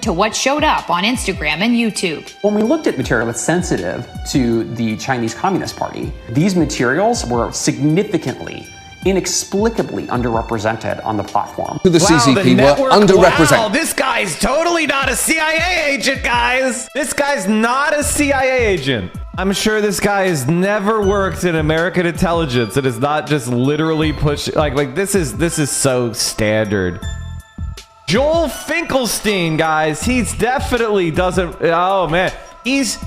to what showed up on Instagram and YouTube. When we looked at material that's sensitive to the Chinese Communist Party, these materials were significantly, inexplicably underrepresented on the platform. The CCP were underrepresented. Wow, this guy's totally not a CIA agent, guys. This guy's not a CIA agent. I'm sure this guy has never worked in American intelligence. It is not just literally push like this is so standard. Joel Finkelstein, guys, he's definitely doesn't. Oh man, he's.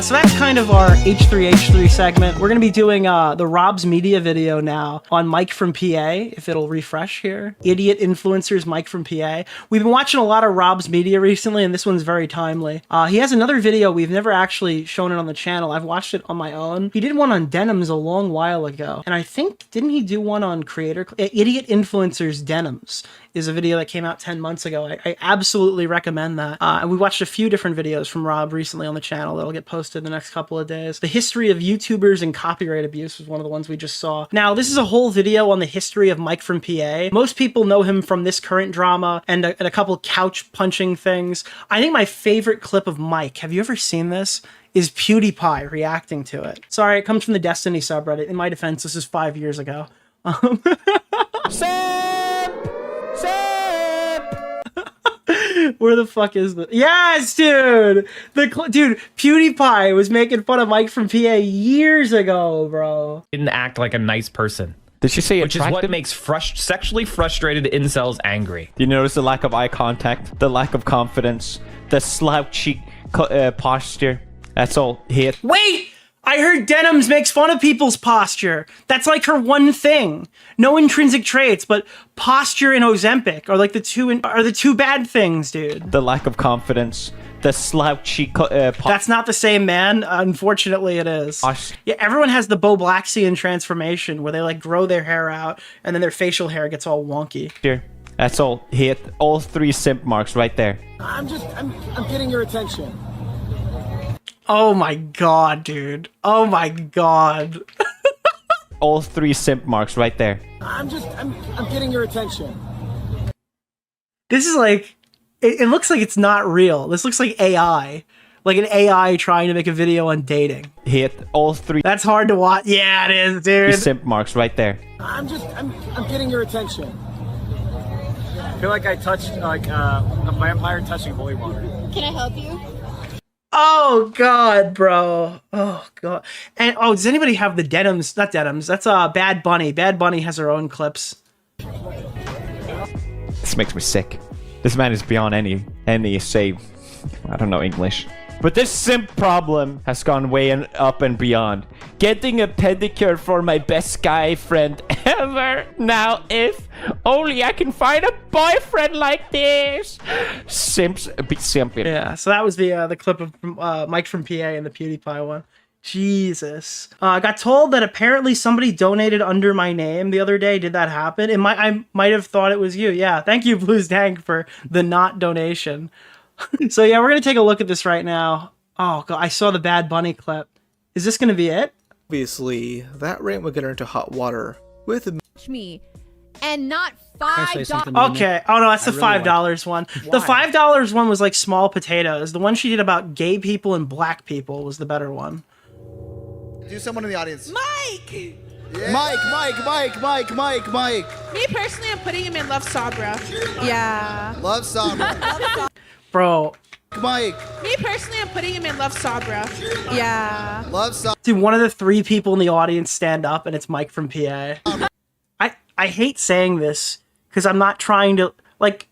So that's kind of our H3H3 segment. We're going to be doing the Rob's Media video now on Mike from PA, if it'll refresh here. Idiot influencers, Mike from PA. We've been watching a lot of Rob's Media recently, and this one's very timely. He has another video. We've never actually shown it on the channel. I've watched it on my own. He did one on denims a long while ago. And I think, didn't he do one on Idiot Influencers Denims? Is a video that came out 10 months ago. I absolutely recommend that. And we watched a few different videos from Rob recently on the channel that'll get posted in the next couple of days. The history of YouTubers and copyright abuse was one of the ones we just saw. Now, this is a whole video on the history of Mike from PA. Most people know him from this current drama and a couple couch punching things. I think my favorite clip of Mike, have you ever seen this? Is PewDiePie reacting to it. Sorry, it comes from the Destiny subreddit. In my defense, this is 5 years ago. Where the fuck is the? Yes, dude. Dude, PewDiePie was making fun of Mike from PA years ago, bro. Didn't act like a nice person. Did she say which is what makes sexually frustrated incels angry? Do you notice the lack of eye contact, the lack of confidence, the slouchy posture? That's all hate. Wait! I heard denims makes fun of people's posture. That's like her one thing. No intrinsic traits, but posture and Ozempic are like the two bad things, dude. The lack of confidence, the slouchy. That's not the same, man. Unfortunately, it is. Yeah, everyone has the Bo Blaxian transformation where they like grow their hair out and then their facial hair gets all wonky. Here, that's all hate. All three simp marks right there. I'm getting your attention. Oh my god, dude. Oh my god. All three simp marks right there. I'm getting your attention. This is like, it looks like it's not real. This looks like AI. Like an AI trying to make a video on dating. Hit all three. That's hard to watch. Yeah, it is, dude. Simp marks right there. I'm getting your attention. I feel like I touched like a vampire touching holy water. Can I help you? Oh god, bro. Oh god. And oh, does anybody have the denims? Not denims. That's Bad Bunny. Bad Bunny has her own clips. This makes me sick. This man is beyond any say, I don't know English. But this simp problem has gone way up and beyond. Getting a pedicure for my best guy friend ever. Now, if only I can find a boyfriend like this. Simps be simping. Yeah, so that was the clip of Mike from PA and the PewDiePie one. Jesus. I got told that apparently somebody donated under my name the other day. Did that happen? I might have thought it was you. Yeah, thank you, Blues Dank, for the not donation. So yeah, we're gonna take a look at this right now. Oh god, I saw the Bad Bunny clip. Is this gonna be it? Obviously, that rant would get her into hot water with me, and not $5. Okay. Oh no, that's the $5 one. The $5 one was like small potatoes. The one she did about gay people and black people was the better one. Do someone in the audience. Mike! Yeah. Mike. Me personally, I'm putting him in Love Sabra. Yeah. Love Sabra. Bro. Mike. Me personally, I'm putting him in Love Sabra. Yeah. Love Sabra. Dude, one of the 3 people in the audience stand up and it's Mike from PA. I hate saying this because I'm not trying to, like,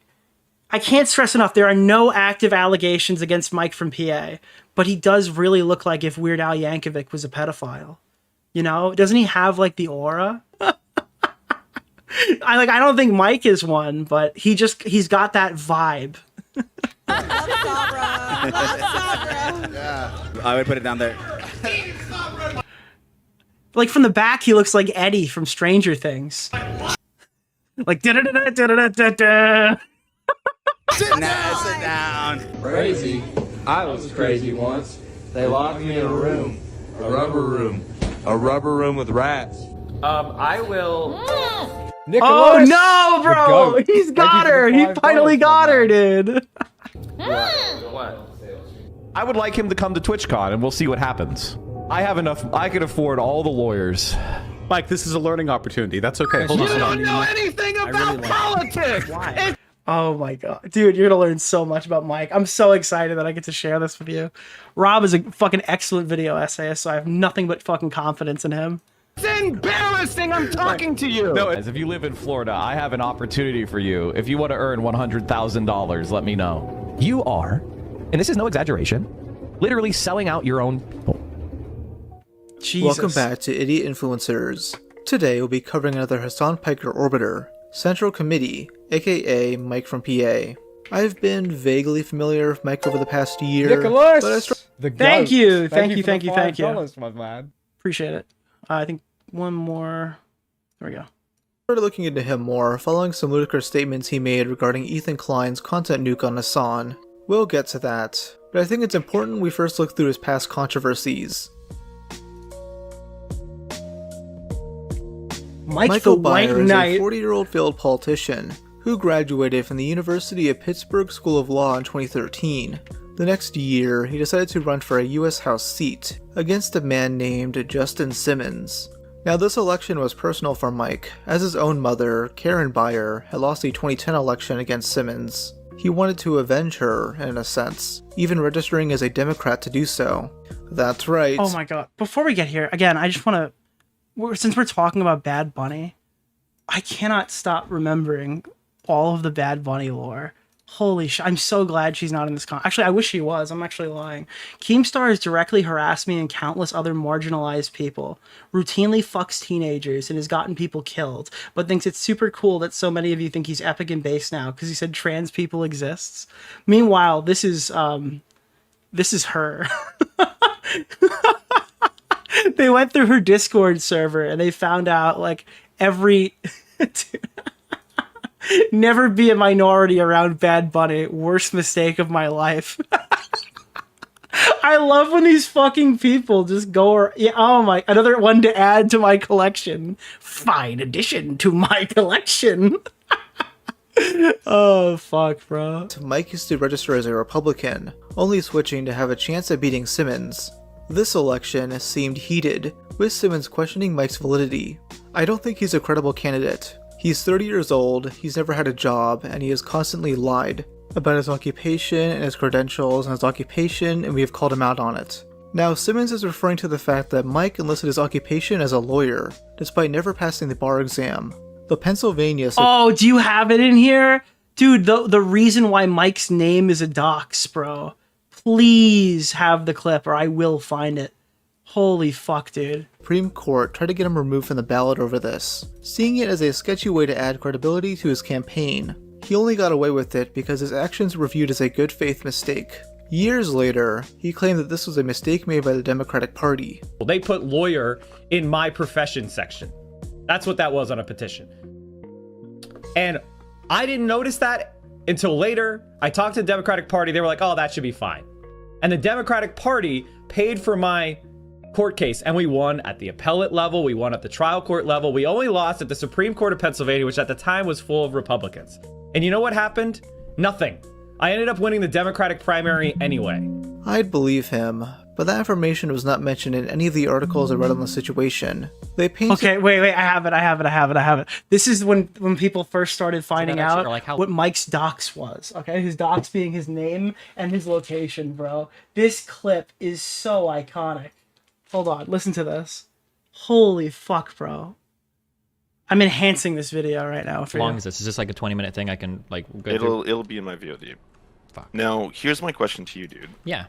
I can't stress enough, there are no active allegations against Mike from PA, but he does really look like if Weird Al Yankovic was a pedophile. You know? Doesn't he have, like, the aura? I don't think Mike is one, but he's got that vibe. Love Sabra. Love Sabra. Yeah. I would put it down there. Like from the back, he looks like Eddie from Stranger Things. Like da da da da da da da. Sit down. Crazy. I was crazy once. They locked me in a room. A rubber room. A rubber room with rats. I will. Nicholas, oh no, bro! goat. He's got her. He finally got her, dude. What? I would like him to come to TwitchCon, and we'll see what happens. I have enough. I can afford all the lawyers. Mike, this is a learning opportunity. That's okay. You don't know anything about politics. Why? Oh my god, dude, you're gonna learn so much about Mike. I'm so excited that I get to share this with you. Rob is a fucking excellent video essayist, so I have nothing but fucking confidence in him. It's embarrassing. I'm talking to you. No, if you live in Florida, I have an opportunity for you. If you want to earn $100,000, let me know. You are, and this is no exaggeration, literally selling out your own. Jesus. Welcome back to Idiot Influencers. Today we'll be covering another Hasan Piker orbiter, Central Committee, aka Mike from PA. I've been vaguely familiar with Mike over the past year. Nicholas! Thank you, thank you. My man. Appreciate it. I think one more. There we go. Started looking into him more, following some ludicrous statements he made regarding Ethan Klein's content nuke on Hasan. We'll get to that, but I think it's important we first look through his past controversies. Michael Byer is a 40-year-old failed politician who graduated from the University of Pittsburgh School of Law in 2013. The next year, he decided to run for a U.S. House seat against a man named Justin Simmons. Now, this election was personal for Mike, as his own mother, Karen Byer, had lost the 2010 election against Simmons. He wanted to avenge her, in a sense, even registering as a Democrat to do so. That's right. Oh my god. Before we get here, again, I just want to... Since we're talking about Bad Bunny, I cannot stop remembering all of the Bad Bunny lore. Holy shit, I'm so glad she's not in this Actually, I wish she was. I'm actually lying. Keemstar has directly harassed me and countless other marginalized people, routinely fucks teenagers, and has gotten people killed, but thinks it's super cool that so many of you think he's epic and base now because he said trans people exists. Meanwhile, this is her. They went through her Discord server and they found out like every... Never be a minority around Bad Bunny. Worst mistake of my life. I love when these fucking people just go... Yeah, oh my... Another one to add to my collection. Fine addition to my collection. Oh, fuck, bro. Mike used to register as a Republican, only switching to have a chance at beating Simmons. This election seemed heated, with Simmons questioning Mike's validity. I don't think he's a credible candidate. He's 30 years old, he's never had a job, and he has constantly lied about his occupation and his credentials and his occupation, and we have called him out on it. Now, Simmons is referring to the fact that Mike enlisted his occupation as a lawyer, despite never passing the bar exam. The Pennsylvania... Oh, do you have it in here? Dude, the reason why Mike's name is a dox, bro. Please have the clip or I will find it. Holy fuck, dude. Supreme Court tried to get him removed from the ballot over this, seeing it as a sketchy way to add credibility to his campaign. He only got away with it because his actions were viewed as a good faith mistake. Years later, he claimed that this was a mistake made by the Democratic Party. Well, they put lawyer in my profession section. That's what that was on a petition. And I didn't notice that until later. I talked to the Democratic Party. They were like, oh, that should be fine. And the Democratic Party paid for my court case, and we won at the appellate level, we won at the trial court level, we only lost at the Supreme Court of Pennsylvania, which at the time was full of Republicans. And you know what happened? Nothing. I ended up winning the Democratic primary anyway. I'd believe him, but that information was not mentioned in any of the articles I read on the situation. They painted... Okay, wait, I have it. This is when people first started finding out what Mike's dox was, okay? His dox being his name and his location, bro. This clip is so iconic. Hold on, listen to this. Holy fuck, bro. I'm enhancing this video right now for you. How long is this? Is this like a 20-minute thing I can like go through? It'll be in my VOD. Fuck. Now, here's my question to you, dude. Yeah.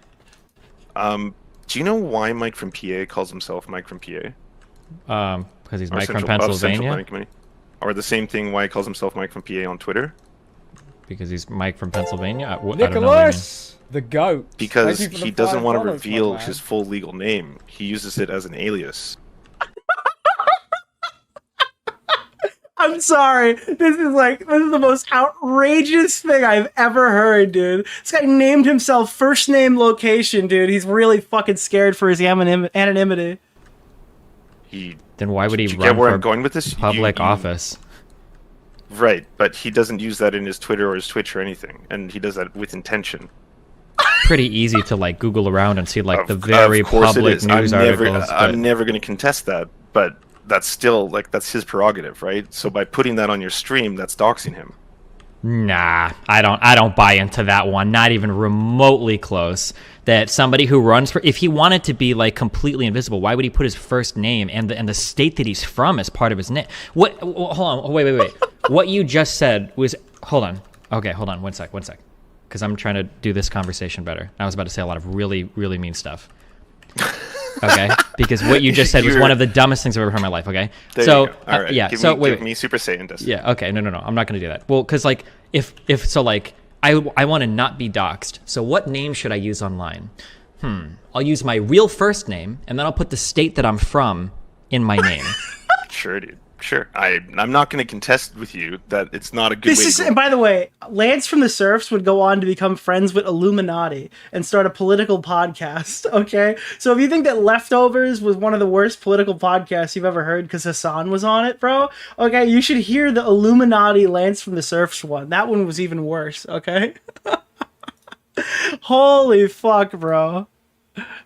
Do you know why Mike from PA calls himself Mike from PA? Because he's Mike from Pennsylvania. Or the same thing, why he calls himself Mike from PA on Twitter? Because he's Mike from Pennsylvania. Nicholas, the goat. Because he doesn't want to reveal his full legal name. He uses it as an alias. I'm sorry. This is the most outrageous thing I've ever heard, dude. This guy named himself first name location, dude. He's really fucking scared for his anonymity. Then why would he you run get where for I'm going with this? public office? Right, but he doesn't use that in his Twitter or his Twitch or anything, and he does that with intention. Pretty easy to like Google around and see like the very public news articles. I'm never going to contest that, but that's still like that's his prerogative, right? So by putting that on your stream, that's doxing him. Nah, I don't buy into that one. Not even remotely close. That somebody who runs for, if he wanted to be like completely invisible, why would he put his first name and the state that he's from as part of his name? What? Hold on, wait. What you just said was, hold on. Okay, hold on, one sec. Because I'm trying to do this conversation better. I was about to say a lot of really, really mean stuff. Okay, because what you just said was one of the dumbest things I've ever heard in my life. Okay, there so you go. All right. yeah, give me Super Saiyan dust. Yeah, okay, no, I'm not gonna do that. Well, because like if so, like I want to not be doxxed. So what name should I use online? I'll use my real first name, and then I'll put the state that I'm from in my name. Sure, dude. Sure. I'm not going to contest with you that it's not a good way to go. And by the way, Lance from the Surfs would go on to become friends with Illuminati and start a political podcast, okay? So if you think that Leftovers was one of the worst political podcasts you've ever heard because Hasan was on it, bro, okay, you should hear the Illuminati Lance from the Surfs one. That one was even worse, okay? Holy fuck, bro.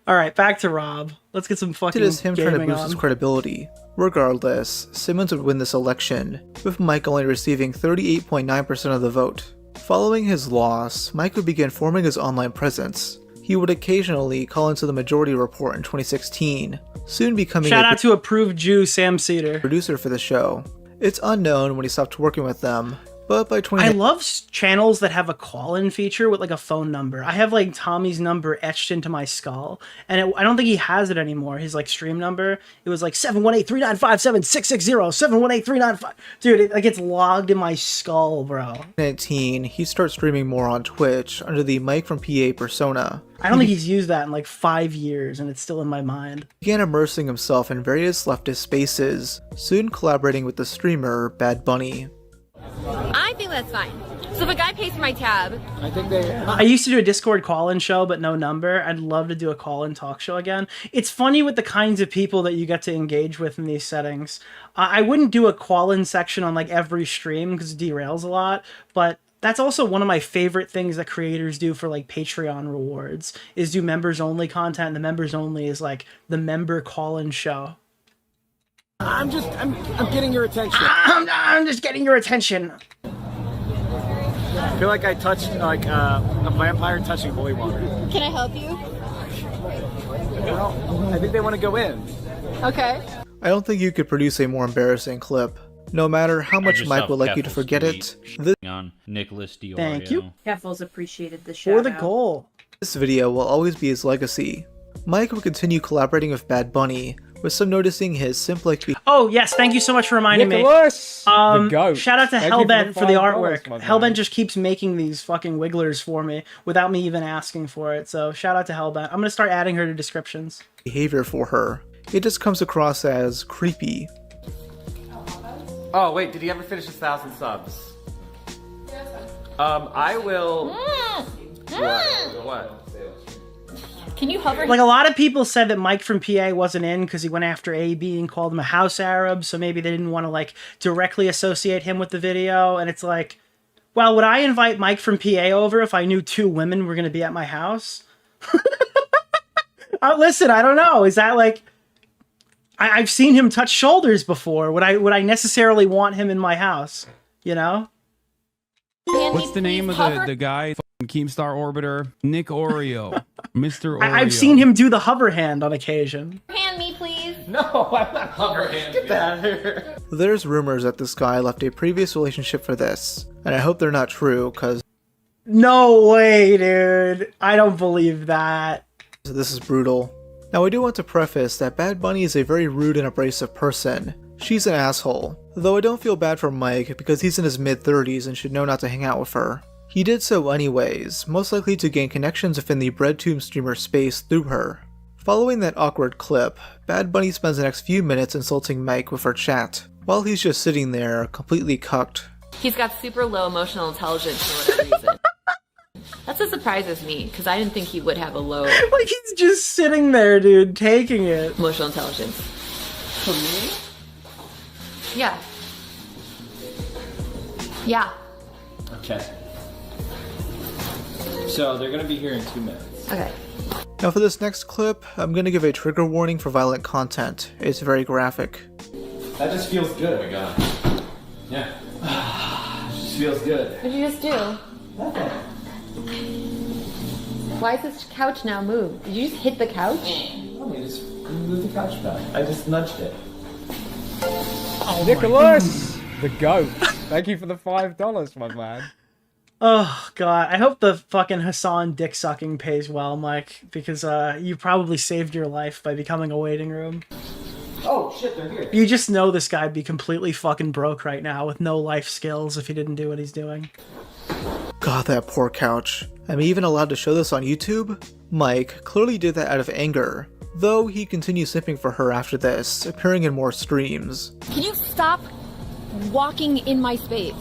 All right, back to Rob. Let's get some fucking It is him trying to gaming boost his on. credibility. Regardless, Simmons would win this election, with Mike only receiving 38.9% of the vote. Following his loss, Mike would begin forming his online presence. He would occasionally call into the Majority Report in 2016, soon becoming Shout out to approved Jew Sam Cedar, producer for the show. It's unknown when he stopped working with them, but by 20... I love channels that have a call-in feature with like a phone number. I have like Tommy's number etched into my skull, and I don't think he has it anymore. His like stream number, it was like 718-395-7660, 718-395. Dude, it gets logged in my skull, bro. 2019, he starts streaming more on Twitch under the Mike from PA persona. I don't think he's used that in like 5 years, and it's still in my mind. He began immersing himself in various leftist spaces, soon collaborating with the streamer Bad Bunny. I think that's fine. So if a guy pays for my tab, I used to do a Discord call-in show, but no number. I'd love to do a call-in talk show again. It's funny with the kinds of people that you get to engage with in these settings. I wouldn't do a call-in section on like every stream because it derails a lot, but that's also one of my favorite things that creators do for like Patreon rewards, is do members only content. And the members only is like the member call-in show. I'm getting your attention. I'm just getting your attention. I feel like I touched like a vampire touching holy water. can I help you? Well, I think they want to go in. Okay. I don't think you could produce a more embarrassing clip. No matter how much Mike would like you to forget it, on Nicholas DeOrio. Thank you. Keffels appreciated the shout For the goal. this video will always be his legacy. Mike will continue collaborating with Bad Bunny, with some noticing his simp-like Oh, yes, thank you so much for reminding Nicholas, me. the goat. Shout out to Thank you Hellbent for the $5, artwork. my Hellbent man. just keeps making these fucking wigglers for me without me even asking for it. So shout out to Hellbent. I'm going to start adding her to descriptions. behavior for her. It just comes across as creepy. Oh wait, did he ever finish 1,000 subs? I will. What? Can you hover? Like, a lot of people said that Mike from PA wasn't in because he went after AB and called him a house Arab, so maybe they didn't want to, like, directly associate him with the video, and it's like, well, would I invite Mike from PA over if I knew 2 women were going to be at my house? Listen, I don't know. Is that, like... I've seen him touch shoulders before. Would I necessarily want him in my house? You know? What's the name of the guy? Keemstar Orbiter? Nick Oreo. Mr. Oreo. I've seen him do the hover hand on occasion. Hand me, please. No, I'm not hover hand. Get that out of here. There's rumors that this guy left a previous relationship for this, and I hope they're not true, cause No way, dude. I don't believe that. this is brutal. Now I do want to preface that Bad Bunny is a very rude and abrasive person. She's an asshole, though I don't feel bad for Mike because he's in his mid-30s and should know not to hang out with her. He did so anyways, most likely to gain connections within the BreadTube streamer space through her. Following that awkward clip, Bad Bunny spends the next few minutes insulting Mike with her chat. while he's just sitting there, completely cucked. He's got super low emotional intelligence for whatever reason. That's what surprises me, because I didn't think he would have a low... Like, he's just sitting there, dude, taking it. Emotional intelligence. For me? Yeah. Yeah. Okay. So they're gonna be here in 2 minutes. Okay. Now for this next clip, I'm gonna give a trigger warning for violent content. It's very graphic. That just feels good. Oh my god. Yeah. It just feels good. What did you just do? Nothing. Why is this couch now moved? Did you just hit the couch? Let me just move the couch back. I just nudged it. Oh, Nicholas! The goat. Thank you for the $5, my man. Oh, God. I hope the fucking Hasan dick sucking pays well, Mike, because you probably saved your life by becoming a waiting room. Oh, shit, they're here. You just know this guy'd be completely fucking broke right now with no life skills if he didn't do what he's doing. God, that poor couch. Am I even allowed to show this on YouTube? Mike clearly did that out of anger, though he continues simping for her after this, appearing in more streams. Can you stop walking in my space?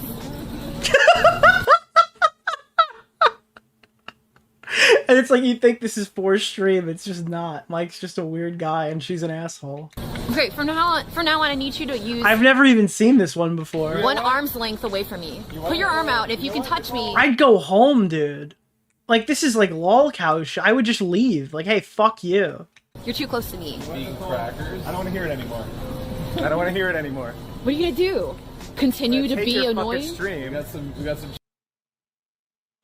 And it's like you think this is for stream, it's just not. Mike's just a weird guy and she's an asshole. Great, from now on I need you to use... I've never even seen this one before. one arm's length away from me. Put your arm out. If you can touch me... I'd go home, dude. Like, this is like lol couch. I would just leave. Like, hey, fuck you. You're too close to me. Crackers. I don't want to hear it anymore. I don't want to hear it anymore. What are you gonna do? Continue to be annoying? Stream. We got some.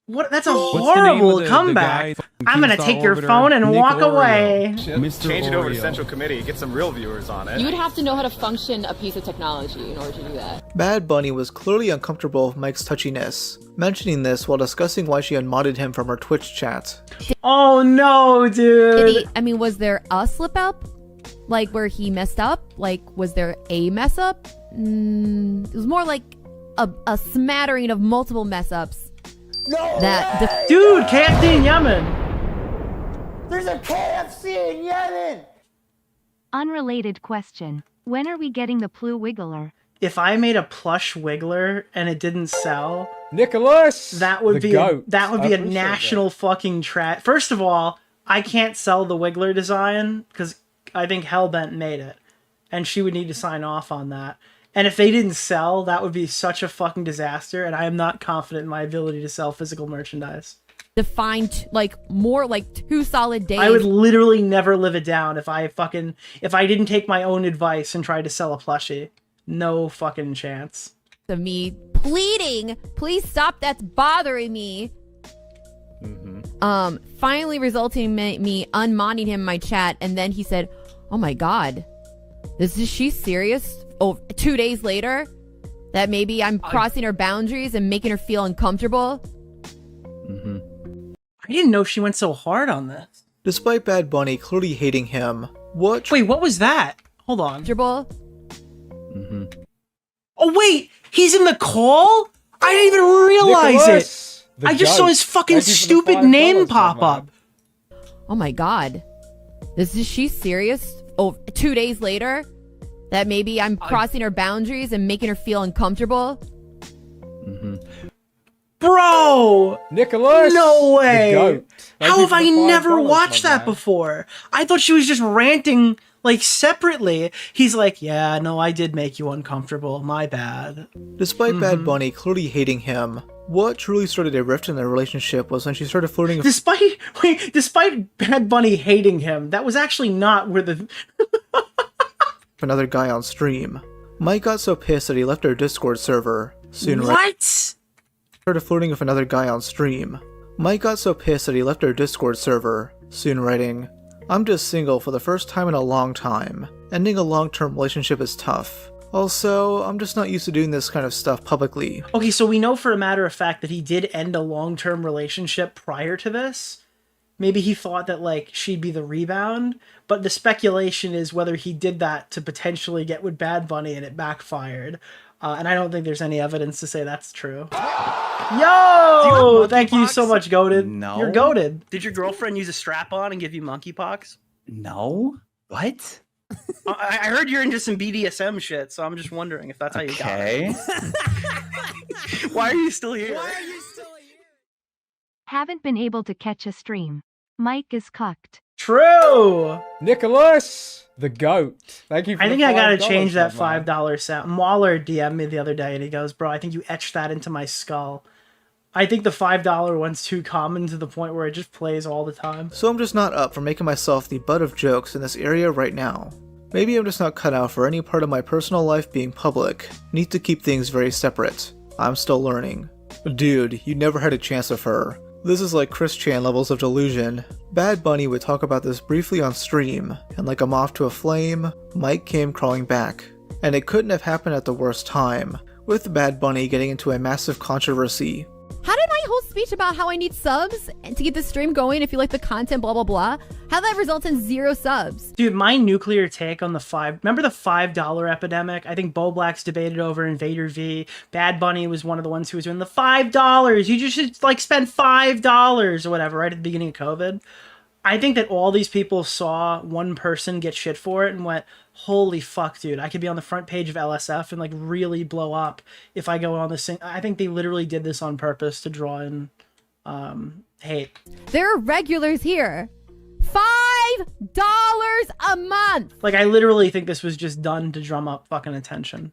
What? That's a What's the name horrible of the comeback. guy I'm gonna Keemstar take your Orbiter? phone and Nick walk Oreo. away. Mr. Change it over to Oreo. Central Committee. Get some real viewers on it. You would have to know how to function a piece of technology in order to do that. Bad Bunny was clearly uncomfortable with Mike's touchiness, mentioning this while discussing why she unmodded him from her Twitch chat. Oh no, dude. Was there a slip up? Like where he messed up? Like, was there a mess up? It was more like a smattering of multiple mess ups. No Dude, KFC in Yemen. There's a KFC in Yemen! Unrelated question. When are we getting the Plu Wiggler? If I made a plush Wiggler and it didn't sell, Nicholas, that would the be goat. that would I be a appreciate national fucking trap. First of all, I can't sell the Wiggler design because I think Hellbent made it, and she would need to sign off on that. And if they didn't sell, that would be such a fucking disaster, and I am not confident in my ability to sell physical merchandise. Defined like more like 2 solid days. I would literally never live it down if I didn't take my own advice and tried to sell a plushie. No fucking chance. Of me pleading, please stop, that's bothering me. Finally resulting in me unmodding him in my chat, and then he said, oh my god, is she serious? Oh, 2 days later, that maybe I'm crossing her boundaries and making her feel uncomfortable. I didn't know she went so hard on this. Despite Bad Bunny clearly hating him, wait, what was that? Hold on. Comfortable. Oh wait, he's in the call? I didn't even realize Nicholas, it. I just saw his fucking stupid name pop up. Oh my god, is she serious? Oh, 2 days later, that maybe I'm crossing her boundaries and making her feel uncomfortable. Bro! Nicholas! No way! The goat. How have I never watched my that man. before? I thought she was just ranting, like, separately. He's like, yeah, no, I did make you uncomfortable. My bad. Despite Bad Bunny clearly hating him, what truly started a rift in their relationship was when she started flirting with Despite Bad Bunny hating him, that was actually not where the... another guy on stream. Mike got so pissed that he left our Discord server. Started flirting with another guy on stream. Mike got so pissed that he left our Discord server, soon writing, I'm just single for the first time in a long time. Ending a long-term relationship is tough. Also, I'm just not used to doing this kind of stuff publicly. Okay, so we know for a matter of fact that he did end a long-term relationship prior to this. Maybe he thought that, like, she'd be the rebound, but the speculation is whether he did that to potentially get with Bad Bunny and it backfired. And I don't think there's any evidence to say that's true. Yo! Thank you so much, Goated. No. You're goated. Did your girlfriend use a strap-on and give you monkeypox? No. What? I heard you're into some BDSM shit, so I'm just wondering if that's how you got it. Why are you still here? Haven't been able to catch a stream. Mike is cucked. True. Nicholas, the goat. Thank you for I think the I gotta $5, change that my man. $5 sound. Mauler DM'd me the other day and he goes, bro, I think you etched that into my skull. I think the $5 one's too common to the point where it just plays all the time. So I'm just not up for making myself the butt of jokes in this area right now. Maybe I'm just not cut out for any part of my personal life being public. Need to keep things very separate. I'm still learning. Dude, you never had a chance of her. This is like Chris Chan levels of delusion. Bad Bunny would talk about this briefly on stream, and like a moth to a flame, Mike came crawling back. And it couldn't have happened at the worst time, with Bad Bunny getting into a massive controversy. How did my whole speech about how I need subs and to get the stream going if you like the content, blah, blah, blah, how that results in 0 subs? Dude, my nuclear take on remember the $5 epidemic? I think Bo Black's debated over Invader V. Bad Bunny was one of the ones who was doing the $5. You just should like spend $5 or whatever right at the beginning of COVID. I think that all these people saw one person get shit for it and went, holy fuck, dude, I could be on the front page of LSF and like really blow up if I go on this thing. I think they literally did this on purpose to draw in hate. There are regulars here. $5 a month. Like, I literally think this was just done to drum up fucking attention.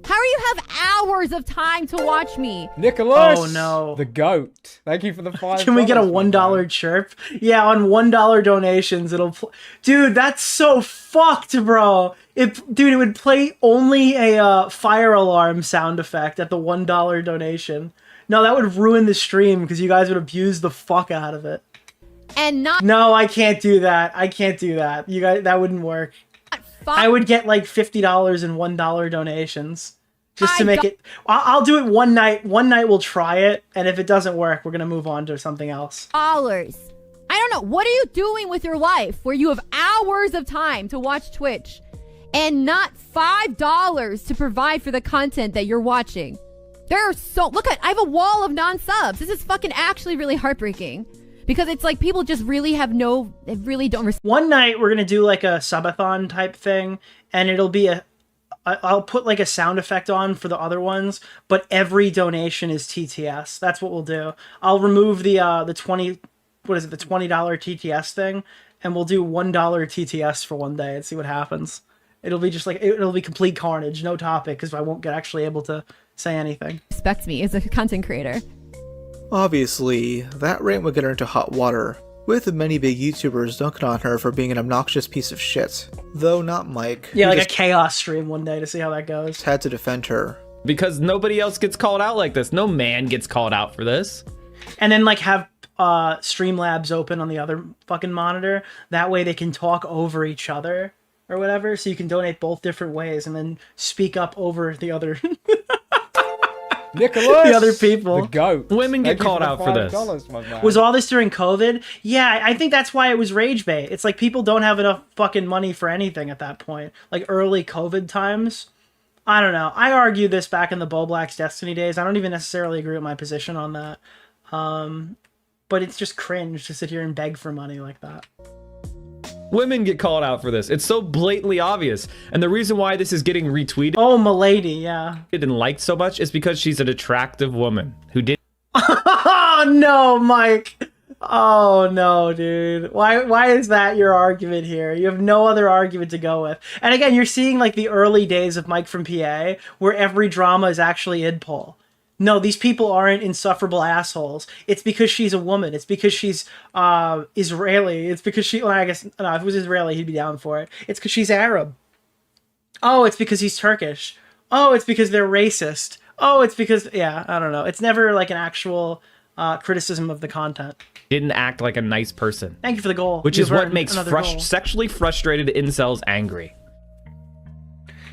How do you have hours of time to watch me? Nicholas, oh no, the goat. Thank you for the $5. Can we get a $1 chirp? Yeah, on $1 donations, it'll. Dude, that's so fucked, bro. Dude, it would play only a fire alarm sound effect at the $1 donation. No, that would ruin the stream because you guys would abuse the fuck out of it. And not. No, I can't do that. I can't do that. You guys, that wouldn't work. I would get like $50 in $1 donations. Just to make it, I'll do it one night. One night we'll try it, and if it doesn't work, we're gonna move on to something else. Dollars. I don't know. What are you doing with your life where you have hours of time to watch Twitch and not $5 to provide for the content that you're watching? There are I have a wall of non-subs. This is fucking actually really heartbreaking. Because it's like people just really they really don't. One night we're gonna do like a subathon type thing, and it'll be I'll put like a sound effect on for the other ones, but every donation is TTS. That's what we'll do. I'll remove the $20 TTS thing, and we'll do $1 TTS for one day and see what happens. It'll be just like it'll be complete carnage, no topic, because I won't get actually able to say anything. Respect me as a content creator. Obviously, that rant would get her into hot water, with many big YouTubers dunking on her for being an obnoxious piece of shit. Though not Mike. Yeah, like a chaos stream one day to see how that goes. Had to defend her. Because nobody else gets called out like this. No man gets called out for this. And then like have Streamlabs open on the other fucking monitor. That way they can talk over each other or whatever. So you can donate both different ways and then speak up over the other... Nicholas, the other people. The goat. Women get called out for this. Was all this during COVID? Yeah, I think that's why it was rage bait. It's like people don't have enough fucking money for anything at that point. Like early COVID times. I don't know. I argued this back in the Bo Black's Destiny days. I don't even necessarily agree with my position on that. But it's just cringe to sit here and beg for money like that. Women get called out for this. It's so blatantly obvious. And the reason why this is getting retweeted, oh, milady, yeah, and liked so much is because she's an attractive woman who did. Oh no, Mike. Oh no, dude. Why is that your argument here? You have no other argument to go with. And again, you're seeing like the early days of Mike from PA where every drama is actually id pull. No, these people aren't insufferable assholes. It's because she's a woman. It's because she's Israeli. It's because she... Well, I guess... No, if it was Israeli, he'd be down for it. It's because she's Arab. Oh, it's because he's Turkish. Oh, it's because they're racist. Oh, it's because... Yeah, I don't know. It's never like an actual criticism of the content. Didn't act like a nice person. Thank you for the goal. Which is what makes sexually frustrated incels angry.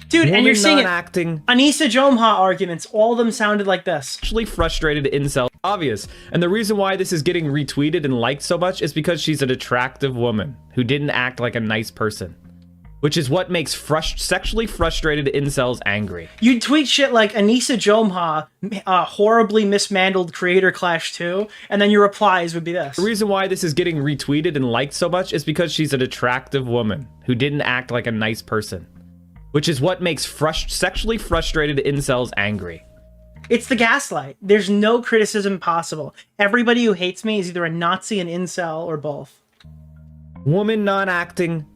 Dude, and you're seeing it. Acting. Anissa Jomha arguments, all of them sounded like this. Actually frustrated incel. Obvious. And the reason why this is getting retweeted and liked so much is because she's an attractive woman who didn't act like a nice person. which is what makes sexually frustrated incels angry. You'd tweet shit like Anissa Jomha, horribly mishandled Creator Clash 2, and then your replies would be this. The reason why this is getting retweeted and liked so much is because she's an attractive woman who didn't act like a nice person, which is what makes sexually frustrated incels angry. It's the gaslight. There's no criticism possible. Everybody who hates me is either a Nazi, an incel, or both. Woman non-acting,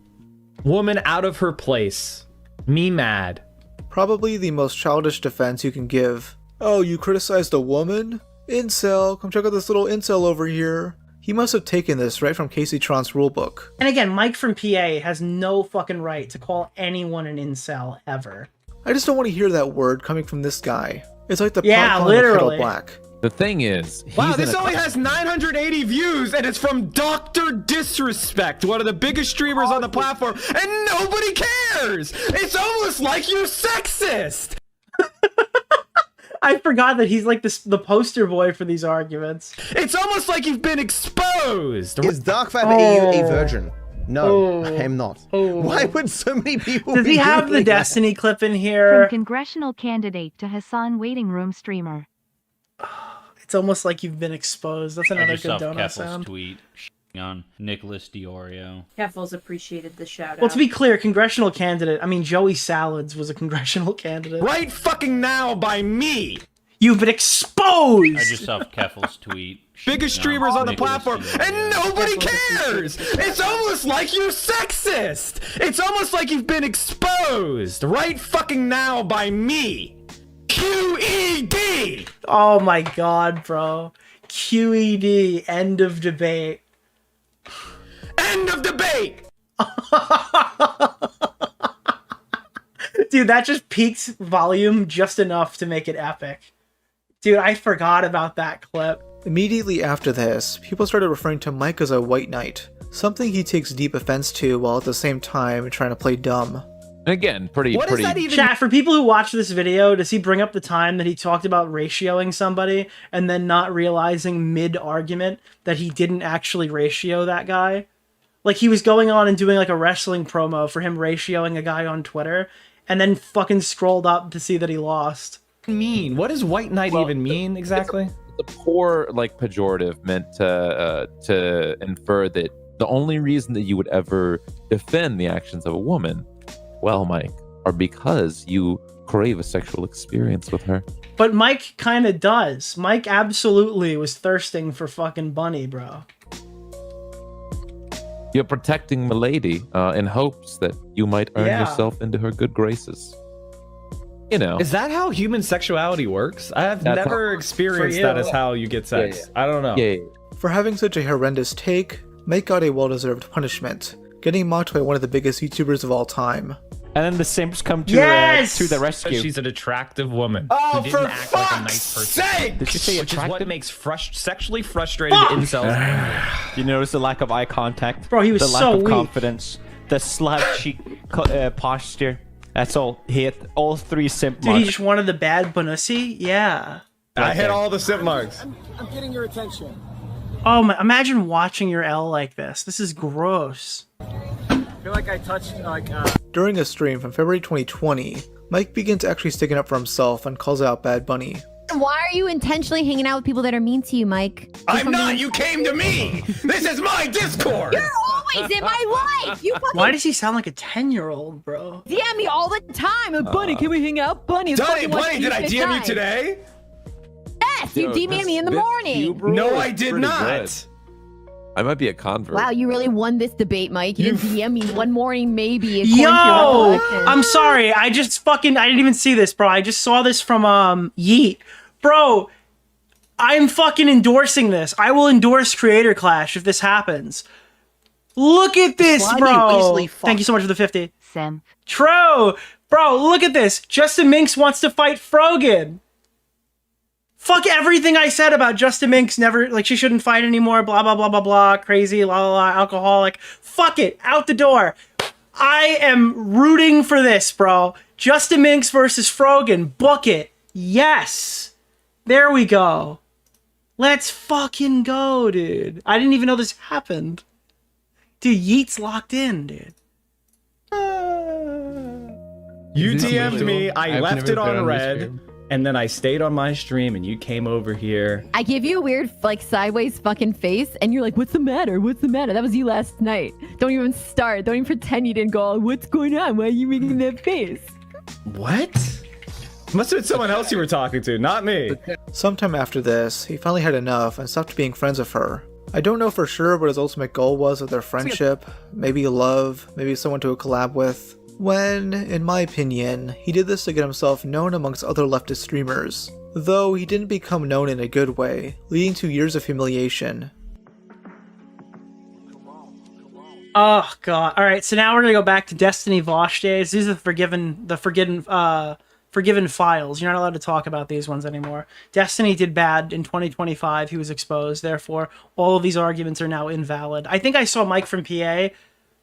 woman out of her place, me mad. Probably the most childish defense you can give. Oh, you criticized a woman? Incel, come check out this little incel over here. He must have taken this right from Casey Tron's rulebook. And again, Mike from PA has no fucking right to call anyone an incel, ever. I just don't want to hear that word coming from this guy. It's like the yeah, literally. Black. The thing is, wow, this only has 980 views, and it's from Dr. Disrespect, one of the biggest streamers on the platform, and nobody cares! It's almost like you're sexist! I forgot that he's like the poster boy for these arguments. It's almost like you've been exposed! Is Dark5 a virgin? No, I am not. Why would so many people Does he have the Destiny clip in here? From congressional candidate to Hasan waiting room streamer. It's almost like you've been exposed. That's another good donut Keffel's sound. tweet on Nicholas DeOrio. Keffel's appreciated the shout out. Well, to be clear, congressional candidate, I mean, Joey Salads was a congressional candidate. Right fucking now by me! You've been exposed! I just saw Keffel's tweet. Biggest streamers on the platform, and nobody cares! It's almost like you're sexist! It's almost like you've been exposed right fucking now by me! QED! Oh my god, bro. QED, end of debate. End of debate! Dude, that just peaked volume just enough to make it epic. Dude, I forgot about that clip. Immediately after this, people started referring to Mike as a white knight, something he takes deep offense to while at the same time trying to play dumb. Again, pretty... Does that even... Chat, for people who watch this video, does he bring up the time that he talked about ratioing somebody and then not realizing mid-argument that he didn't actually ratio that guy? Like, he was going on and doing like a wrestling promo for him ratioing a guy on Twitter and then fucking scrolled up to see that he lost. What does white knight even mean exactly? The poor, like, pejorative meant to infer that the only reason that you would ever defend the actions of a woman, well, Mike, are because you crave a sexual experience with her. But Mike kind of does. Mike absolutely was thirsting for fucking Bunny, bro. You're protecting Milady in hopes that you might earn yourself into her good graces. You know. Is that how human sexuality works? I have never experienced that as how you get sex. I don't know. For having such a horrendous take, Mike got a well-deserved punishment, getting mocked by one of the biggest YouTubers of all time. And then the Simps come to the rescue. She's an attractive woman who didn't act like a nice person. Did you say Which attractive? is what makes sexually frustrated incels angry. You notice the lack of eye contact, bro. He was the lack so of weak. confidence, the slouchy posture. That's all. He hit all three simp Dude, marks. he just wanted the bad bonussi? Yeah. I hit all the simp marks. I'm getting your attention. Oh my, imagine watching your L like this. This is gross. I feel like I touched During a stream from February 2020, Mike begins actually sticking up for himself and calls out Bad Bunny. Why are you intentionally hanging out with people that are mean to you, Mike? I'm not. You came to me. This is my Discord. You're always in my life. You fucking Why does he sound like a 10-year-old, bro? DM me all the time. Bunny, can we hang out? Bunny, Bunny, did I DM you today? Yes, you DM'd me in the morning. No, I did not. I might be a convert. Wow, you really won this debate, Mike. You didn't DM me one morning, maybe. Yo, I'm sorry. I didn't even see this, bro. I just saw this from Yeet. Bro, I'm fucking endorsing this. I will endorse Creator Clash if this happens. Look at this, bro. Thank you so much for the 50. Sam. True. Bro, look at this. Justin Minks wants to fight Frogan. Fuck everything I said about Justin Minks never, like, she shouldn't fight anymore, blah, blah, blah, blah, blah, crazy, la, la, la, alcoholic. Fuck it, out the door. I am rooting for this, bro. Justin Minks versus Frogan, book it. Yes. There we go. Let's fucking go, dude. I didn't even know this happened. Dude, Yeet's locked in, dude. You Is this DM'd legal? me, I I've left never it been on on your red, stream. and then I stayed on my stream, and you came over here. I give you a weird, like, sideways fucking face, and you're like, what's the matter? What's the matter? That was you last night. Don't even start. Don't even pretend you didn't go, oh, what's going on? Why are you making that face? What? Must have been someone else you were talking to, not me. Sometime after this, he finally had enough and stopped being friends with her. I don't know for sure what his ultimate goal was with their friendship, maybe love, maybe someone to collab with, when, in my opinion, he did this to get himself known amongst other leftist streamers, though he didn't become known in a good way, leading to years of humiliation. Oh god. All right, so now we're gonna go back to Destiny Vosh days. These are the forgiven files. You're not allowed to talk about these ones anymore. Destiny did bad in 2025. He was exposed. Therefore, all of these arguments are now invalid. I think I saw Mike from PA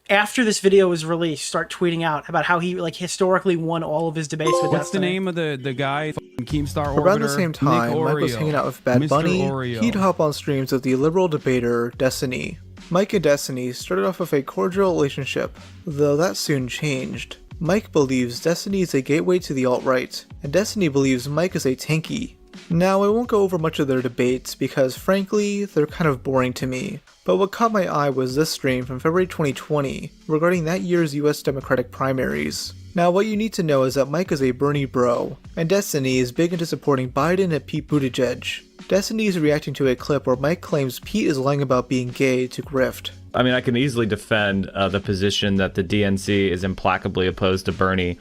after this video was released start tweeting out about how he like historically won all of his debates with What's Destiny. the name of the guy? Keemstar Orbiter. Around the same time, Nick Mike was Oreo. hanging out with Bad Mr. Bunny. Oreo. He'd hop on streams with the liberal debater, Destiny. Mike and Destiny started off with a cordial relationship, though that soon changed. Mike believes Destiny is a gateway to the alt-right, and Destiny believes Mike is a tanky. Now, I won't go over much of their debates because, frankly, they're kind of boring to me, but what caught my eye was this stream from February 2020 regarding that year's US Democratic primaries. Now, what you need to know is that Mike is a Bernie bro, and Destiny is big into supporting Biden and Pete Buttigieg. Destiny is reacting to a clip where Mike claims Pete is lying about being gay to grift. I mean, I can easily defend the position that the DNC is implacably opposed to Bernie,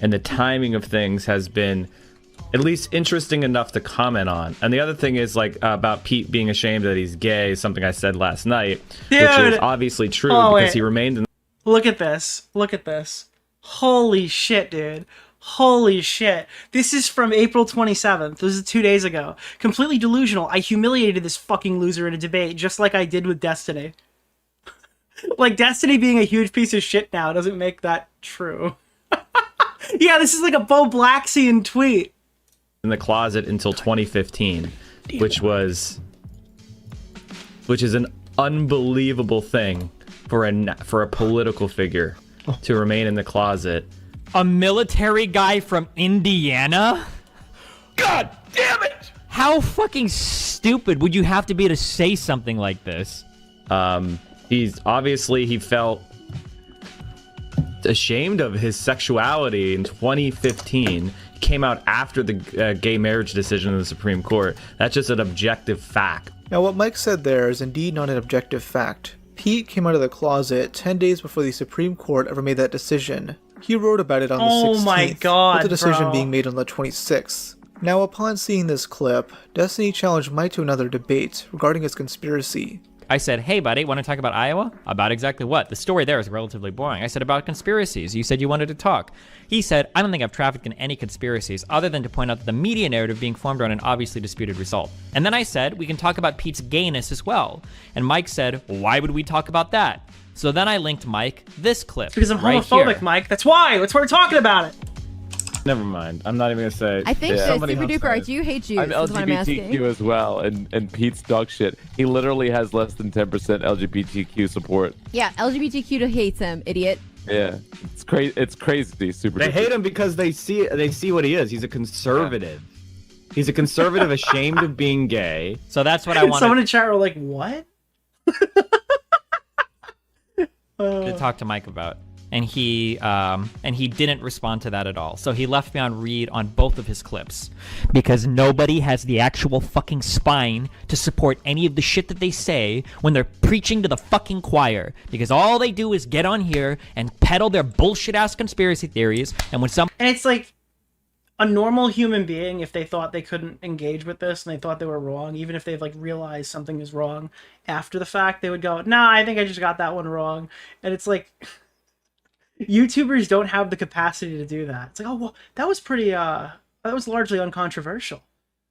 and the timing of things has been at least interesting enough to comment on. And the other thing is like about Pete being ashamed that he's gay, something I said last night, which is obviously true because he remained in. Look at this. Look at this. Holy shit, dude. Holy shit. This is from April 27th. This is 2 days ago. Completely delusional. I humiliated this fucking loser in a debate, just like I did with Destiny. Like, Destiny being a huge piece of shit now doesn't make that true. Yeah, this is like a Bo Blaxian tweet. In the closet until 2015, which is an unbelievable thing for a political figure to remain in the closet. A military guy from Indiana? God damn it! How fucking stupid would you have to be to say something like this? He felt ashamed of his sexuality in 2015. He came out after the gay marriage decision in the Supreme Court. That's just an objective fact. Now, what Mike said there is indeed not an objective fact. Pete came out of the closet 10 days before the Supreme Court ever made that decision. He wrote about it on the 16th, my God, with the decision bro. being made on the 26th. Now, upon seeing this clip, Destiny challenged Mike to another debate regarding his conspiracy. I said, hey, buddy, want to talk about Iowa? About exactly what? The story there is relatively boring. I said, about conspiracies. You said you wanted to talk. He said, I don't think I've trafficked in any conspiracies other than to point out that the media narrative being formed around an obviously disputed result. And then I said, we can talk about Pete's gayness as well. And Mike said, why would we talk about that? So then I linked Mike this clip. Because I'm right homophobic, here. Mike. That's why. That's why we're talking about it. Never mind. I'm not even gonna say. I think that Super Duper, I do hate Jews. I'm That's what I'm asking. LGBTQ as well, and Pete's dog shit. He literally has less than 10% LGBTQ support. Yeah, LGBTQ hates him, idiot. Yeah, it's crazy. It's crazy. Super. They hate him because they see what he is. He's a conservative. Yeah. He's a conservative ashamed of being gay. So that's what I wanted. Someone in chat were like, what? To talk to Mike about. And he didn't respond to that at all. So he left me on read on both of his clips. Because nobody has the actual fucking spine to support any of the shit that they say when they're preaching to the fucking choir. Because all they do is get on here and peddle their bullshit ass conspiracy theories. And it's like a normal human being, if they thought they couldn't engage with this and they thought they were wrong, even if they've like realized something is wrong after the fact, they would go, nah, I think I just got that one wrong. And it's like, YouTubers don't have the capacity to do that. It's like, oh, well, that was pretty, that was largely uncontroversial.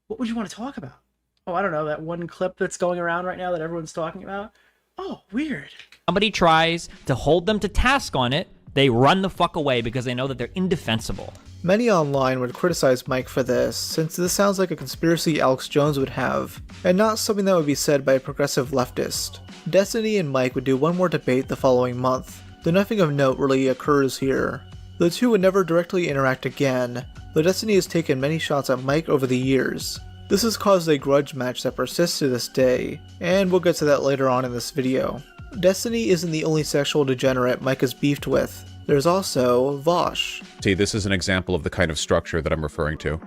What would you want to talk about? Oh, I don't know, that one clip that's going around right now that everyone's talking about. Oh, weird. Somebody tries to hold them to task on it, they run the fuck away because they know that they're indefensible. Many online would criticize Mike for this, since this sounds like a conspiracy Alex Jones would have, and not something that would be said by a progressive leftist. Destiny and Mike would do one more debate the following month. though nothing of note really occurs here. The two would never directly interact again, though Destiny has taken many shots at Mike over the years. This has caused a grudge match that persists to this day, and we'll get to that later on in this video. Destiny isn't the only sexual degenerate Mike is beefed with. There's also Vosh. See, this is an example of the kind of structure that I'm referring to.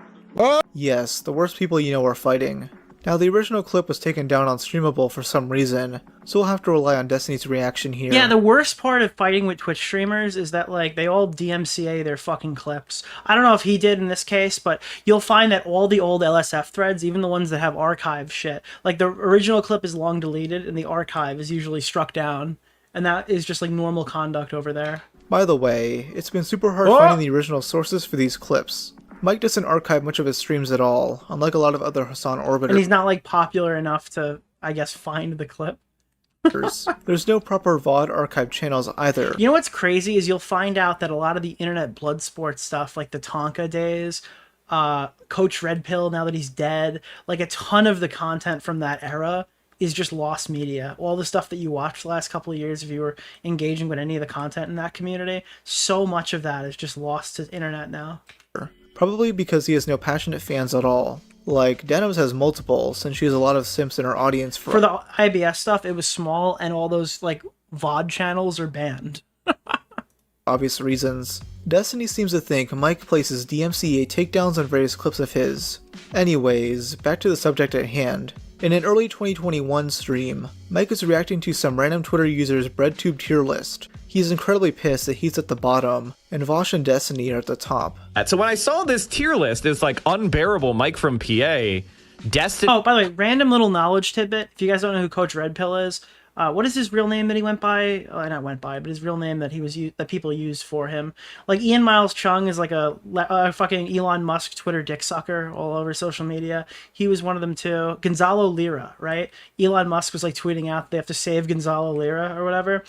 Yes, the worst people you know are fighting. Now, the original clip was taken down on Streamable for some reason, so we'll have to rely on Destiny's reaction here. Yeah, the worst part of fighting with Twitch streamers is that, like, they all DMCA their fucking clips. I don't know if he did in this case, but you'll find that all the old LSF threads, even the ones that have archive shit, like, the original clip is long deleted, and the archive is usually struck down. And that is just, like, normal conduct over there. By the way, it's been super hard finding the original sources for these clips. Mike doesn't archive much of his streams at all, unlike a lot of other Hasan orbiters. And he's not, like, popular enough to, I guess, find the clip. There's no proper VOD archive channels either. You know what's crazy is you'll find out that a lot of the internet blood sport stuff, like the Tonka days, Coach Red Pill, now that he's dead, like a ton of the content from that era is just lost media. All the stuff that you watched the last couple of years, if you were engaging with any of the content in that community, so much of that is just lost to internet now. Probably because he has no passionate fans at all. Like, Denims has multiple, since she has a lot of simps in her audience for the IBS stuff, it was small, and all those, like, VOD channels are banned. Obvious reasons. Destiny seems to think Mike places DMCA takedowns on various clips of his. Anyways, back to the subject at hand. In an early 2021 stream, Mike is reacting to some random Twitter user's BreadTube tier list. He's incredibly pissed that he's at the bottom, and Vosh and Destiny are at the top. So when I saw this tier list, it's like unbearable Mike from PA, Destiny... Oh, by the way, random little knowledge tidbit. If you guys don't know who Coach Red Pill is, what is his real name that he went by? Not went by, but his real name that that people use for him. Like, Ian Miles Chung is like a fucking Elon Musk Twitter dick sucker all over social media. He was one of them too. Gonzalo Lira, right? Elon Musk was like tweeting out they have to save Gonzalo Lira or whatever.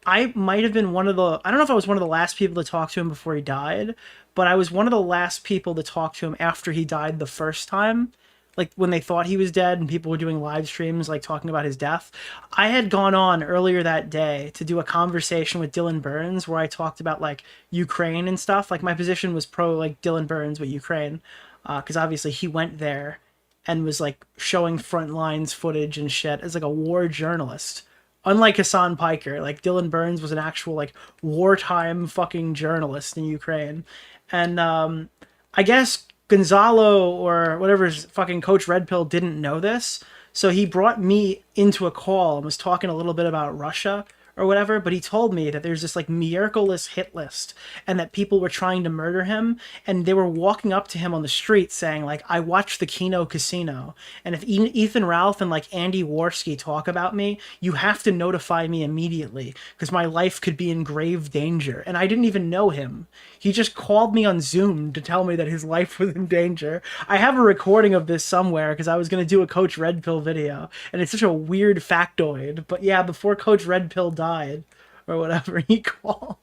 I might have been one of the... I don't know if I was one of the last people to talk to him before he died, but I was one of the last people to talk to him after he died the first time. Like, when they thought he was dead and people were doing live streams, like, talking about his death. I had gone on earlier that day to do a conversation with Dylan Burns where I talked about, like, Ukraine and stuff. Like, my position was pro, like, Dylan Burns with Ukraine, because obviously he went there and was, like, showing front lines footage and shit as, like, a war journalist. Unlike Hasan Piker, like, Dylan Burns was an actual, like, wartime fucking journalist in Ukraine. And I guess Gonzalo or whatever his fucking Coach Red Pill didn't know this, so he brought me into a call and was talking a little bit about Russia or whatever, but he told me that there's this, like, miraculous hit list and that people were trying to murder him, and they were walking up to him on the street saying, like, I watched the Kino Casino, and if Ethan Ralph and, like, Andy Worski talk about me, you have to notify me immediately because my life could be in grave danger. And I didn't even know him. He just called me on Zoom to tell me that his life was in danger. I have a recording of this somewhere because I was going to do a Coach Red Pill video, and it's such a weird factoid. But yeah, before Coach Red Pill died, or whatever he called.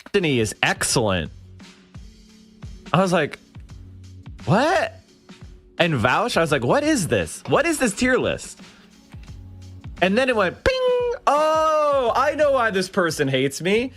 Destiny is excellent. I was like, what? And Vouch, I was like, what is this? What is this tier list? And then it went, ping! Oh, I know why this person hates me.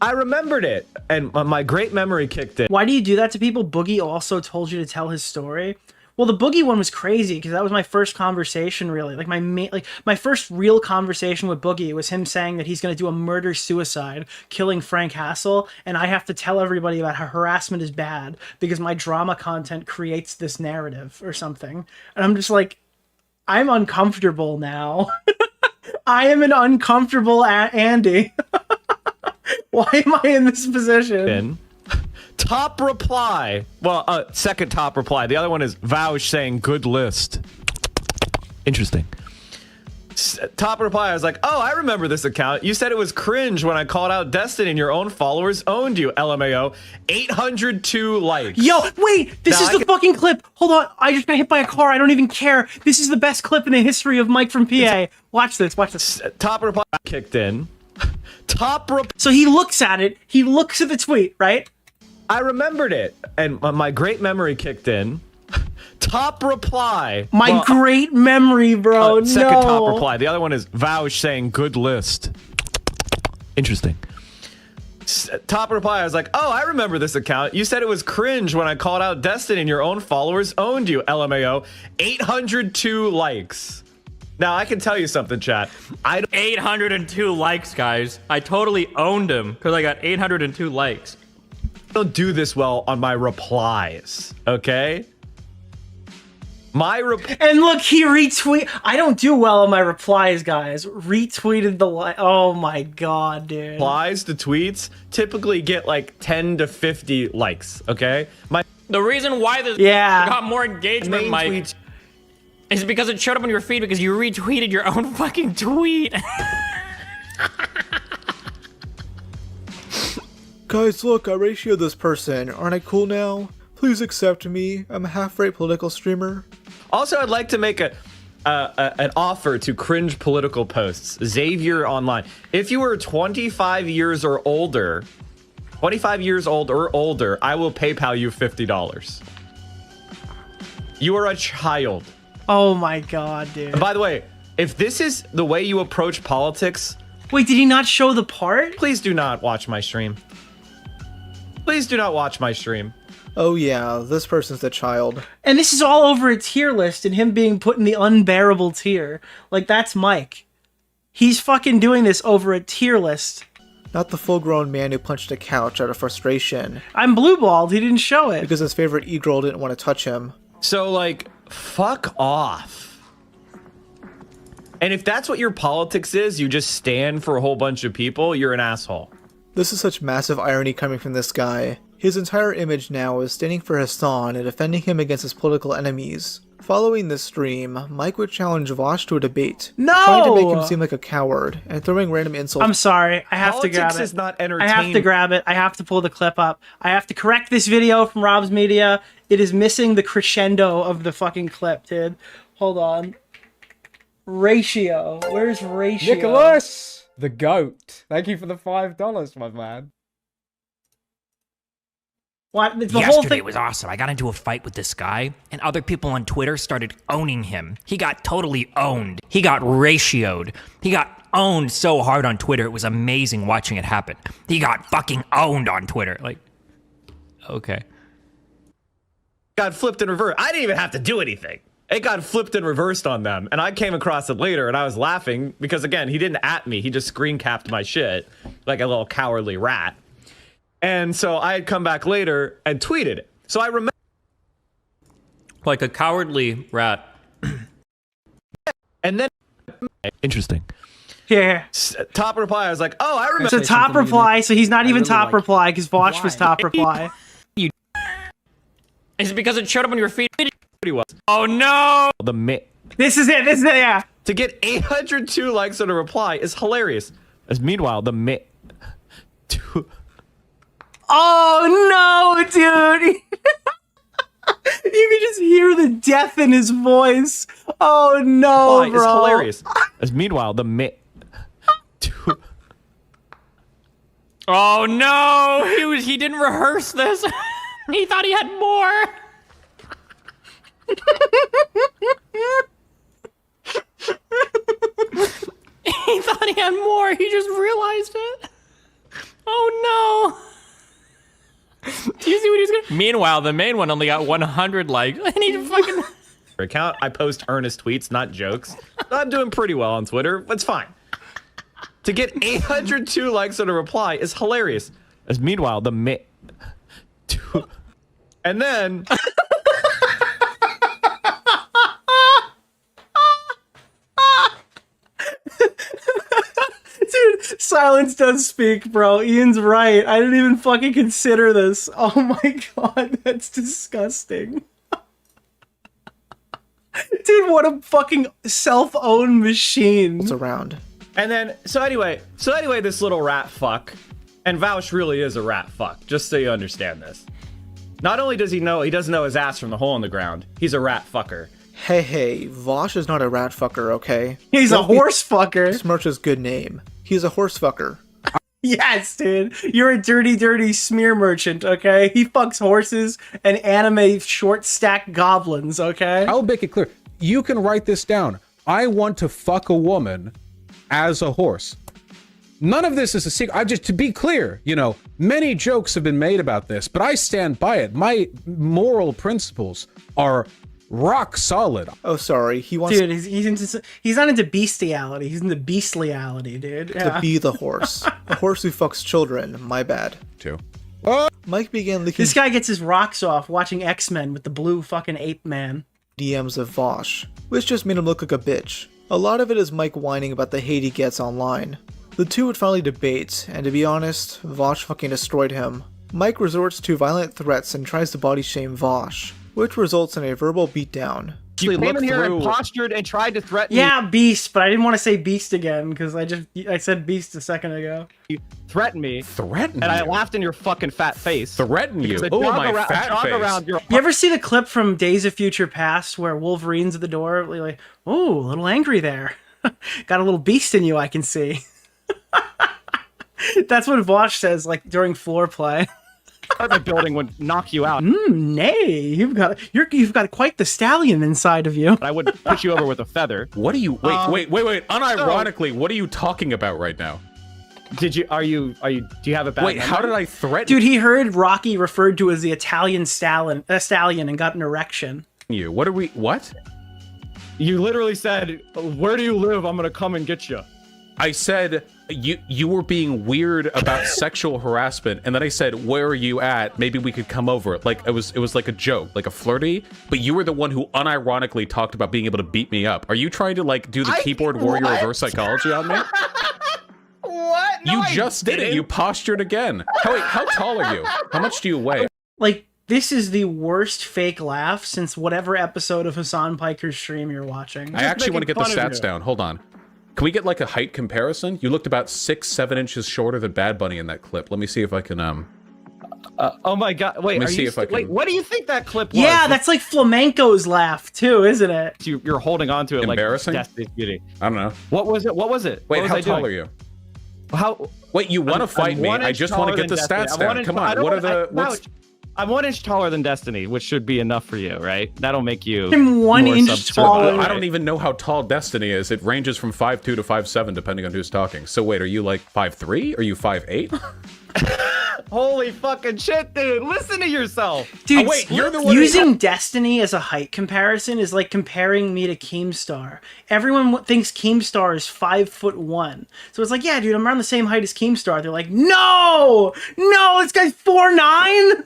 I remembered it, and my great memory kicked in. Why do you do that to people? Boogie also told you to tell his story. Well, the Boogie one was crazy because that was my first conversation, really. Like my first real conversation with Boogie was him saying that he's going to do a murder-suicide, killing Frank Hassel, and I have to tell everybody about how harassment is bad because my drama content creates this narrative or something. And I'm just like, I'm uncomfortable now. I am an uncomfortable Andy. Why am I in this position? Top reply. Well, second top reply. The other one is Vouch saying good list. Interesting. Top reply. I was like, oh, I remember this account. You said it was cringe when I called out Destiny and your own followers owned you. LMAO. 802 likes. Yo, wait, this is the fucking clip. Hold on. I just got hit by a car. I don't even care. This is the best clip in the history of Mike from PA. Watch this. Watch this. Top reply kicked in. So he looks at it. He looks at the tweet, right? I remembered it, and my great memory kicked in. Top reply. Great memory, bro. Second top reply. The other one is Vouch saying good list. Interesting. Top reply, I was like, oh, I remember this account. You said it was cringe when I called out Destiny and your own followers owned you, LMAO. 802 likes. Now, I can tell you something, chat. 802 likes, guys. I totally owned him because I got 802 likes. I don't do this well on my replies, okay? And look, he retweet. I don't do well on my replies, guys. Retweeted the like. Oh my god, dude. Replies to tweets typically get like 10 to 50 likes. Okay. The reason why this got more engagement, Mike, is because it showed up on your feed because you retweeted your own fucking tweet. Guys, look, I ratioed this person. Aren't I cool now? Please accept me. I'm a half-rate political streamer. Also, I'd like to make an offer to cringe political posts. Xavier Online. If you were 25 years or older, 25 years old or older, I will PayPal you $50. You are a child. Oh my god, dude. And by the way, if this is the way you approach politics... Wait, did he not show the part? Please do not watch my stream. Please do not watch my stream. Oh yeah, this person's the child. And this is all over a tier list and him being put in the unbearable tier. Like, that's Mike. He's fucking doing this over a tier list. Not the full-grown man who punched a couch out of frustration. I'm blue-balled, he didn't show it. Because his favorite e-girl didn't want to touch him. So, like, fuck off. And if that's what your politics is, you just stand for a whole bunch of people, you're an asshole. This is such massive irony coming from this guy. His entire image now is standing for Hasan and defending him against his political enemies. Following this stream, Mike would challenge Vosh to a debate, trying to make him seem like a coward and throwing random insults. I'm sorry, I have to grab it. Politics is not I entertainment. have to grab it. I have to pull the clip up. I have to correct this video from Rob's Media. It is missing the crescendo of the fucking clip, dude. Hold on. Ratio. Where's ratio? Nicholas, the goat. Thank you for the $5, my man. What? The Yesterday whole thing was awesome. I got into a fight with this guy, and other people on Twitter started owning him. He got totally owned. He got ratioed. He got owned so hard on Twitter. It was amazing watching it happen. He got fucking owned on Twitter. Like, okay. Got flipped and reversed. I didn't even have to do anything. It got flipped and reversed on them. And I came across it later, and I was laughing because, again, he didn't at me. He just screen capped my shit like a little cowardly rat. And so I had come back later and tweeted it. So I remember. Like a cowardly rat. And then. Interesting. Yeah. Top reply, I was like, oh, I remember. So top reply, so he's not even top reply because Vosh was top reply. Is it because it showed up on your feed? Oh no! This is it, yeah. To get 802 likes on a reply is hilarious. As meanwhile, Oh no, dude! You can just hear the death in his voice. Oh no, bro! It's hilarious. As meanwhile, Oh no! He didn't rehearse this. He thought he had more. He thought he had more. He just realized it. Oh no! Do you see what he's gonna? Meanwhile, the main one only got 100 likes, and he fucking account. I post earnest tweets, not jokes. I'm doing pretty well on Twitter. It's fine. To get 802 likes on a reply is hilarious. As meanwhile, and then. Dude, silence does speak, bro. Ian's right. I didn't even fucking consider this. Oh my god, that's disgusting. Dude, what a fucking self-owned machine. It's around. And then, so anyway, this little rat fuck, and Vouch really is a rat fuck, just so you understand this. Not only does he doesn't know his ass from the hole in the ground, he's a rat fucker. Hey, Vosh is not a rat fucker, okay? He's a horse fucker. Smirch's good name. He's a horse fucker. Yes, dude. You're a dirty, dirty smear merchant, okay? He fucks horses and anime short stack goblins, okay? I'll make it clear. You can write this down. I want to fuck a woman as a horse. None of this is a secret. To be clear, many jokes have been made about this, but I stand by it. My moral principles are rock solid. Oh, sorry. He wants Dude, he's not into bestiality. He's into beastlyality, dude. to be the horse. A horse who fucks children. My bad. Too. Mike began licking This guy gets his rocks off watching X-Men with the blue fucking ape man. DMs of Vosh, which just made him look like a bitch. A lot of it is Mike whining about the hate he gets online. The two would finally debate, and to be honest, Vosh fucking destroyed him. Mike resorts to violent threats and tries to body shame Vosh, which results in a verbal beatdown. You came in here and postured and tried to threaten me. Yeah, beast, but I didn't want to say beast again because I said beast a second ago. You threatened me. Threatened And you? I laughed in your fucking fat face. Threaten you? Because I Oh, jog my around- fat jog face. around your- You ever see the clip from Days of Future Past where Wolverine's at the door, like, oh, a little angry there. Got a little beast in you, I can see. That's what Vosh says, like, during floor play. The building would knock you out. Nay, you've got quite the stallion inside of you. I would push you over with a feather. What are you? Wait. Unironically, what are you talking about right now? Do you have a bad Wait, how did I threaten Dude, he heard Rocky referred to as the Italian stallion and got an erection. you? What? You literally said, "Where do you live? I'm gonna come and get you." I said you were being weird about sexual harassment, and then I said, "Where are you at? Maybe we could come over." Like it was like a joke, like a flirty. But you were the one who unironically talked about being able to beat me up. Are you trying to like do the keyboard warrior reverse psychology on me? What? You just did it. You postured again. Wait, how tall are you? How much do you weigh? Like, this is the worst fake laugh since whatever episode of Hasan Piker's stream you're watching. I actually want to get the stats down. Hold on. Can we get like a height comparison? You looked about 6-7 inches shorter than Bad Bunny in that clip. Let me see if I can oh my god! Wait, Let me see if I can. Wait, what do you think that clip was? Yeah, that's like flamenco's laugh too, isn't it? You're holding on to it Embarrassing? like Destiny's Beauty. I don't know. What was it? Wait, how tall are you? How? Wait, you want to fight me? I just want to get the stats down. Come on. What are the? I'm 1 inch taller than Destiny, which should be enough for you, right? That'll make you. I'm 1 inch taller. I don't even know how tall Destiny is. It ranges from 5'2" to 5'7", depending on who's talking. So wait, are you like 5'3"? Are you 5'8"? Holy fucking shit, dude! Listen to yourself, dude. Oh, wait, you're the one using Destiny as a height comparison is like comparing me to Keemstar. Everyone thinks Keemstar is 5'1", so it's like, yeah, dude, I'm around the same height as Keemstar. They're like, no, this guy's 4'9".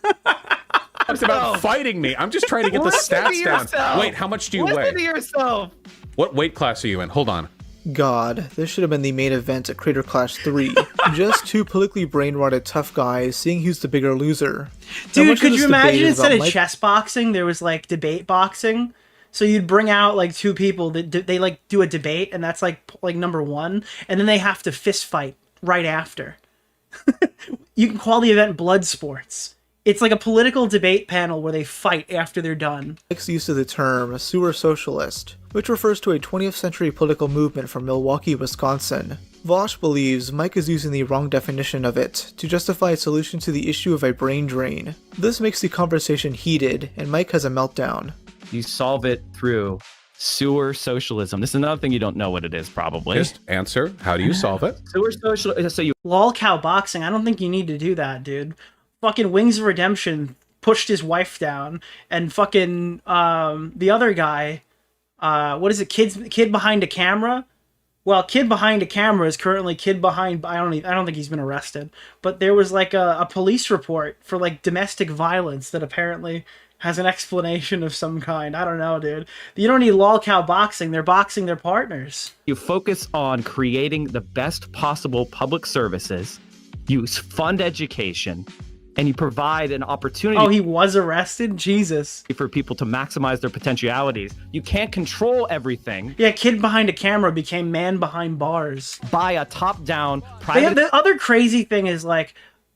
It's about fighting me. I'm just trying to get the stats down. Wait, how much do you weigh? Listen to yourself. What weight class are you in? Hold on. God, this should have been the main event at Crater Clash 3. Just two politically brain-rotted tough guys seeing who's the bigger loser. Dude, could you imagine instead of chess boxing, there was like debate boxing? So you'd bring out like two people that they like do a debate, and that's like number one, and then they have to fist fight right after. You can call the event Blood Sports. It's like a political debate panel where they fight after they're done. Mike's use of the term sewer socialist, which refers to a 20th century political movement from Milwaukee, Wisconsin. Vosh believes Mike is using the wrong definition of it to justify a solution to the issue of a brain drain. This makes the conversation heated, and Mike has a meltdown. You solve it through sewer socialism. This is another thing you don't know what it is, probably. Just answer. How do you solve it? Sewer socialism. So you lol cow boxing. I don't think you need to do that, dude. Fucking Wings of Redemption pushed his wife down, and fucking the other guy, what is it? Kid behind a camera. Well, kid behind a camera is currently kid behind. I don't think he's been arrested, but there was like a police report for like domestic violence that apparently has an explanation of some kind. I don't know, dude. You don't need lol cow boxing. They're boxing their partners. You focus on creating the best possible public services. You fund education. And you provide an opportunity. Oh, he was arrested? Jesus. For people to maximize their potentialities. You can't control everything. Yeah, kid behind a camera became man behind bars. By a top-down private... The other crazy thing is, like,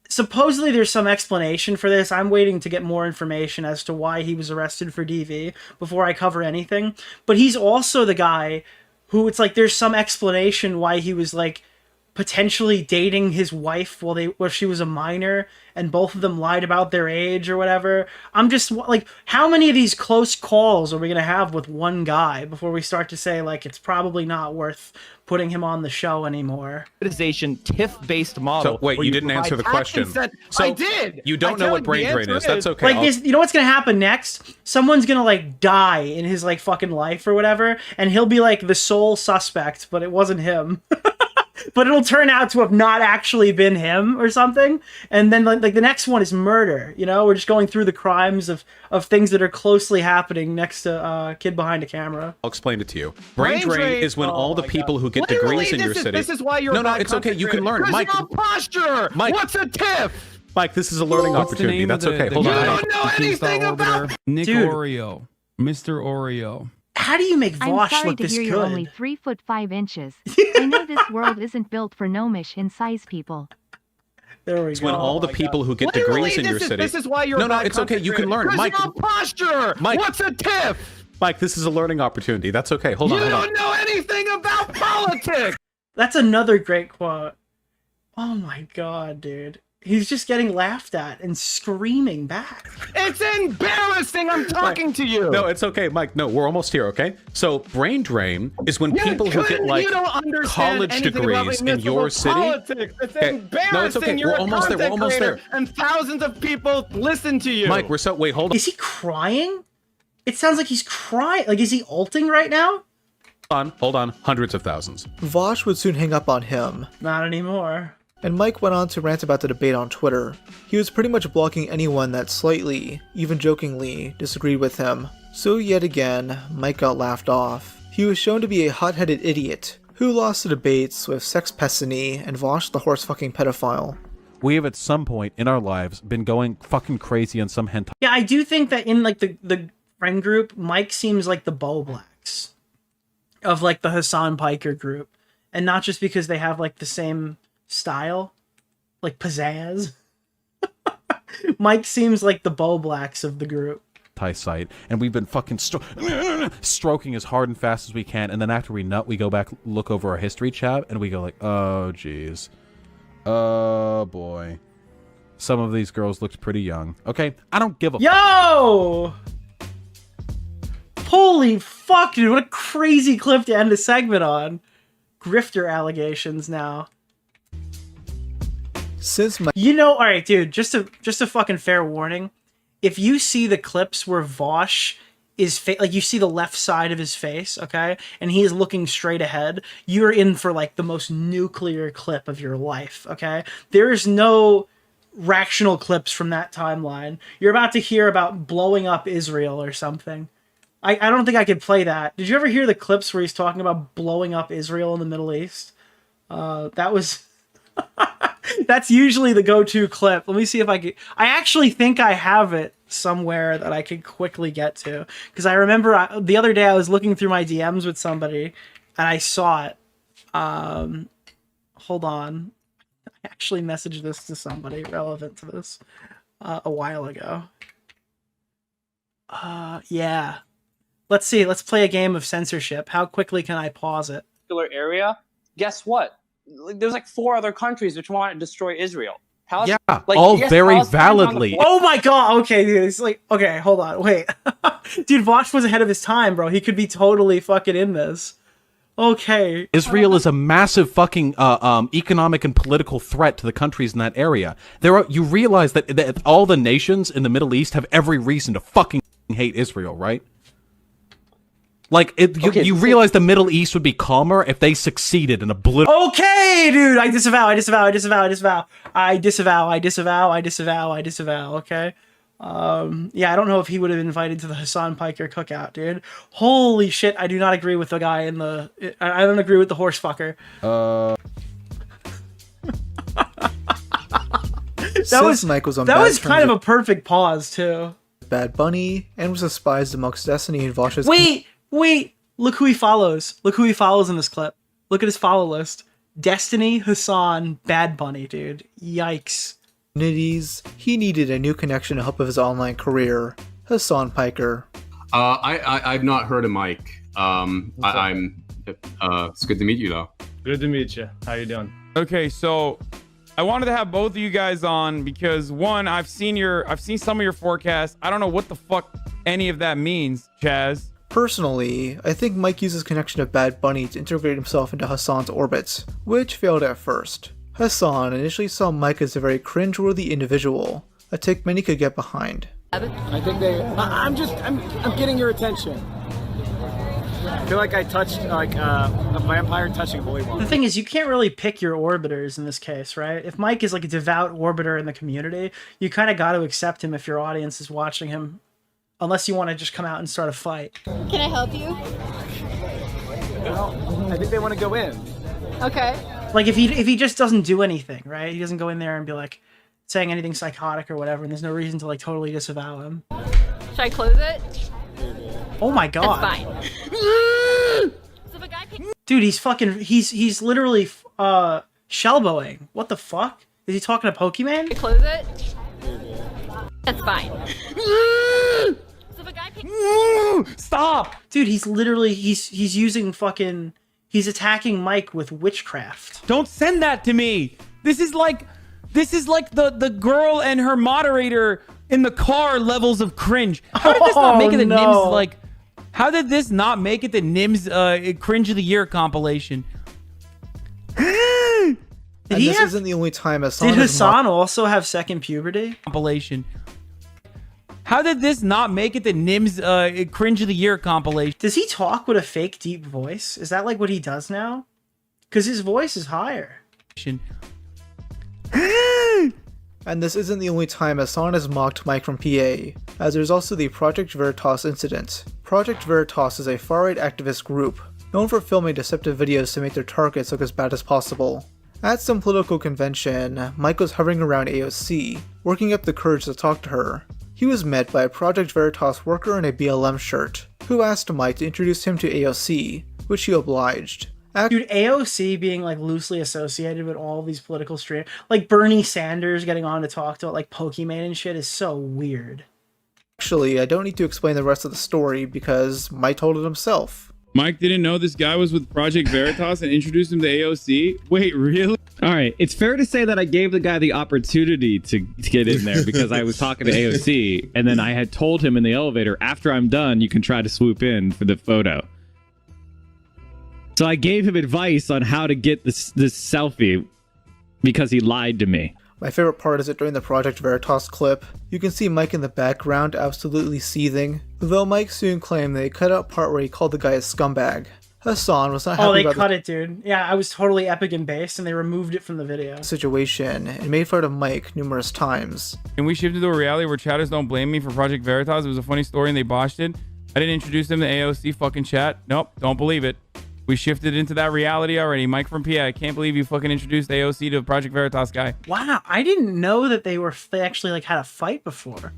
supposedly there's some explanation for this. I'm waiting to get more information as to why he was arrested for DV before I cover anything. But he's also the guy who, it's like, there's some explanation why he was, like, potentially dating his wife while she was a minor, and both of them lied about their age or whatever. I'm just like, how many of these close calls are we gonna have with one guy before we start to say like it's probably not worth putting him on the show anymore? TIFF-based model. So wait, you didn't answer the question. So I did. You don't know what brain drain is. That's okay. Like this, you know what's gonna happen next? Someone's gonna like die in his like fucking life or whatever, and he'll be like the sole suspect, but it wasn't him. But it'll turn out to have not actually been him or something. And then like the next one is murder. You know, we're just going through the crimes of things that are closely happening next to kid behind a camera. I'll explain it to you. Brain drain is when all the people who get degrees in your city. This is why you're no, it's okay. You can learn. Mike, posture. Mike, what's a TIFF? Mike, this is a learning opportunity. That's okay. Hold on. You don't know anything about Nick Oreo, Mr. Oreo. How do you make I'm Vosh sorry look to this hear good? you're only 3'5". I know this world isn't built for gnomish in size people. There we It's go. when all the people who get degrees in your city. This is why you're no, it's okay. You can learn. Mike, posture. Mike, what's a TIFF? Mike, this is a learning opportunity. That's okay. Hold on. You don't know anything about politics. That's another great quote. Oh my god, dude. He's just getting laughed at and screaming back. It's embarrassing. I'm talking to you. No, it's okay, Mike. No, we're almost here, okay? So, brain drain is when people who get like college degrees in your city. Politics. It's embarrassing. No, it's okay. You're We're almost there. We're almost there. And thousands of people listen to you. Mike, wait, hold on. Is he crying? It sounds like he's crying. Like, is he ulting right now? Hold on. Hundreds of thousands. Vosh would soon hang up on him. Not anymore. And Mike went on to rant about the debate on Twitter. He was pretty much blocking anyone that slightly, even jokingly, disagreed with him. So yet again, Mike got laughed off. He was shown to be a hot-headed idiot, who lost the debates with Sex Pessany and Vosh the horse-fucking pedophile. We have at some point in our lives been going fucking crazy on some hentai. Yeah, I do think that in like the friend group, Mike seems like the Bo Blacks of like the Hasan Piker group. And not just because they have like the same style, like pizzazz. Mike seems like the Bo Blacks of the group. Site, and we've been fucking stroking as hard and fast as we can, and then after we nut, we go back, look over our history chat, and we go like, oh jeez, oh boy, some of these girls looked pretty young. Okay, I don't give a Yo! Holy fuck, dude, what a crazy clip to end a segment on. Grifter allegations now. You know, all right, dude, just a fucking fair warning. If you see the clips where Vosh is like you see the left side of his face, okay, and he is looking straight ahead, you're in for like the most nuclear clip of your life, okay? There is no rational clips from that timeline. You're about to hear about blowing up Israel or something. I don't think I could play that. Did you ever hear the clips where he's talking about blowing up Israel in the Middle East? That was... That's usually the go-to clip. Let me see if I actually think I have it somewhere that I could quickly get to. Because I remember the other day I was looking through my DMs with somebody and I saw it. Hold on. I actually messaged this to somebody relevant to this a while ago. Yeah. Let's see. Let's play a game of censorship. How quickly can I pause it? Area. Guess what? There's like 4 other countries which want to destroy Israel. Yeah, all very validly. Oh my god, okay, dude, it's like, okay, hold on, wait. Dude, Vosh was ahead of his time, bro. He could be totally fucking in this. Okay. Israel is a massive fucking economic and political threat to the countries in that area. You realize that all the nations in the Middle East have every reason to fucking hate Israel, right? Like, you realize the Middle East would be calmer if they succeeded in obliterating... Okay, dude! I disavow, okay? Yeah, I don't know if he would have been invited to the Hasan Piker cookout, dude. Holy shit, I do not agree with the guy in the... I don't agree with the horse fucker. That was kind of a perfect pause, too. Bad Bunny, and was despised amongst Destiny and Vosh's... Wait, look who he follows. Look who he follows in this clip. Look at his follow list. Destiny, Hasan, Bad Bunny, dude. Yikes. He needed a new connection to help with his online career. Hasan Piker. I've not heard of Mike. It's good to meet you though. Good to meet you. How you doing? Okay, so I wanted to have both of you guys on because one, I've seen some of your forecasts. I don't know what the fuck any of that means, Chaz. Personally, I think Mike used his connection to Bad Bunny to integrate himself into Hasan's orbits, which failed at first. Hasan initially saw Mike as a very cringeworthy individual, a take many could get behind. I think I'm getting your attention. I feel like I touched like a vampire touching a holy water. The thing is, you can't really pick your orbiters in this case, right? If Mike is like a devout orbiter in the community, you kind of got to accept him if your audience is watching him, unless you want to just come out and start a fight. Can I help you? Well, I think they want to go in. Okay. Like if he just doesn't do anything, right? He doesn't go in there and be like saying anything psychotic or whatever, and there's no reason to like totally disavow him. Should I close it? Oh my god. That's fine. So if a guy picks Dude, he's literally shellbowing. What the fuck? Is he talking to Pokemon? close it? That's fine. So if a guy picks Stop! Dude, he's literally he's using fucking he's attacking Mike with witchcraft. Don't send that to me. This is like the girl and her moderator in the car levels of cringe. How did this not make it the Nims like? How did this not make it the Nims cringe of the year compilation? And this isn't the only time Hasan Did Hasan also have second puberty? Compilation. How did this not make it the Nims cringe of the year compilation? Does he talk with a fake deep voice? Is that like what he does now? Because his voice is higher. And this isn't the only time Hasan has mocked Mike from PA, as there's also the Project Veritas incident. Project Veritas is a far-right activist group, known for filming deceptive videos to make their targets look as bad as possible. At some political convention, Mike was hovering around AOC, working up the courage to talk to her. He was met by a Project Veritas worker in a BLM shirt, who asked Mike to introduce him to AOC, which he obliged. Dude, AOC being like loosely associated with all these political streams, like Bernie Sanders getting on to talk to like Pokemon and shit is so weird. Actually, I don't need to explain the rest of the story because Mike told it himself. Mike didn't know this guy was with Project Veritas and introduced him to AOC? Wait, really? All right, it's fair to say that I gave the guy the opportunity to get in there because I was talking to AOC, and then I had told him in the elevator, after I'm done, you can try to swoop in for the photo. So I gave him advice on how to get this selfie because he lied to me. My favorite part is that during the Project Veritas clip, you can see Mike in the background absolutely seething, though Mike soon claimed they cut out part where he called the guy a scumbag. Hasan was not happy about they cut it, dude. Yeah, I was totally epic and based, and they removed it from the video. Situation and made fun of Mike numerous times. And we shifted to a reality where chatters don't blame me for Project Veritas. It was a funny story and they botched it. I didn't introduce them to AOC fucking chat. Nope, don't believe it. We shifted into that reality already. Mike from PA, I can't believe you fucking introduced AOC to the Project Veritas guy. Wow, I didn't know that they actually like had a fight before.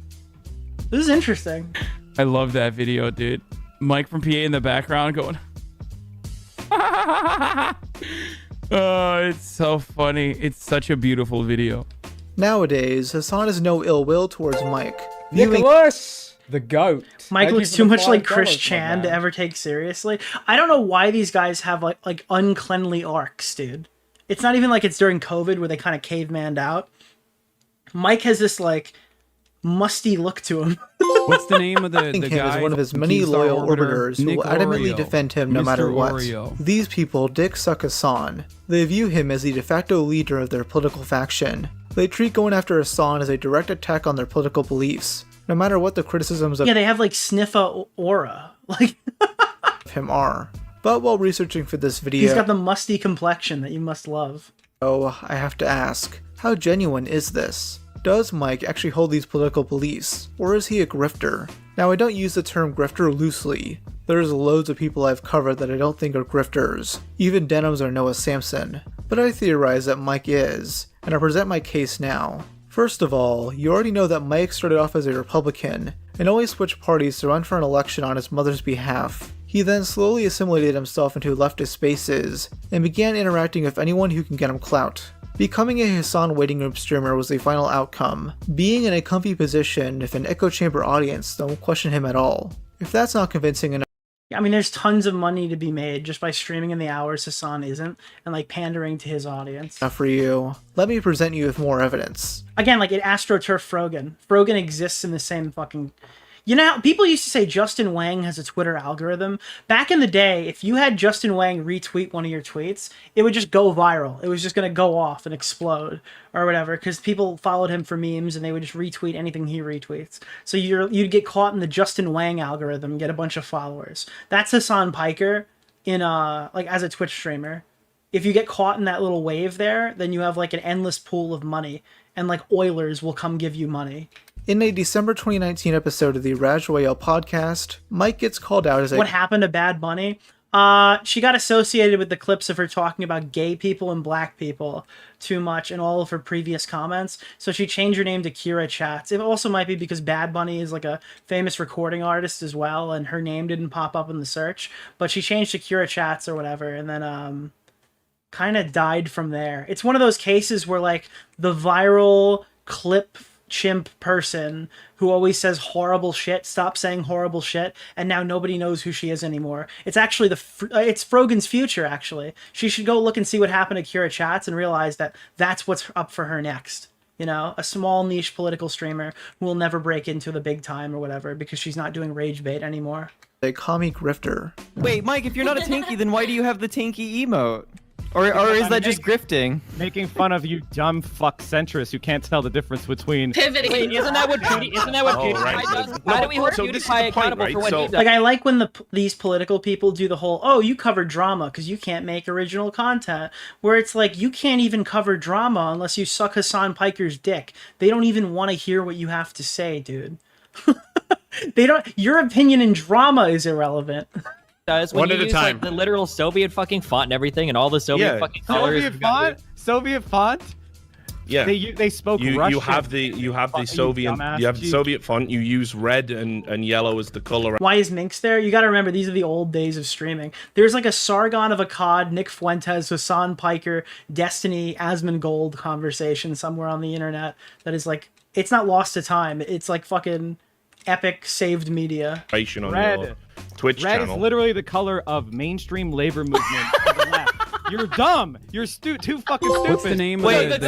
This is interesting. I love that video, dude. Mike from PA in the background going. Oh, it's so funny. It's such a beautiful video. Nowadays, Hasan has no ill will towards Mike. Nicholas, the goat. Mike Thank looks you too for the much like $5, Chris Chan to ever take seriously. I don't know why these guys have like uncleanly arcs, dude. It's not even like it's during COVID where they kind of cavemanned out. Mike has this like musty look to him. What's the name of the him guy? as one of his many loyal orbiters who will adamantly DeOrio. defend him no Mr. matter what. Oreo. These people dick suck Hasan. They view him as the de facto leader of their political faction. They treat going after Hasan as a direct attack on their political beliefs, no matter what the criticisms of they have like sniffa aura. Like him are. But while researching for this video, he's got the musty complexion that you must love. Oh, I have to ask, how genuine is this? Does Mike actually hold these political beliefs, or is he a grifter? Now, I don't use the term grifter loosely. There's loads of people I've covered that I don't think are grifters, even Denims or Noah Samson, but I theorize that Mike is, and I present my case now. First of all, you already know that Mike started off as a Republican, and only switched parties to run for an election on his mother's behalf. He then slowly assimilated himself into leftist spaces, and began interacting with anyone who can get him clout. Becoming a Hasan waiting room streamer was the final outcome. Being in a comfy position with an echo chamber audience don't question him at all. If that's not convincing enough, I mean, there's tons of money to be made just by streaming in the hours Hasan isn't, and like pandering to his audience. For you, let me present you with more evidence. Again, like it AstroTurf Frogan. Frogan exists in the same fucking... You know, people used to say Justin Wang has a Twitter algorithm. Back in the day, if you had Justin Wang retweet one of your tweets, it would just go viral. It was just going to go off and explode or whatever, because people followed him for memes and they would just retweet anything he retweets. So you'd get caught in the Justin Wang algorithm and get a bunch of followers. That's Hasan Piker in like as a Twitch streamer. If you get caught in that little wave there, then you have like an endless pool of money, and like Oilers will come give you money. In a December 2019 episode of the Raj Royale podcast, Mike gets called out as a... What happened to Bad Bunny? She got associated with the clips of her talking about gay people and black people too much in all of her previous comments, so she changed her name to Kira Chats. It also might be because Bad Bunny is like a famous recording artist as well, and her name didn't pop up in the search, but she changed to Kira Chats or whatever, and then kind of died from there. It's one of those cases where like the viral clip chimp person who always says horrible shit stopped saying horrible shit, and now nobody knows who she is anymore. It's actually it's Frogan's future, actually. She should go look and see what happened to Kira Chats and realize that that's what's up for her next. You know, a small niche political streamer who will never break into the big time or whatever because she's not doing rage bait anymore. A commie grifter. Wait, Mike, if you're not a tanky, then why do you have the tanky emote? Or is that just grifting? Making fun of you dumb fuck centrists who can't tell the difference between... Pivoting. Wait, isn't that what PewDiePie does? Why do we hold PewDiePie accountable for what he does? Like, I like when these political people do the whole, oh, you cover drama because you can't make original content, where it's like, you can't even cover drama unless you suck Hasan Piker's dick. They don't even want to hear what you have to say, dude. They don't... Your opinion in drama is irrelevant. Does when you use like the literal Soviet fucking font and everything and all the Soviet fucking colors. Soviet font. Yeah, they spoke Russian. You have the Soviet font. You use red and yellow as the color. Why is Minx there? You got to remember, these are the old days of streaming. There's like a Sargon of Akkad, Nick Fuentes, Hasan Piker, Destiny, Asmongold conversation somewhere on the internet that is like, it's not lost to time. It's like fucking epic saved media. Red. Twitch channel. Red is literally the color of mainstream labor movement to the left. You're dumb. You're too fucking stupid. What's the name of the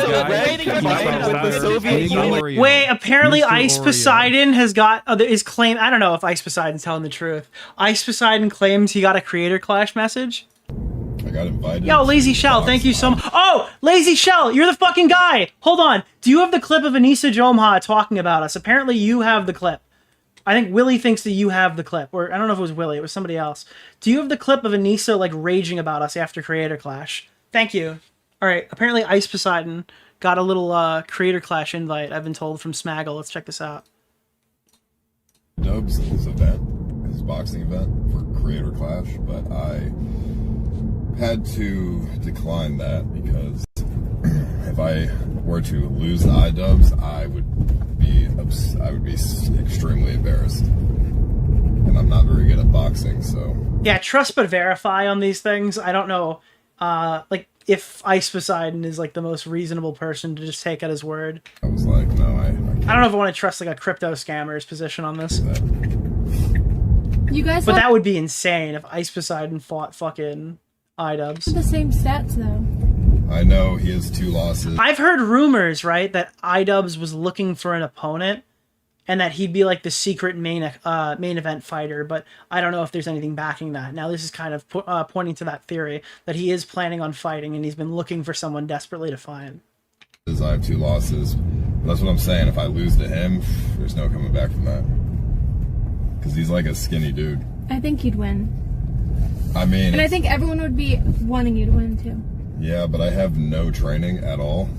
guy? Wait, apparently Ice Poseidon has got is claim. I don't know if Ice Poseidon's telling the truth. Ice Poseidon claims he got a Creator Clash message. I got invited. Yo, Lazy Shell, thank you so much. Oh, Lazy Shell, you're the fucking guy. Hold on. Do you have the clip of Anissa Jomha talking about us? Apparently you have the clip. I think Willie thinks that you have the clip, or I don't know if it was Willie, it was somebody else. Do you have the clip of Anissa like raging about us after Creator Clash? Thank you. All right, apparently Ice Poseidon got a little Creator Clash invite, I've been told, from Smaggle. Let's check this out. Dubs his event, his boxing event for Creator Clash, but I had to decline that because if I were to lose the iDubbbz, I would be extremely embarrassed, and I'm not very good at boxing, so yeah, trust but verify on these things. I don't know like if Ice Poseidon is like the most reasonable person to just take at his word. I was like, no, I don't know if I want to trust like a crypto scammer's position on this. You guys but that would be insane if Ice Poseidon fought fucking iDubbbz. The same stats though. I know he has 2 losses. I've heard rumors, right, that iDubbbz was looking for an opponent and that he'd be like the secret main event fighter, but I don't know if there's anything backing that. Now this is kind of pointing to that theory that he is planning on fighting and he's been looking for someone desperately to find. I have 2 losses. That's what I'm saying. If I lose to him, there's no coming back from that. Because he's like a skinny dude. I think you'd win. I mean... And I think everyone would be wanting you to win, too. Yeah, but I have no training at all,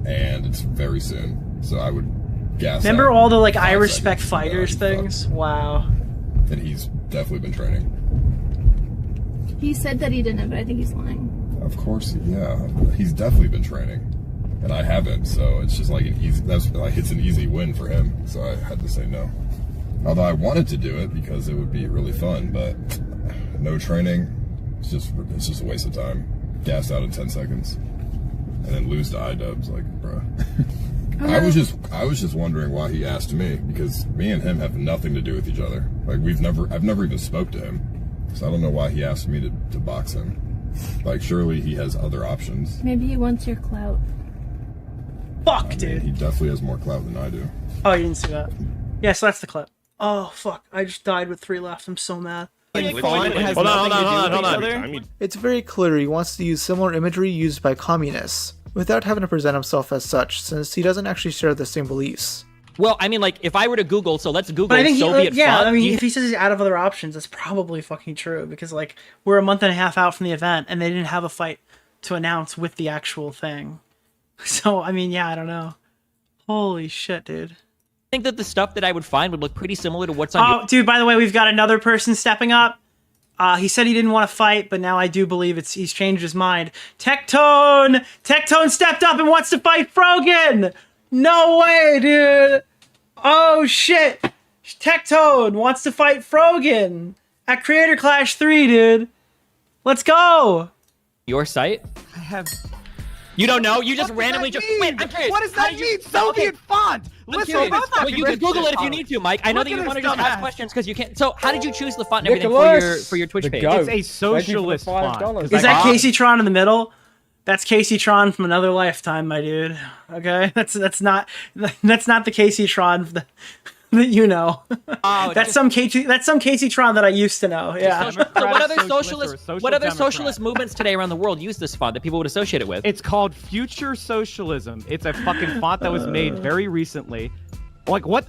and it's very soon, so I would gas Remember out all the, like, I respect fighters things? Wow. And he's definitely been training. He said that he didn't, but I think he's lying. Of course, yeah. He's definitely been training, and I haven't, so it's just like it's an easy win for him, so I had to say no. Although I wanted to do it because it would be really fun, but no training, it's just a waste of time. Gas out in 10 seconds, and then lose to iDubbbz, like, bruh. I was just wondering why he asked me, because me and him have nothing to do with each other. Like I've never even spoke to him, so I don't know why he asked me to box him. Like surely he has other options. Maybe he wants your clout. Fuck, I mean, dude. he definitely has more clout than I do. Oh, you didn't see that? Yeah, so that's the clip. Oh, fuck. I just died with 3 left. I'm so mad. Hold on. It's very clear he wants to use similar imagery used by communists, without having to present himself as such, since he doesn't actually share the same beliefs. Well, I mean, like, if I were to Google, so let's Google But I think Soviet font. I mean, if he says he's out of other options, that's probably fucking true, because, like, we're a month and a half out from the event, and they didn't have a fight to announce with the actual thing. So, I mean, yeah, I don't know. Holy shit, dude. I think that the stuff that I would find would look pretty similar to what's on Oh, dude, by the way, we've got another person stepping up. He said he didn't want to fight, but now I do believe he's changed his mind. Tectone! Tectone stepped up and wants to fight Frogan! No way, dude! Oh, shit! Tectone wants to fight Frogan at Creator Clash 3, dude. Let's go! your site. I have... You don't know? You just randomly just... Wait, I'm curious. What does that mean? Soviet font! Listen, well, you can Google it if you need to, Mike. I know that you want to just ask questions because you can't. So, how did you choose the font and everything for your Twitch page? It's a socialist font. Is that Casey Tron in the middle? That's Casey Tron from another lifetime, my dude. Okay, that's not the Casey Tron that you know. Oh, that's some Casey Tron that I used to know. Yeah. So what other socialist movements today around the world use this font that people would associate it with? It's called Future Socialism. It's a fucking font that was made very recently. Like what?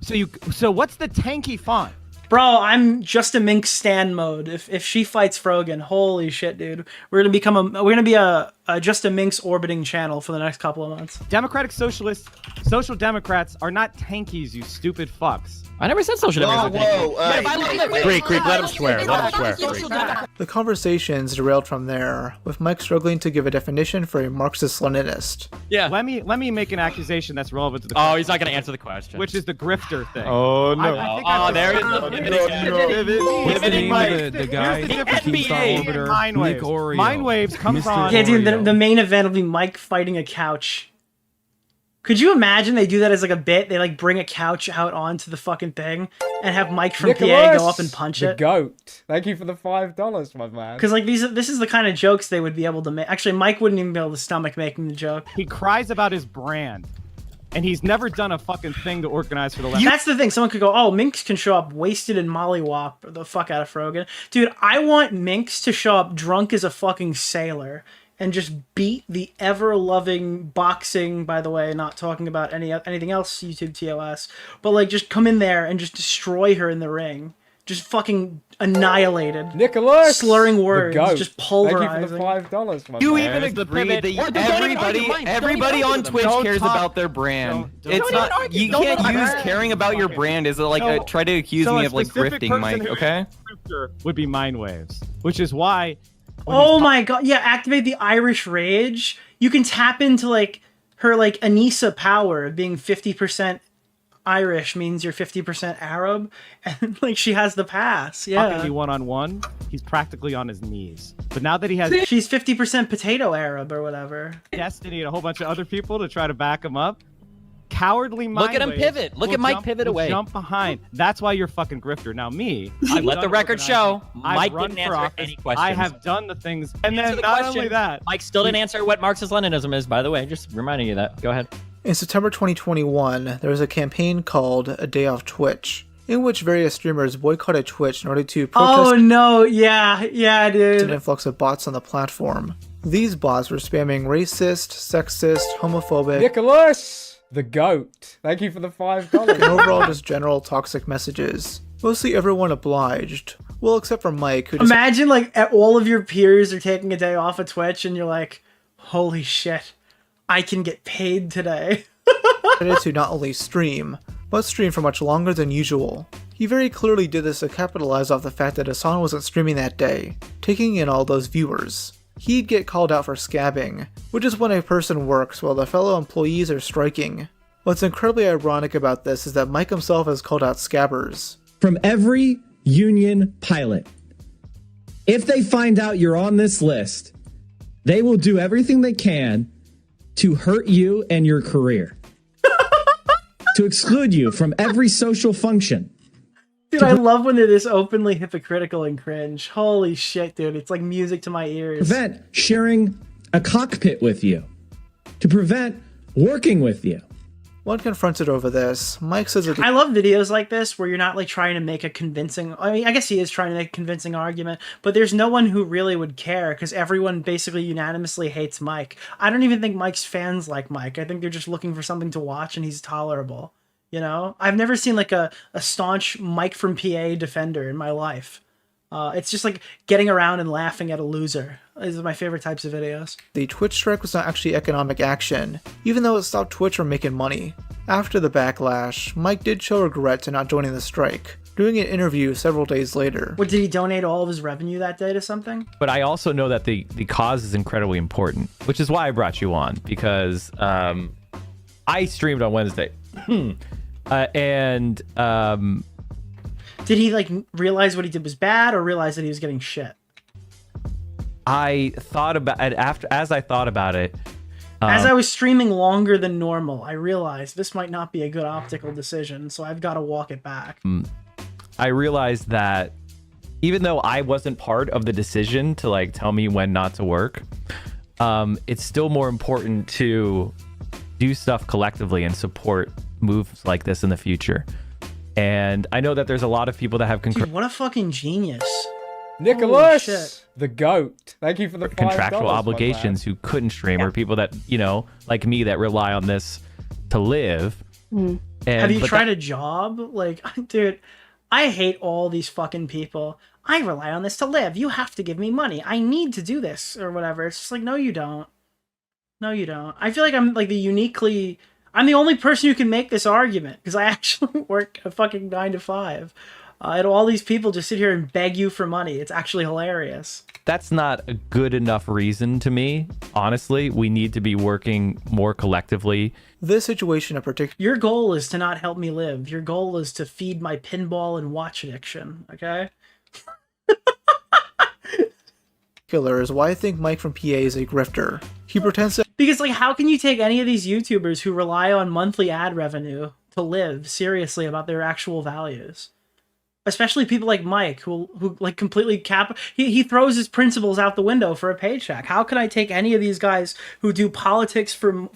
So what's the tanky font? Bro, I'm just a Mink stan mode. If she fights Frogan, holy shit, dude. We're gonna be a just a Minx orbiting channel for the next couple of months. Democratic Socialists, Social Democrats are not tankies, you stupid fucks. I never said social democrats. Creek, let him swear. Let him swear. The conversations derailed from there, with Mike struggling to give a definition for a Marxist-Leninist. Yeah. Let me make an accusation that's relevant to the question. Oh, he's not going to answer the question. Which is the grifter thing. Oh, no. There it is. What's the name of the guy? NBA. Nick DeOrio. Mind Waves comes on. Yeah, dude, the main event will be Mike fighting a couch. Could you imagine they do that as like a bit? They like bring a couch out onto the fucking thing and have Mike from PA go up and punch it. The goat. Thank you for the $5, my man. Because like this is the kind of jokes they would be able to make. Actually, Mike wouldn't even be able to stomach making the joke. He cries about his brand, and he's never done a fucking thing to organize for the left. That's the thing. Someone could go, "Oh, Minx can show up wasted and mollywop the fuck out of Frogan." Dude, I want Minx to show up drunk as a fucking sailor and just beat the ever-loving boxing, by the way, not talking about anything else, YouTube TOS, but like just come in there and just destroy her in the ring. Just fucking annihilated. Nicholas! Slurring words, just pulverizing. Thank you for the $5, my You man. even agree that everybody on Twitch cares about their brand. It's not you can't use caring about your brand as like try to accuse me of like grifting, Mike. Okay? Would be Mind Waves, which is why. Oh my god! Yeah, activate the Irish Rage. You can tap into like her like Anissa power. Being 50% Irish means you're 50% Arab, and like she has the pass. Yeah. Talking to me one-on-one, he's practically on his knees. But now that he has, she's 50% potato Arab or whatever. Destiny and a whole bunch of other people to try to back him up. Cowardly Mind Look at him Waves pivot. Look at Mike pivot away. Jump behind. That's why you're fucking grifter. Now me, let the record show. Mike didn't answer office. any questions. I have done the things, and then not only that, Mike still didn't answer what Marxist-Leninism is. By the way, just reminding you that. Go ahead. In September 2021, there was a campaign called A Day Off Twitch, in which various streamers boycotted Twitch in order to protest Oh no, yeah, dude. an influx of bots on the platform. These bots were spamming racist, sexist, homophobic, Nicholas! The goat. Thank you for the $5. and overall just general toxic messages. Mostly everyone obliged. Well, except for Mike, who Imagine like all of your peers are taking a day off of Twitch and you're like, holy shit, I can get paid today. decided to not only stream, but stream for much longer than usual. He very clearly did this to capitalize off the fact that Hasan wasn't streaming that day, taking in all those viewers. He'd get called out for scabbing, which is when a person works while the fellow employees are striking. What's incredibly ironic about this is that Mike himself has called out scabbers. From every union pilot, if they find out you're on this list, they will do everything they can to hurt you and your career. to exclude you from every social function. Dude, I love when they're this openly hypocritical and cringe. Holy shit, dude. It's like music to my ears. Prevent sharing a cockpit with you. To prevent working with you. When confronted over this, Mike says that I love videos like this where you're not like trying to make a convincing, I mean, I guess he is trying to make a convincing argument, but there's no one who really would care because everyone basically unanimously hates Mike. I don't even think Mike's fans like Mike. I think they're just looking for something to watch and he's tolerable. You know, I've never seen like a staunch Mike from PA defender in my life. It's just like getting around and laughing at a loser. These are my favorite types of videos. the Twitch strike was not actually economic action, even though it stopped Twitch from making money. After the backlash, Mike did show regret to not joining the strike, doing an interview several days later. What, did he donate all of his revenue that day to something? But I also know that the cause is incredibly important, which is why I brought you on, because I streamed on Wednesday. And did he like realize what he did was bad or realize that he was getting shit? I thought about it as I thought about it. As I was streaming longer than normal, I realized this might not be a good optical decision, so I've got to walk it back. I realized that even though I wasn't part of the decision to like tell me when not to work, it's still more important to do stuff collectively and support moves like this in the future. And I know that there's a lot of people that have Dude, what a fucking genius. Nicholas, the goat. Thank you for the $5, contractual obligations who couldn't stream, or people that, you know, like me, that rely on this to live. And, have you tried a job? Like, dude, I hate all these fucking people. I rely on this to live. You have to give me money. I need to do this or whatever. It's just like, no, you don't. No, you don't. I feel like I'm like I'm the only person who can make this argument because I actually work a fucking 9 to 5. And all these people just sit here and beg you for money. It's actually hilarious. That's not a good enough reason to me. Honestly, we need to be working more collectively. This situation in particular. Your goal is to not help me live. Your goal is to feed my pinball and watch addiction. Okay? Is why I think Mike from PA is a grifter. He pretends to. Because, like, how can you take any of these YouTubers who rely on monthly ad revenue to live seriously about their actual values? Especially people like Mike, who like completely he throws his principles out the window for a paycheck. How can I take any of these guys who do politics for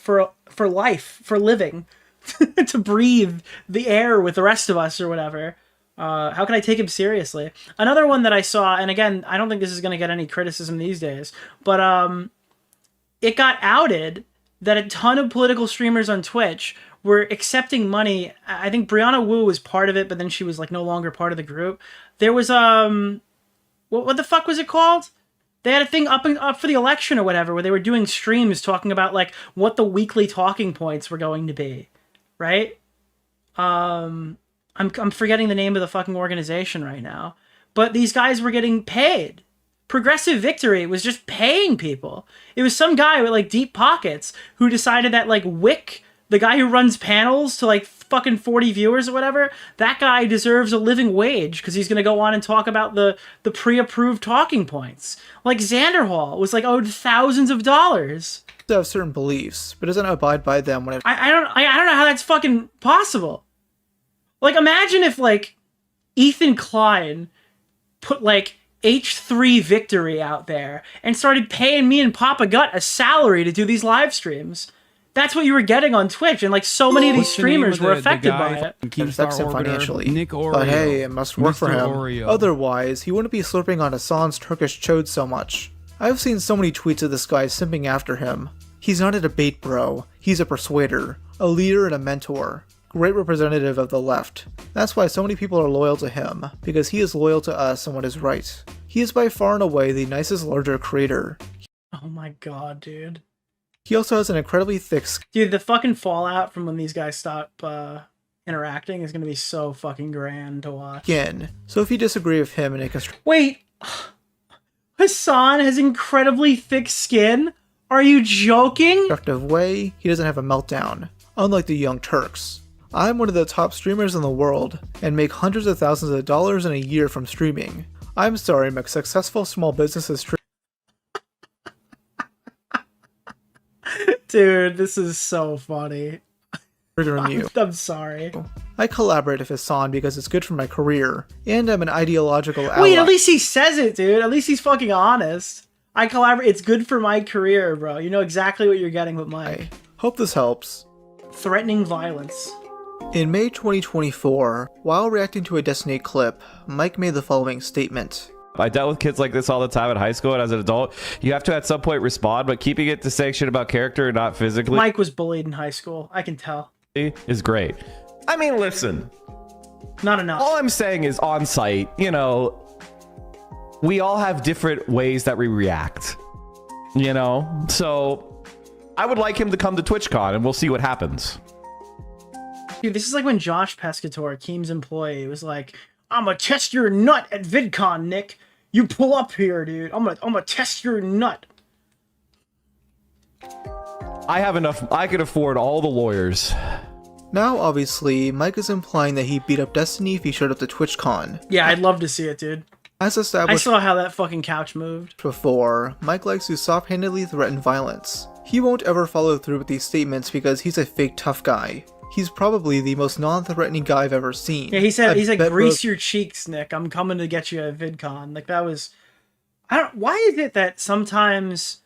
life, for living, to breathe the air with the rest of us or whatever? How can I take him seriously? Another one that I saw, and again, I don't think this is going to get any criticism these days, but it got outed that a ton of political streamers on Twitch were accepting money. I think Brianna Wu was part of it, but then she was like no longer part of the group. There was what the fuck was it called? They had a thing up for the election or whatever, where they were doing streams talking about like what the weekly talking points were going to be, right? I'm forgetting the name of the fucking organization right now, but these guys were getting paid. Progressive Victory was just paying people. It was some guy with like deep pockets who decided that like Wick, the guy who runs panels to like fucking 40 viewers or whatever, that guy deserves a living wage because he's going to go on and talk about the pre-approved talking points. Like Xanderhall was like owed thousands of dollars. To have certain beliefs, but doesn't abide by them when it. I don't know how that's fucking possible. Like, imagine if like Ethan Klein put like H3 Victory out there and started paying me and Papa Gut a salary to do these live streams. That's what you were getting on Twitch, and like so many of these streamers were affected by it. It affects him financially. But hey, it must work for him. Otherwise, he wouldn't be slurping on Hasan's Turkish chode so much. I've seen so many tweets of this guy simping after him. He's not a debate bro. He's a persuader, a leader and a mentor. Great representative of the left. That's why so many people are loyal to him, because he is loyal to us and what is right. He is by far and away the nicest larger creator. Oh my god, dude. He also has an incredibly thick skin. Dude, the fucking fallout from when these guys stop interacting is gonna be so fucking grand to watch. So if you disagree with him in a Wait! Hasan has incredibly thick skin? Are you joking? Constructive way, he doesn't have a meltdown, unlike the Young Turks. I'm one of the top streamers in the world, and make hundreds of thousands of dollars in a year from streaming. I'm sorry, I'm a successful small business Dude, this is so funny. triggering you. I'm sorry. I collaborate with Hasan because it's good for my career, and I'm an ideological ally. Wait, at least he says it, dude. At least he's fucking honest. I collaborate. It's good for my career, bro. You know exactly what you're getting with Mike. Hope this helps. Threatening violence. In May 2024, while reacting to a Destiny clip, Mike made the following statement. I dealt with kids like this all the time in high school, and as an adult, you have to at some point respond, but keeping it to saying shit about character and not physically Mike was bullied in high school. I can tell. is great. I mean, listen. Not enough. All I'm saying is on site, you know, we all have different ways that we react, you know? So I would like him to come to TwitchCon and we'll see what happens. Dude, this is like when Josh Pescator, Keem's employee, was like, I'm gonna test your nut at VidCon, Nick. You pull up here, dude. I'm gonna test your nut. I have enough. I can afford all the lawyers. Now, obviously, Mike is implying that he'd beat up Destiny if he showed up to TwitchCon. Yeah, I'd love to see it, dude. As established I saw how that fucking couch moved. before, Mike likes to soft-handedly threaten violence. He won't ever follow through with these statements because he's a fake tough guy. He's probably the most non-threatening guy I've ever seen. Yeah, he said, grease your cheeks, Nick. I'm coming to get you at VidCon. Like, that was... why is it that sometimes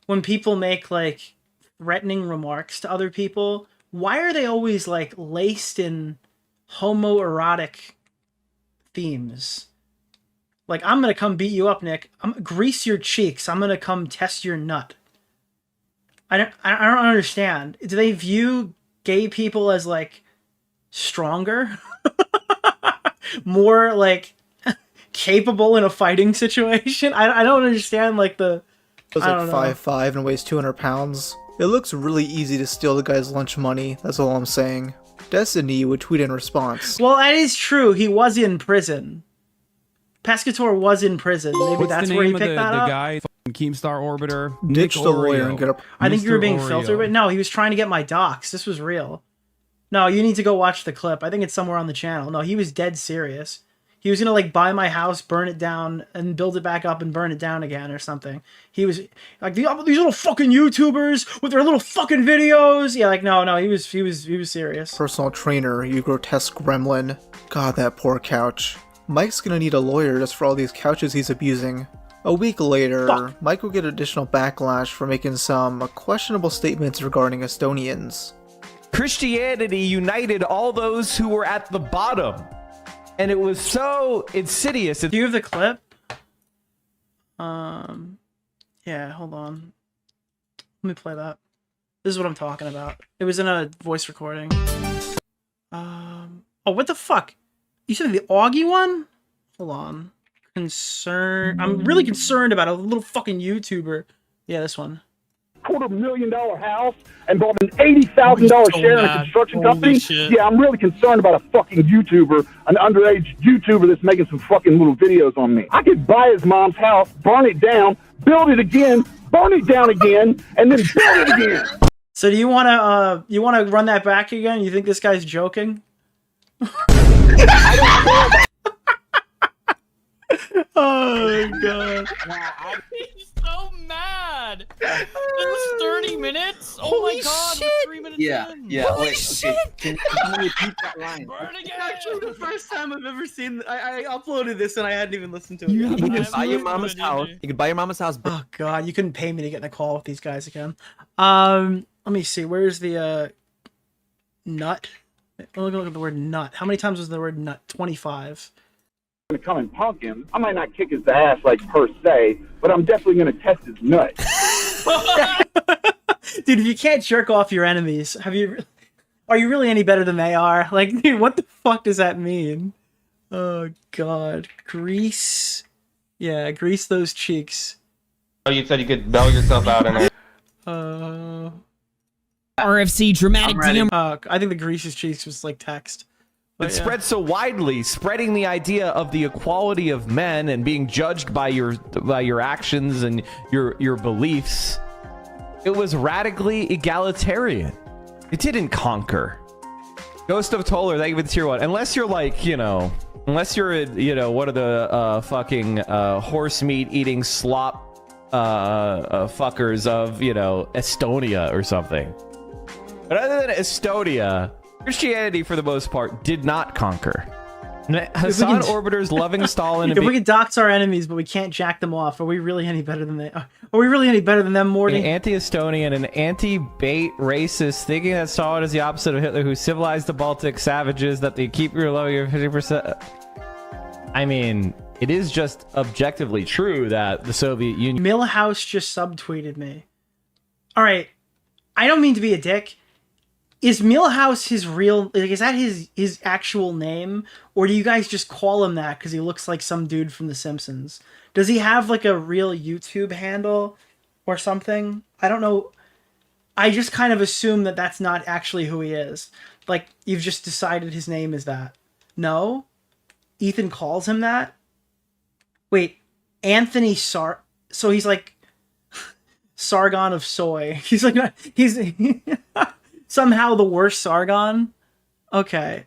when people make, like, threatening remarks to other people, why are they always, like, laced in homoerotic themes? Like, I'm gonna come beat you up, Nick. Grease your cheeks. I'm gonna come test your nut. I don't understand. Do they view gay people as, like, stronger? More, like, capable in a fighting situation? I don't understand, like, the... He's like 5'5" and weighs 200 pounds. It looks really easy to steal the guy's lunch money, that's all I'm saying. Destiny would tweet in response. Well, that is true. He was in prison. Pescator was in prison. Maybe What's that's the where he name picked of that the up. guy, Keemstar Orbiter? Ditch the lawyer and get up. I think you were being Mr. filtered, Oreo. but no, he was trying to get my docs. This was real. No, you need to go watch the clip. I think it's somewhere on the channel. No, he was dead serious. He was gonna, like, buy my house, burn it down, and build it back up and burn it down again or something. He was like, these little fucking YouTubers with their little fucking videos. Yeah, like, no, he was serious. Personal trainer, you grotesque gremlin. God, that poor couch. Mike's gonna need a lawyer just for all these couches he's abusing. A week later, Mike will get additional backlash for making some questionable statements regarding Estonians. Christianity united all those who were at the bottom. And it was so insidious. Do you have the clip? Yeah, hold on. Let me play that. This is what I'm talking about. It was in a voice recording. Oh, what the fuck? You said the Augie one? Hold on. I'm really concerned about a little fucking YouTuber. Yeah, this one. $250,000 house and bought an $80,000 share in a construction company. Yeah, I'm really concerned about a fucking YouTuber, an underage YouTuber that's making some fucking little videos on me. I could buy his mom's house, burn it down, build it again, burn it down again, and then build it again. So do you wanna run that back again? You think this guy's joking? Oh god. I'm so mad. It was 30 minutes. Oh Holy my god, shit. we're 3 minutes Yeah, in. yeah. Holy Wait, shit. okay. Can you repeat that line? Burn again. Actually, the first time I've ever seen. I uploaded this and I hadn't even listened to it. You can buy your mama's house. You can buy your mama's house. Oh god, you couldn't pay me to get in a call with these guys again. Let me see. Where's the nut? Look at the word nut. How many times was the word nut? 25. Gonna come and punk him. I might not kick his ass like per se, but I'm definitely gonna test his nut. Dude, if you can't jerk off your enemies, are you really any better than they are? Like, dude, what the fuck does that mean? Oh god. Grease. Yeah, grease those cheeks. Oh, you said you could bail yourself out in it. RFC dramatic DM. I think the grease his cheeks was like text. It spread so widely, spreading the idea of the equality of men and being judged by your actions and your beliefs. It was radically egalitarian. It didn't conquer. Ghost of Toller, thank you for the tier 1. Unless you're like, unless you're, one of the fucking horse meat eating slop fuckers of, Estonia or something. But other than Estonia, Christianity, for the most part, did not conquer. Hasan orbiters loving Stalin. If we can dox our enemies, but we can't jack them off, are we really any better than they? Are we really any better than them, Morty? An anti-Estonian, an anti-bait racist, thinking that Stalin is the opposite of Hitler, who civilized the Baltic savages, that they keep your low your 50%. I mean, it is just objectively true that the Soviet Union. Millhouse just subtweeted me. All right, I don't mean to be a dick. Is Millhouse his real, like, is that his actual name? Or do you guys just call him that because he looks like some dude from The Simpsons? Does he have like a real YouTube handle or something? I don't know. I just kind of assume that that's not actually who he is. Like, you've just decided his name is that. No? Ethan calls him that? Wait, Anthony so he's like Sargon of Soy. He's like, he's... somehow the worst Sargon? Okay.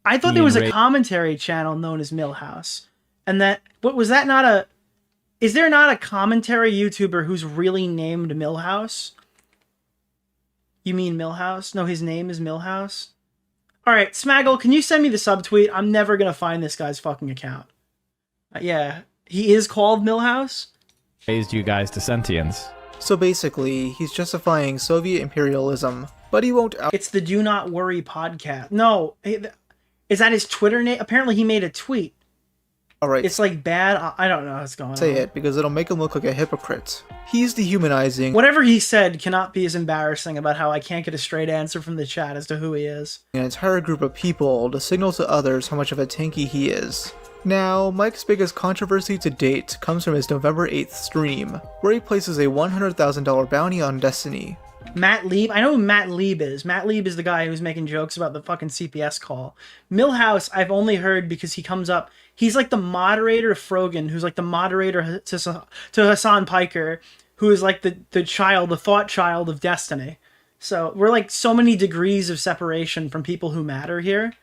I thought there was a commentary channel known as Millhouse. And that... What was that not a... Is there not a commentary YouTuber who's really named Millhouse? You mean Millhouse? No, his name is Millhouse? Alright, Smaggle, can you send me the subtweet? I'm never gonna find this guy's fucking account. Yeah. He is called Millhouse? Raised you guys to sentience. So basically, he's justifying Soviet imperialism, but he won't out- It's the Do Not Worry podcast. No, is that his Twitter name? Apparently he made a tweet. Alright. It's like bad. I don't know what's going on. Say it, because it'll make him look like a hypocrite. He's dehumanizing. Whatever he said cannot be as embarrassing about how I can't get a straight answer from the chat as to who he is. An entire group of people to signal to others how much of a tanky he is. Now, Mike's biggest controversy to date comes from his November 8th stream, where he places a $100,000 bounty on Destiny. Matt Lieb? I know who Matt Lieb is. Matt Lieb is the guy who's making jokes about the fucking CPS call. Millhouse, I've only heard because he comes up... He's like the moderator of Frogan, who's like the moderator to Hasan Piker, who is like the child, the thought child of Destiny. So we're like so many degrees of separation from people who matter here.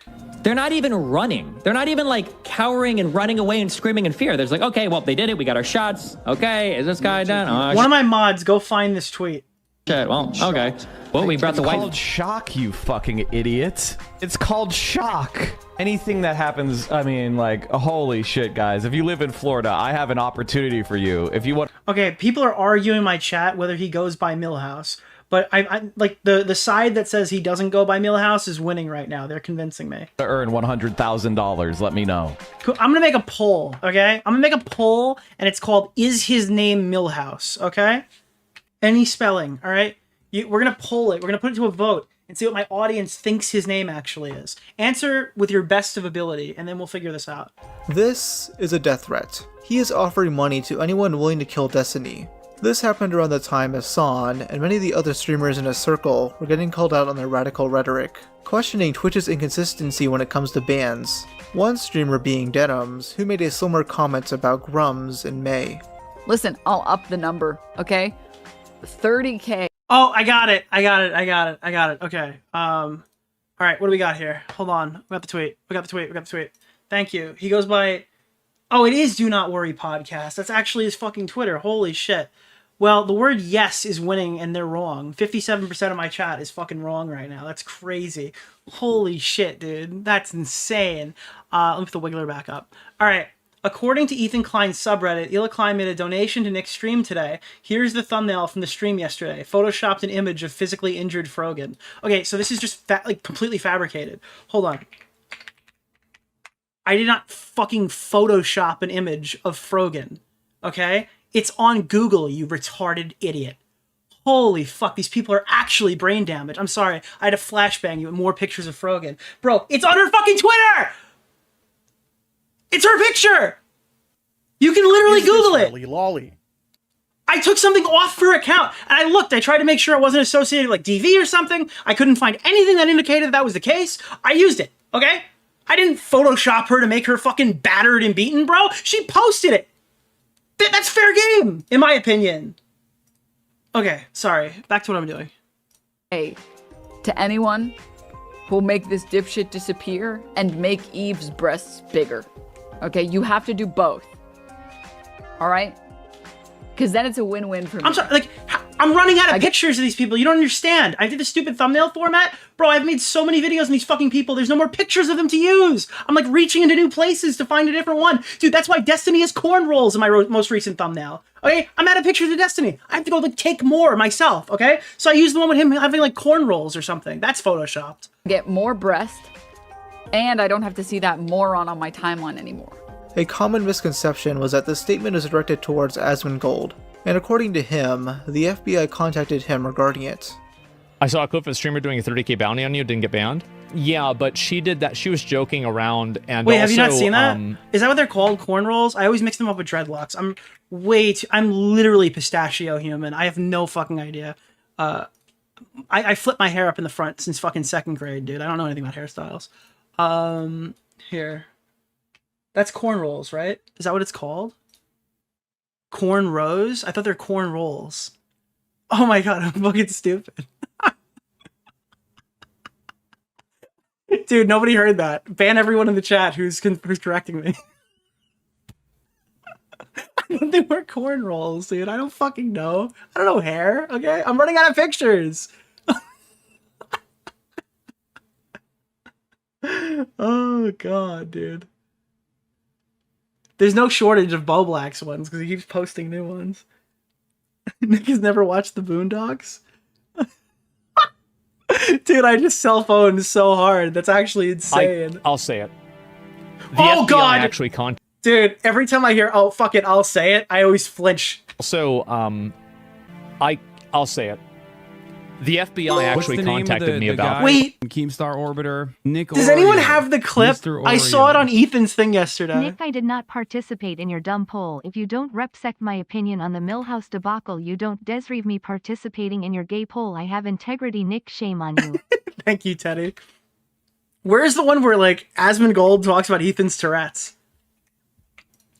They're not even running. They're not even like cowering and running away and screaming in fear. There's like, okay, well, they did it. We got our shots. Okay, is this guy done? Oh, one of my mods, go find this tweet. Shit, well, okay. Well, we brought the white... It's called shock, you fucking idiot. It's called shock. Anything that happens, I mean, like, holy shit, guys. If you live in Florida, I have an opportunity for you. If you want... Okay, people are arguing in my chat whether he goes by Millhouse. But I like the side that says he doesn't go by Millhouse is winning right now. They're convincing me. To earn $100,000, let me know. Cool. I'm gonna make a poll, okay? I'm gonna make a poll, and it's called "Is his name Millhouse?" Okay? Any spelling, all right? We're gonna poll it. We're gonna put it to a vote and see what my audience thinks his name actually is. Answer with your best of ability, and then we'll figure this out. This is a death threat. He is offering money to anyone willing to kill Destiny. This happened around the time Hasan and many of the other streamers in his circle were getting called out on their radical rhetoric, questioning Twitch's inconsistency when it comes to bans. One streamer being Denhams, who made a similar comment about Grums in May. Listen, I'll up the number, okay? 30K. Oh, I got it. Okay. All right, what do we got here? Hold on. We got the tweet. Thank you. He goes by... Oh, it is Do Not Worry Podcast. That's actually his fucking Twitter. Holy shit. Well, the word yes is winning, and they're wrong. 57% of my chat is fucking wrong right now. That's crazy. Holy shit, dude. That's insane. Let me put the Wiggler back up. All right. According to Ethan Klein's subreddit, Ila Klein made a donation to Nick's stream today. Here's the thumbnail from the stream yesterday. Photoshopped an image of physically injured Frogan. Okay, so this is just completely fabricated. Hold on. I did not fucking Photoshop an image of Frogan. Okay? It's on Google, you retarded idiot. Holy fuck, these people are actually brain damaged. I'm sorry, I had to flashbang you with more pictures of Frogan. Bro, it's on her fucking Twitter! It's her picture! You can literally Google it! Lolly. I took something off her account, and I looked. I tried to make sure it wasn't associated with like DV or something. I couldn't find anything that indicated that was the case. I used it, okay? I didn't Photoshop her to make her fucking battered and beaten, bro. She posted it. That's fair game, in my opinion. Okay, sorry. Back to what I'm doing. Hey, to anyone who'll make this dipshit disappear and make Eve's breasts bigger. Okay, you have to do both. All right? Because then it's a win-win for me. I'm sorry, like, I'm running out of pictures of these people. You don't understand. I did the stupid thumbnail format. Bro, I've made so many videos on these fucking people. There's no more pictures of them to use. I'm like reaching into new places to find a different one. Dude, that's why Destiny has corn rolls in my most recent thumbnail. Okay? I'm out of pictures of Destiny. I have to go like take more myself, okay? So I use the one with him having like corn rolls or something. That's photoshopped. Get more breast, and I don't have to see that moron on my timeline anymore. A common misconception was that the statement was directed towards Asmongold, and according to him, the FBI contacted him regarding it. I saw a clip of a streamer doing a 30k bounty on you, didn't get banned. Yeah, but she did that. She was joking around, and wait, also, have you not seen that? Is that what they're called? Corn rolls? I always mix them up with dreadlocks. I'm literally pistachio human. I have no fucking idea. I flip my hair up in the front since fucking 2nd grade, dude. I don't know anything about hairstyles. Here. That's corn rolls, right? Is that what it's called? Corn rows? I thought they're corn rolls. Oh my god, I'm fucking stupid. Dude, nobody heard that. Ban everyone in the chat who's correcting me. I thought they were corn rolls, dude. I don't fucking know. I don't know hair, okay? I'm running out of pictures. Oh god, dude. There's no shortage of Boblax ones because he keeps posting new ones. Nick has never watched the Boondocks. Dude, I just cell phoned so hard. That's actually insane. I'll say it. The oh FBI god! actually contacted. Dude, every time I hear "oh fuck it," I'll say it. I always flinch. Also, I'll say it. The FBI actually contacted me about. Wait, Keemstar Orbiter. Nicholas. Does anyone have the clip? I saw it on Ethan's thing yesterday. Nick, I did not participate in your dumb poll. If you don't respect my opinion on the Millhouse debacle, you don't deserve me participating in your gay poll. I have integrity, Nick. Shame on you. Thank you, Teddy. Where's the one where like Asmongold talks about Ethan's Tourette's?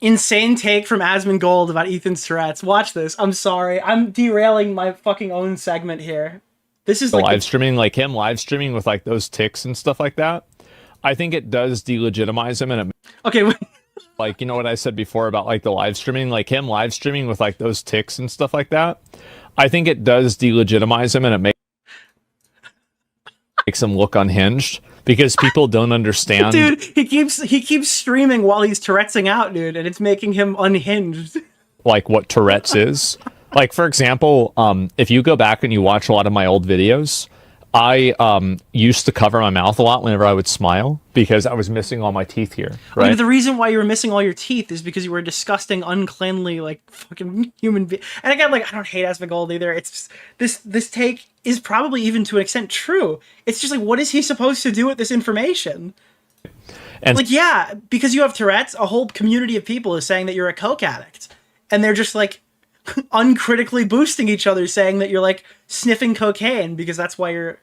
Insane take from Asmongold about Ethan's Tourette's. Watch this. I'm sorry. I'm derailing my fucking own segment here. This is like live streaming, like him live streaming with like those ticks and stuff like that. I think it does delegitimize him, and it okay. Like, you know what I said before about like the live streaming, like him live streaming with like those ticks and stuff like that. I think it does delegitimize him, and it makes him look unhinged because people don't understand. Dude, he keeps streaming while he's Tourette'sing out, dude, and it's making him unhinged. Like what Tourette's is. Like, for example, if you go back and you watch a lot of my old videos, I used to cover my mouth a lot whenever I would smile because I was missing all my teeth here, right? Well, the reason why you were missing all your teeth is because you were a disgusting, uncleanly, like, fucking human being. And again, like, I don't hate Asmongold either. It's just, this take is probably even to an extent true. It's just like, what is he supposed to do with this information? And like, yeah, because you have Tourette's, a whole community of people is saying that you're a coke addict. And they're just like, uncritically boosting each other, saying that you're like sniffing cocaine because that's why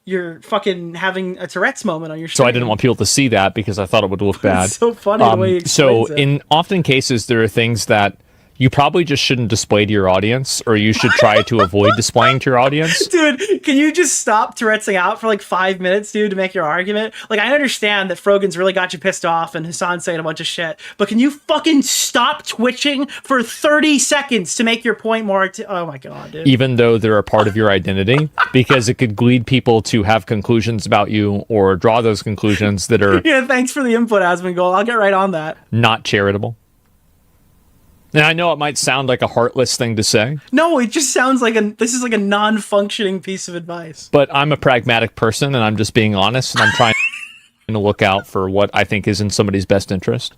you're fucking having a Tourette's moment on your stream. So I didn't want people to see that because I thought it would look bad. It's so funny the way he explains it. In often cases, there are things that you probably just shouldn't display to your audience, or you should try to avoid displaying to your audience. Dude, can you just stop Tourette'sing out for like 5 minutes, dude, to make your argument? Like, I understand that Frogan's really got you pissed off and Hasan's saying a bunch of shit, but can you fucking stop twitching for 30 seconds to make your point more? Oh my god, dude. Even though they're a part of your identity, because it could lead people to have conclusions about you or draw those conclusions that are yeah, thanks for the input, Asmongold. I'll get right on that. Not charitable. And I know it might sound like a heartless thing to say. No, it just sounds like this is like a non-functioning piece of advice. But I'm a pragmatic person, and I'm just being honest, and I'm trying to look out for what I think is in somebody's best interest.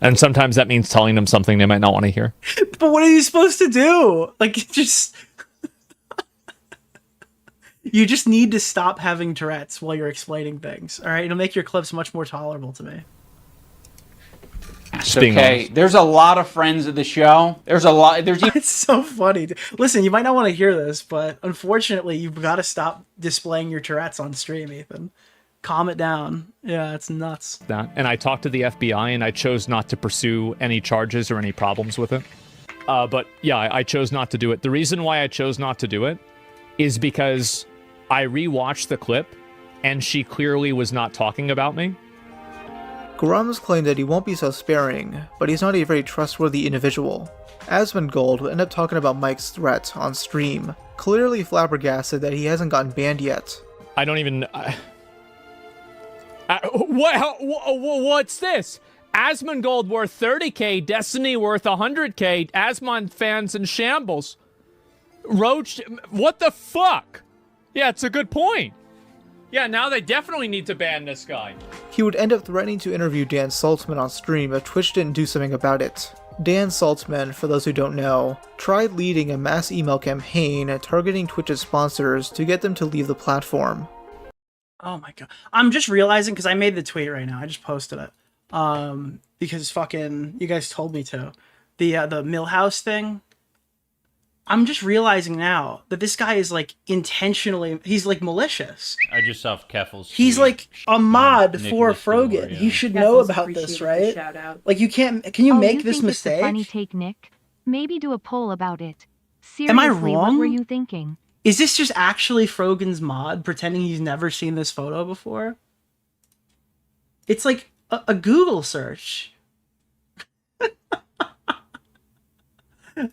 And sometimes that means telling them something they might not want to hear. But what are you supposed to do? Like, just... You just need to stop having Tourette's while you're explaining things, all right? It'll make your clips much more tolerable to me. It's okay. There's a lot of friends of the show. There's a lot. It's so funny. Listen, you might not want to hear this, but unfortunately, you've got to stop displaying your Tourette's on stream, Ethan. Calm it down. Yeah, it's nuts. And I talked to the FBI, and I chose not to pursue any charges or any problems with it. But yeah, I chose not to do it. The reason why I chose not to do it is because I rewatched the clip, and she clearly was not talking about me. Grums claimed that he won't be so sparing, but he's not a very trustworthy individual. Asmongold would end up talking about Mike's threat on stream, clearly flabbergasted that he hasn't gotten banned yet. I don't even... what's this? Asmongold worth 30k, Destiny worth 100k, Asmon fans in shambles. Roach, what the fuck? Yeah, it's a good point. Yeah, now they definitely need to ban this guy. He would end up threatening to interview Dan Saltzman on stream if Twitch didn't do something about it. Dan Saltzman, for those who don't know, tried leading a mass email campaign targeting Twitch's sponsors to get them to leave the platform. Oh my god. I'm just realizing, because I made the tweet right now, I just posted it. Because fucking, you guys told me to. The Millhouse thing. I'm just realizing now that this guy is like intentionally, he's like malicious. I just saw Keffel's He's tweet. like a mod for Nicholas Frogan. DeOrio. He should know about this, right? Like you can't, can you make this think mistake? It's a funny take, Nick? Maybe do a poll about it. Seriously, Am I wrong? What were you thinking? Is this just actually Frogan's mod pretending he's never seen this photo before? It's like a Google search.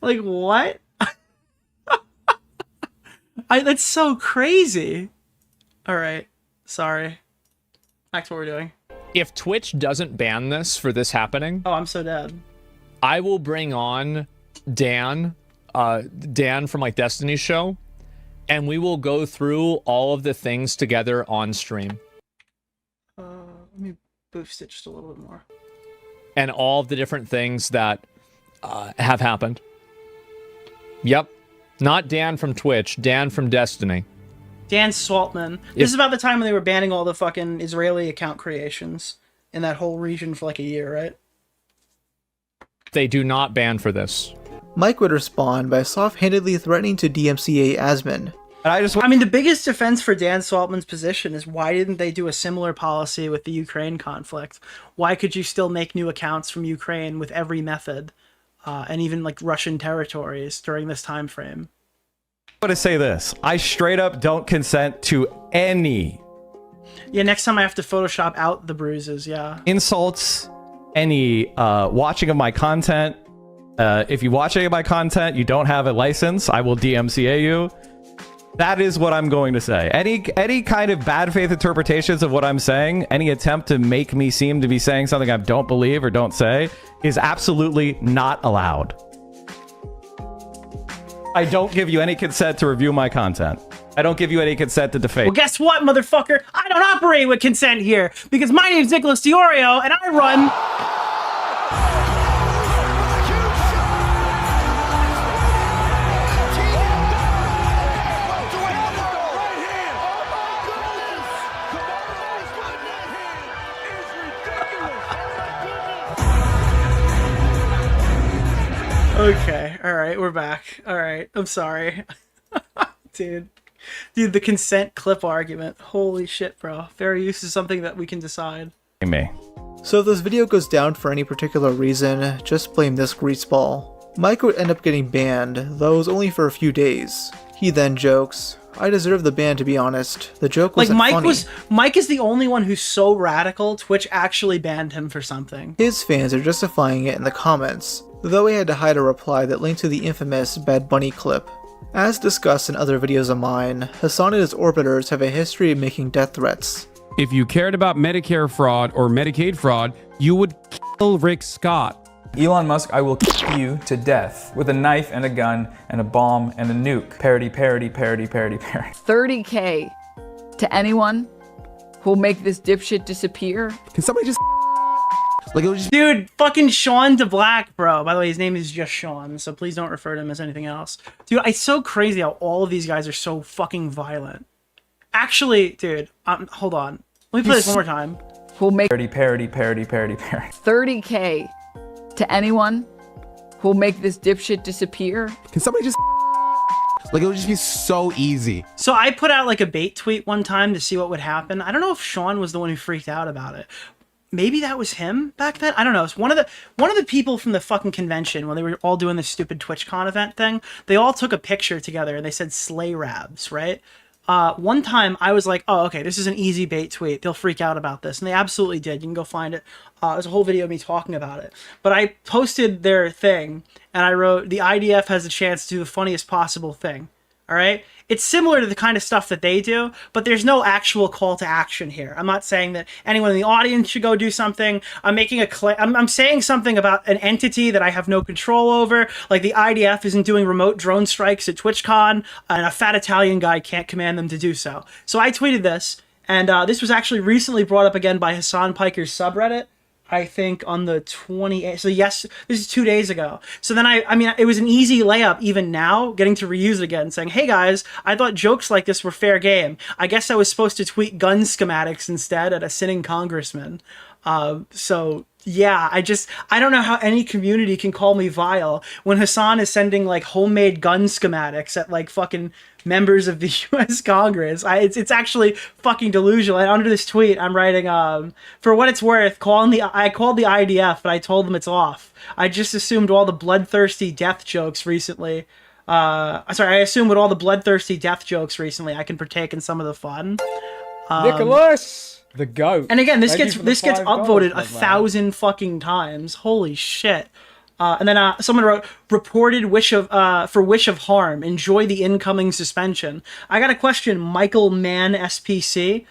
Like what? That's so crazy. All right, sorry. Back to what we're doing. If Twitch doesn't ban this for this happening... Oh, I'm so dead. I will bring on Dan from like Destiny's show, and we will go through all of the things together on stream. Let me boost it just a little bit more. And all of the different things that have happened. Yep. Not Dan from Twitch, Dan from Destiny. Dan Saltman. This is about the time when they were banning all the fucking Israeli account creations in that whole region for like a year, right? They do not ban for this. Mike would respond by soft-handedly threatening to DMCA Asmon. I mean, the biggest defense for Dan Saltman's position is why didn't they do a similar policy with the Ukraine conflict? Why could you still make new accounts from Ukraine with every method, and even like Russian territories during this time frame? I'm gonna say this. I straight up don't consent to any... Yeah, next time I have to Photoshop out the bruises, yeah. insults, any watching of my content. If you watch any of my content, you don't have a license, I will DMCA you. That is what I'm going to say. Any kind of bad faith interpretations of what I'm saying, any attempt to make me seem to be saying something I don't believe or don't say, is absolutely not allowed. I don't give you any consent to review my content. I don't give you any consent to defame. Well, guess what, motherfucker? I don't operate with consent here, because my name's Nicholas DeOrio, and I run... Okay, alright, we're back. Alright, I'm sorry. Dude, the consent clip argument. Holy shit, bro. Fair use is something that we can decide. Me. So if this video goes down for any particular reason, just blame this greaseball. Mike would end up getting banned, though it was only for a few days. He then jokes, "I deserve the ban, to be honest. The joke wasn't funny." Mike is the only one who's so radical, Twitch actually banned him for something. His fans are justifying it in the comments, though he had to hide a reply that linked to the infamous Bad Bunny clip. As discussed in other videos of mine, Hasan and his orbiters have a history of making death threats. If you cared about Medicare fraud or Medicaid fraud, you would kill Rick Scott. Elon Musk, I will kill you to death with a knife and a gun and a bomb and a nuke. Parody, parody, parody, parody, parody. 30K to anyone who'll make this dipshit disappear. Can somebody just... Like, it'll just... Dude, fucking Sean DeBlack, bro. By the way, his name is just Sean, so please don't refer to him as anything else. Dude, it's so crazy how all of these guys are so fucking violent. Actually, dude, hold on. Let me play this one more time. Who'll make parody, parody, parody, parody, parody. 30K to anyone who'll make this dipshit disappear. Can somebody just... Like, it'll just be so easy. So I put out like a bait tweet one time to see what would happen. I don't know if Sean was the one who freaked out about it. Maybe that was him back then. I don't know. It's one of the people from the fucking convention when they were all doing this stupid TwitchCon event thing. They all took a picture together and they said "Slay Rabs," right? One time I was like, oh, okay, this is an easy bait tweet. They'll freak out about this. And they absolutely did. You can go find it. There's a whole video of me talking about it. But I posted their thing, and I wrote, the IDF has a chance to do the funniest possible thing. All right? It's similar to the kind of stuff that they do, but there's no actual call to action here. I'm not saying that anyone in the audience should go do something. I'm making a claim. I'm saying something about an entity that I have no control over. Like the IDF isn't doing remote drone strikes at TwitchCon, and a fat Italian guy can't command them to do so. So I tweeted this, and this was actually recently brought up again by Hasan Piker's subreddit. I think on the 28th. So yes, this is 2 days ago. So then I mean, it was an easy layup even now, getting to reuse it again, saying, hey guys, I thought jokes like this were fair game. I guess I was supposed to tweet gun schematics instead at a sitting congressman. So yeah, I don't know how any community can call me vile when Hasan is sending like homemade gun schematics at like fucking members of the U.S. Congress. It's actually fucking delusional. And under this tweet, I'm writing, for what it's worth, I called the IDF, but I told them it's off. I just assumed all the bloodthirsty death jokes recently. I assume with all the bloodthirsty death jokes recently, I can partake in some of the fun. Nicholas! The goat. And again, this gets upvoted 1,000 fucking times. Holy shit. And then someone wrote, reported wish of harm. Enjoy the incoming suspension. I got a question, Michael Mann SPC.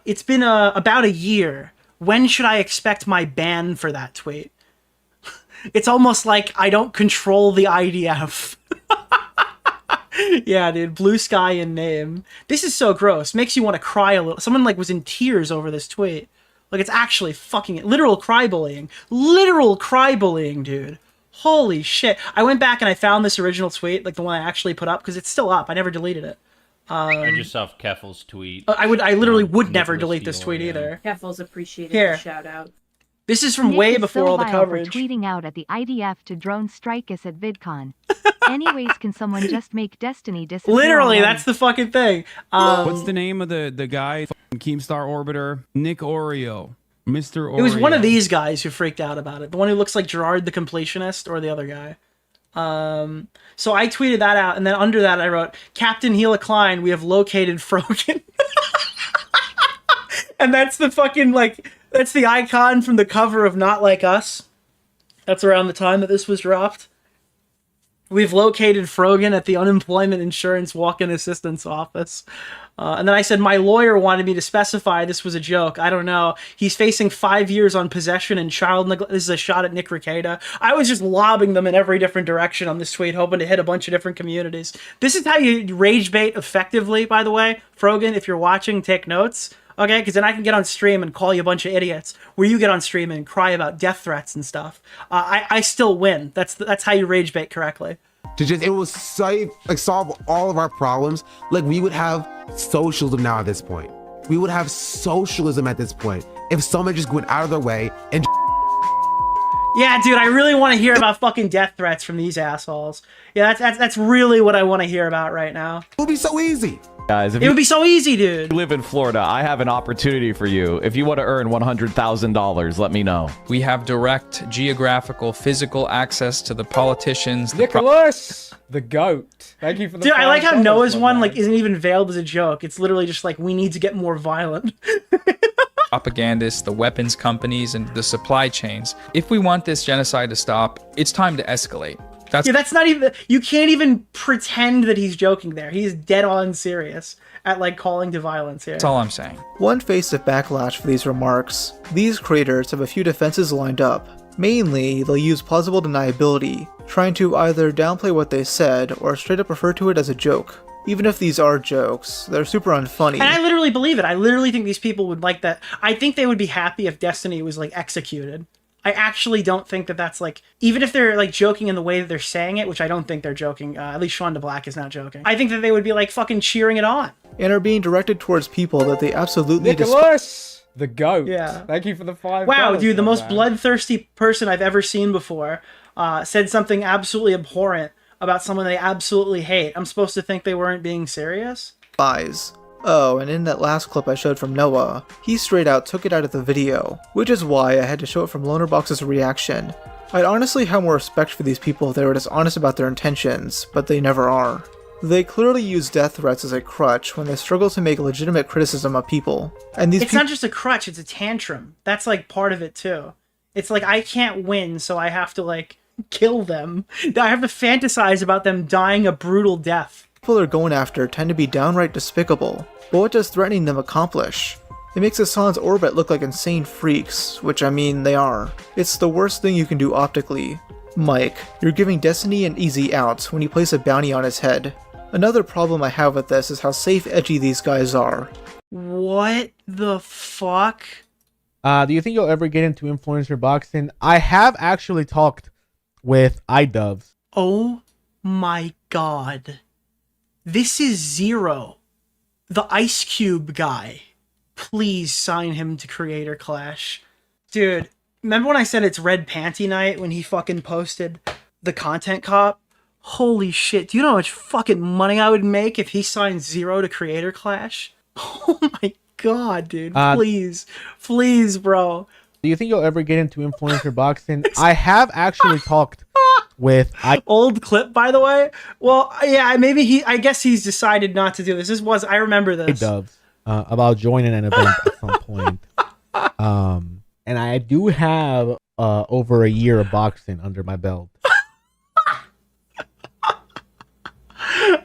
It's been about a year. When should I expect my ban for that tweet? It's almost like I don't control the IDF. Yeah, dude, blue sky in name. This is so gross. Makes you want to cry a little. Someone like was in tears over this tweet. Like it's actually fucking literal cry bullying. Literal cry bullying, dude. Holy shit. I went back and I found this original tweet, like the one I actually put up, because it's still up. I never deleted it. I just saw Keffel's tweet. I literally would never delete this tweet either. Keffel's appreciated Here. the shout out. This is from way before all the coverage. For tweeting out at the IDF to drone strike us at VidCon. Anyways, can someone just make Destiny disappear? Literally, that's the fucking thing. What's the name of the guy? Keemstar Orbiter? Nick DeOrio. Mr. Oreo. It was one of these guys who freaked out about it. The one who looks like Gerard the Completionist, or the other guy. So I tweeted that out, and then under that I wrote, Captain Hela Klein, we have located Frogan. And that's the fucking, like, that's the icon from the cover of Not Like Us. That's around the time that this was dropped. We've located Frogan at the Unemployment Insurance Walk-in Assistance Office. And then I said, my lawyer wanted me to specify this was a joke. I don't know. He's facing 5 years on possession and child neglect. This is a shot at Nick Rekieta. I was just lobbing them in every different direction on this tweet, hoping to hit a bunch of different communities. This is how you rage bait effectively, by the way. Frogan, if you're watching, take notes. Okay, because then I can get on stream and call you a bunch of idiots, where you get on stream and cry about death threats and stuff. I still win. That's how you rage bait correctly. It will solve all of our problems. Like, we would have socialism now at this point. We would have socialism at this point if someone just went out of their way and. Yeah, dude, I really want to hear about fucking death threats from these assholes. Yeah, that's really what I want to hear about right now. It would be so easy. Guys, it would be so easy, dude. You live in Florida, I have an opportunity for you. If you want to earn $100,000, let me know. We have direct geographical, physical access to the politicians. Nicholas, the goat. Thank you for the. Dude, I like how Noah's one like isn't even veiled as a joke. It's literally just like, we need to get more violent. Propagandists, the weapons companies, and the supply chains. If we want this genocide to stop, it's time to escalate. That's not even, you can't even pretend that he's joking there. He's dead on serious at like calling to violence here. That's all I'm saying. One face of backlash for these remarks. These creators have a few defenses lined up. Mainly, they'll use plausible deniability, trying to either downplay what they said or straight up refer to it as a joke. Even if these are jokes, they're super unfunny. And I literally believe it. I literally think these people would like that. I think they would be happy if Destiny was like executed. I actually don't think that that's like, even if they're like joking in the way that they're saying it, which I don't think they're joking, at least Sean DeBlack is not joking. I think that they would be like fucking cheering it on. And are being directed towards people that they absolutely Nicholas, the goat. Yeah. Thank you for the $5. Wow, dude, the most bloodthirsty person I've ever seen before said something absolutely abhorrent about someone they absolutely hate. I'm supposed to think they weren't being serious? Spies. Oh, and in that last clip I showed from Noah, he straight out took it out of the video, which is why I had to show it from Lonerbox's reaction. I'd honestly have more respect for these people if they were just honest about their intentions, but they never are. They clearly use death threats as a crutch when they struggle to make legitimate criticism of people. And these It's not just a crutch, it's a tantrum. That's like part of it too. It's like, I can't win, so I have to like kill them. I have to fantasize about them dying a brutal death. People they're going after tend to be downright despicable. But what does threatening them accomplish? It makes Hasan's orbit look like insane freaks, which I mean, they are. It's the worst thing you can do optically. Mike, you're giving Destiny an easy out when you place a bounty on his head. Another problem I have with this is how safe edgy these guys are. What the fuck? Do you think you'll ever get into influencer boxing? I have actually talked with iDubbbz. Oh my god. This is Zero. The Ice Cube guy. Please sign him to Creator Clash. Dude, remember when I said it's Red Panty Night when he fucking posted the content cop? Holy shit, do you know how much fucking money I would make if he signed Zero to Creator Clash? Oh my god, dude. Please. Please, bro. Do you think you'll ever get into influencer boxing? I have actually talked with old clip, by the way. Well, yeah, maybe I guess he's decided not to do this. I remember this. iDubbbz about joining an event at some point. And I do have over a year of boxing under my belt.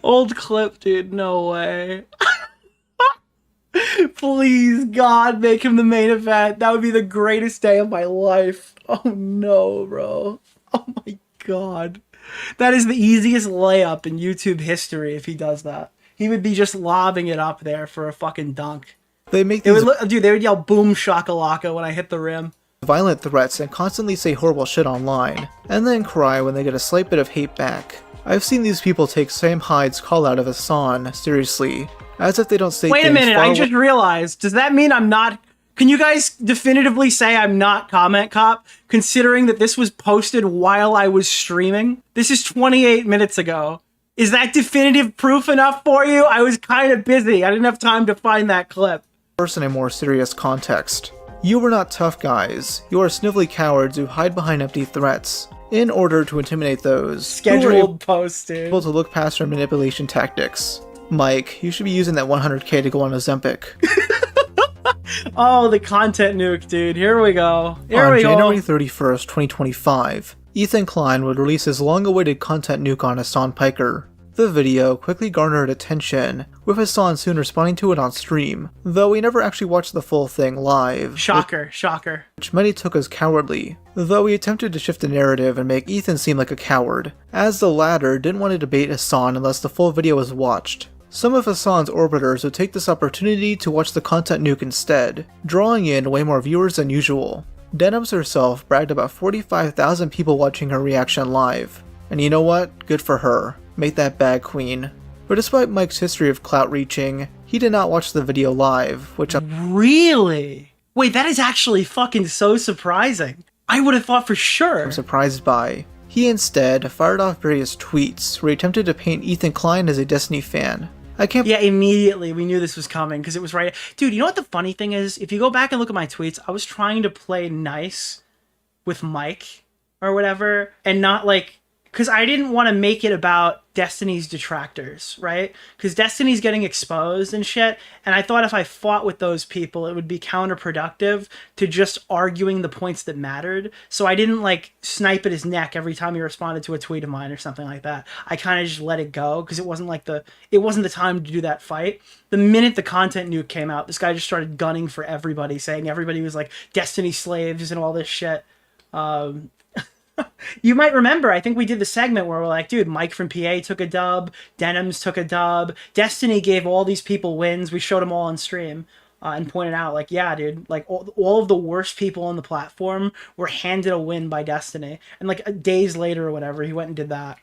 Old clip, dude. No way. Please, God, make him the main event. That would be the greatest day of my life. Oh, no, bro. Oh, my God. That is the easiest layup in YouTube history if he does that. He would be just lobbing it up there for a fucking dunk. They make these... Dude, they would yell boom shakalaka when I hit the rim. Violent threats and constantly say horrible shit online, and then cry when they get a slight bit of hate back. I've seen these people take Sam Hyde's call out of Hasan seriously, as if they don't say Wait a minute, I just realized, does that mean I'm not... Can you guys definitively say I'm not Comment Cop, considering that this was posted while I was streaming? This is 28 minutes ago. Is that definitive proof enough for you? I was kind of busy. I didn't have time to find that clip. In a more serious context. You are not tough guys. You are snivelly cowards who hide behind empty threats in order to intimidate those scheduled posts, dude. Able to look past your manipulation tactics. Mike, you should be using that 100k to go on Ozempic. Oh, the content nuke, dude. Here we go. On January 31st, 2025, Ethan Klein would release his long-awaited content nuke on Hasan Piker. The video quickly garnered attention, with Hasan soon responding to it on stream, though we never actually watched the full thing live. Shocker, shocker. Which many took as cowardly, though he attempted to shift the narrative and make Ethan seem like a coward, as the latter didn't want to debate Hasan unless the full video was watched. Some of Hasan's orbiters would take this opportunity to watch the content nuke instead, drawing in way more viewers than usual. Denims herself bragged about 45,000 people watching her reaction live. And you know what? Good for her. Make that bag queen. But despite Mike's history of clout reaching, he did not watch the video live, which Really? Wait, that is actually fucking so surprising. I would have thought for sure. I'm surprised by. He instead fired off various tweets where he attempted to paint Ethan Klein as a Destiny fan. Yeah, immediately we knew this was coming because it was right. Dude, you know what the funny thing is? If you go back and look at my tweets, I was trying to play nice with Mike or whatever and not like... Because I didn't want to make it about Destiny's detractors, right? Because Destiny's getting exposed and shit, and I thought if I fought with those people, it would be counterproductive to just arguing the points that mattered. So I didn't, like, snipe at his neck every time he responded to a tweet of mine or something like that. I kind of just let it go, because it wasn't the time to do that fight. The minute the content nuke came out, this guy just started gunning for everybody, saying everybody was, like, Destiny slaves and all this shit. You might remember, I think we did the segment where we're like, dude, Mike from PA took a dub, Denims took a dub, Destiny gave all these people wins, we showed them all on stream, and pointed out, like, yeah, dude, like, all of the worst people on the platform were handed a win by Destiny, and, like, days later or whatever, he went and did that.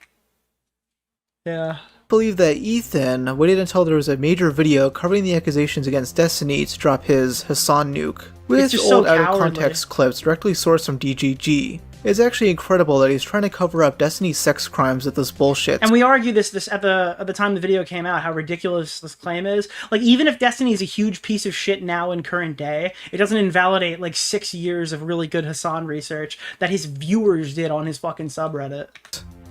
Yeah. I believe that Ethan waited until there was a major video covering the accusations against Destiny to drop his Hasan nuke, with old out-of-context clips directly sourced from DGG. It's actually incredible that he's trying to cover up Destiny's sex crimes with this bullshit. And we argued this at the time the video came out, how ridiculous this claim is. Like, even if Destiny is a huge piece of shit now in current day, it doesn't invalidate, like, 6 years of really good Hasan research that his viewers did on his fucking subreddit.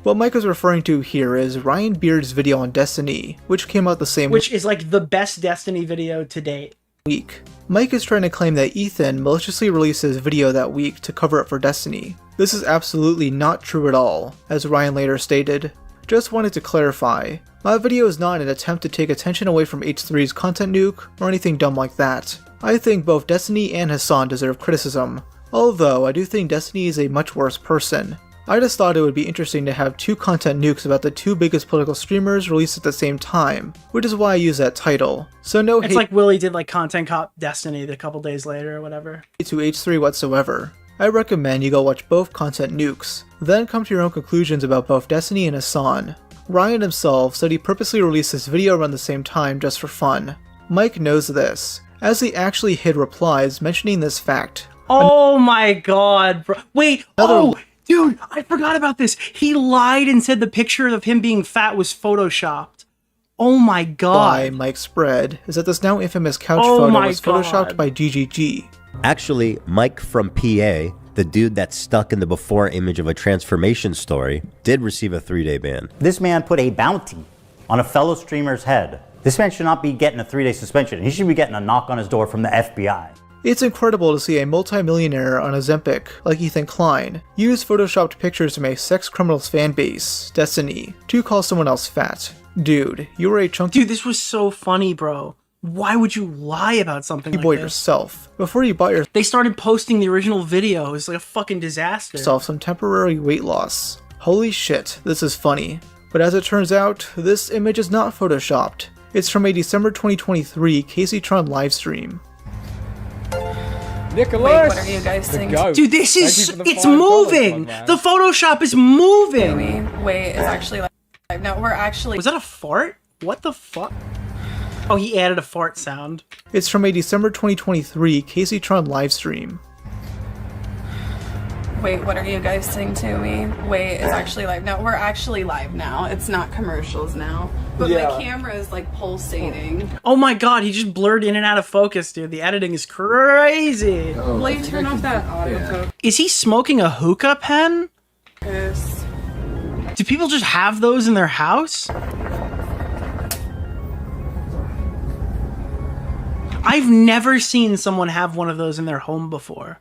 What Mike is referring to here is Ryan Beard's video on Destiny, which came out the same Which is like the best Destiny video to date. week. Mike is trying to claim that Ethan maliciously released his video that week to cover up for Destiny. This is absolutely not true at all, as Ryan later stated. Just wanted to clarify, my video is not an attempt to take attention away from H3's content nuke or anything dumb like that. I think both Destiny and Hasan deserve criticism, although I do think Destiny is a much worse person. I just thought it would be interesting to have two content nukes about the two biggest political streamers released at the same time, which is why I use that title. So no hate. It's like Willie did like Content Cop Destiny a couple days later or whatever. To H3 whatsoever. I recommend you go watch both content nukes, then come to your own conclusions about both Destiny and Hasan. Ryan himself said he purposely released this video around the same time just for fun. Mike knows this, as he actually hid replies mentioning this fact. Oh my god, bro. Wait, dude, I forgot about this. He lied and said the picture of him being fat was photoshopped. Oh my god. By Mike spread is that this now infamous couch photo was photoshopped by GGG. Actually, Mike from PA, the dude that's stuck in the before image of a transformation story, did receive a 3-day ban. This man put a bounty on a fellow streamer's head. This man should not be getting a 3-day suspension. He should be getting a knock on his door from the FBI. It's incredible to see a multi-millionaire on Ozempic, like Ethan Klein, use photoshopped pictures from a sex criminal's fanbase, Destiny, to call someone else fat. Dude, you were a chunky Dude, this was so funny, bro. Why would you lie about something like boy this? yourself. Before you bought They started posting the original video. It was like a fucking disaster. yourself some temporary weight loss. Holy shit, this is funny. But as it turns out, this image is not photoshopped. It's from a December 2023 KCTron livestream. Nicholas! Wait, what are you guys saying? Dude, this is, it's moving! The Photoshop is moving! Wait, it's actually live. No, we're actually... Was that a fart? What the fuck? Oh, he added a fart sound. It's from a December 2023 KCTron livestream. Wait, what are you guys saying to me? Wait, it's actually live. No, we're actually live now. It's not commercials now. But my camera is like pulsating. Oh my god, he just blurred in and out of focus, dude. The editing is crazy. Will you turn off that audio focus? Is he smoking a hookah pen? Yes. Do people just have those in their house? I've never seen someone have one of those in their home before.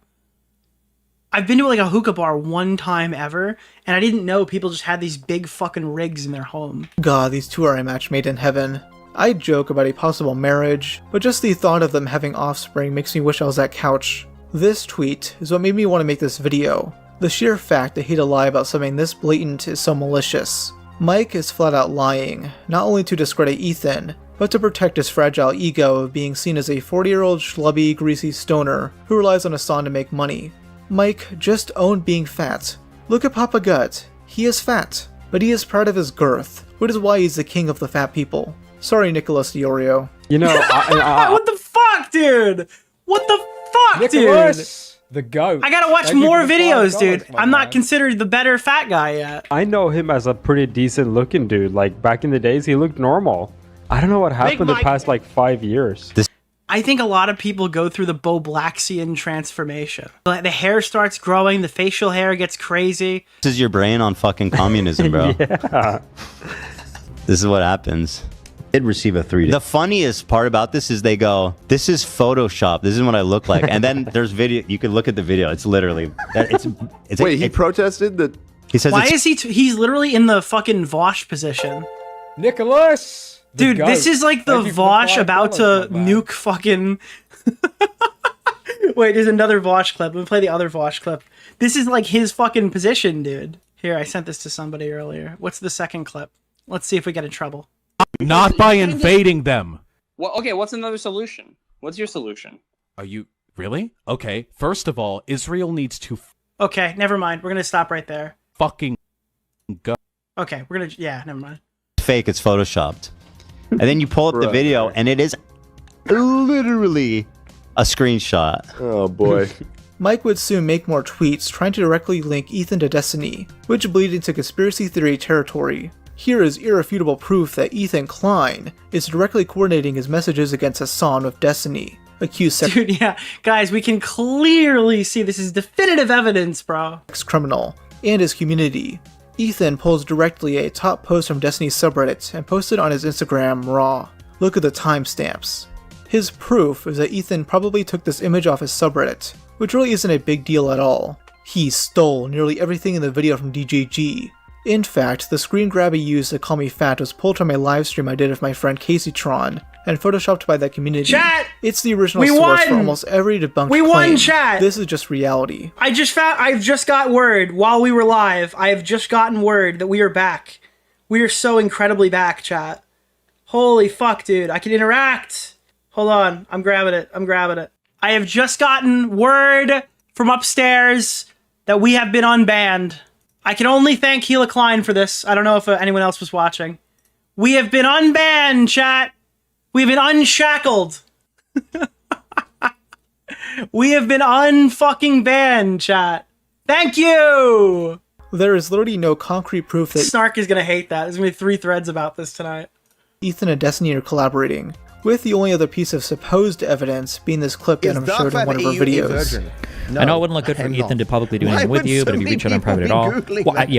I've been to like a hookah bar one time ever, and I didn't know people just had these big fucking rigs in their home. God, these two are a match made in heaven. I joke about a possible marriage, but just the thought of them having offspring makes me wish I was that couch. This tweet is what made me want to make this video. The sheer fact that he'd lie about something this blatant is so malicious. Mike is flat out lying, not only to discredit Ethan, but to protect his fragile ego of being seen as a 40-year-old schlubby, greasy stoner who relies on Hasan to make money. Mike just owned being fat. Look at Papa Gut. He is fat, but he is proud of his girth, which is why he's the king of the fat people. Sorry, Nicholas DeOrio. You know, what the fuck, dude? What the fuck, Nicholas, the goat. I gotta watch Thank you more for the videos, $5, dude. my I'm not man. considered the better fat guy yet. I know him as a pretty decent looking dude. Like back in the days, he looked normal. I don't know what happened the past like 5 years. I think a lot of people go through the Bo Blacksian transformation. Like the hair starts growing, the facial hair gets crazy. This is your brain on fucking communism, bro. Yeah. This is what happens. Did receive a 3-day. The funniest part about this is they go, "This is Photoshop. This is what I look like." And then there's video. You can look at the video. It's literally. It's Wait, he protested that. He says. Why is he? He's literally in the fucking Vosh position. Nicholas, dude, this is like the Vosh about to nuke fucking. Wait, there's another Vosh clip. Let me play the other Vosh clip. This is like his fucking position, dude. Here, I sent this to somebody earlier. What's the second clip? Let's see if we get in trouble. Not by invading them. Well, okay, what's another solution? What's your solution? Are you really? Okay, first of all, Israel needs to Okay, never mind. We're gonna stop right there. fucking go. Okay, we're gonna. Yeah, never mind. Fake. It's photoshopped. And then you pull up the video, and it is literally a screenshot. Oh boy. Mike would soon make more tweets trying to directly link Ethan to Destiny, which bleed into conspiracy theory territory. Here is irrefutable proof that Ethan Klein is directly coordinating his messages against Hasan with Destiny. Dude, yeah. Guys, we can clearly see this is definitive evidence, bro. Criminal and his community. Ethan pulls directly a top post from Destiny's subreddit and posted on his Instagram raw. Look at the timestamps. His proof is that Ethan probably took this image off his subreddit, which really isn't a big deal at all. He stole nearly everything in the video from DJG. In fact, the screen grab he used to call me fat was pulled from a livestream I did with my friend CaseyTron, and photoshopped by that community. Chat! It's the original We source for won! almost every debunked We claim. won, chat! This is just reality. I've just got word while we were live. I have just gotten word that we are back. We are so incredibly back, chat. Holy fuck, dude. I can interact. Hold on. I'm grabbing it. I have just gotten word from upstairs that we have been unbanned. I can only thank Gila Klein for this. I don't know if anyone else was watching. We have been unbanned, chat. We've been unshackled. We have been unfucking banned, chat. Thank you! There is literally no concrete proof that Snark is gonna hate that. There's gonna be 3 threads about this tonight. Ethan and Destiny are collaborating, with the only other piece of supposed evidence being this clip that I'm showed in one of our videos. I know it wouldn't look good for Ethan to publicly do anything with you, but if you reach out on private at all,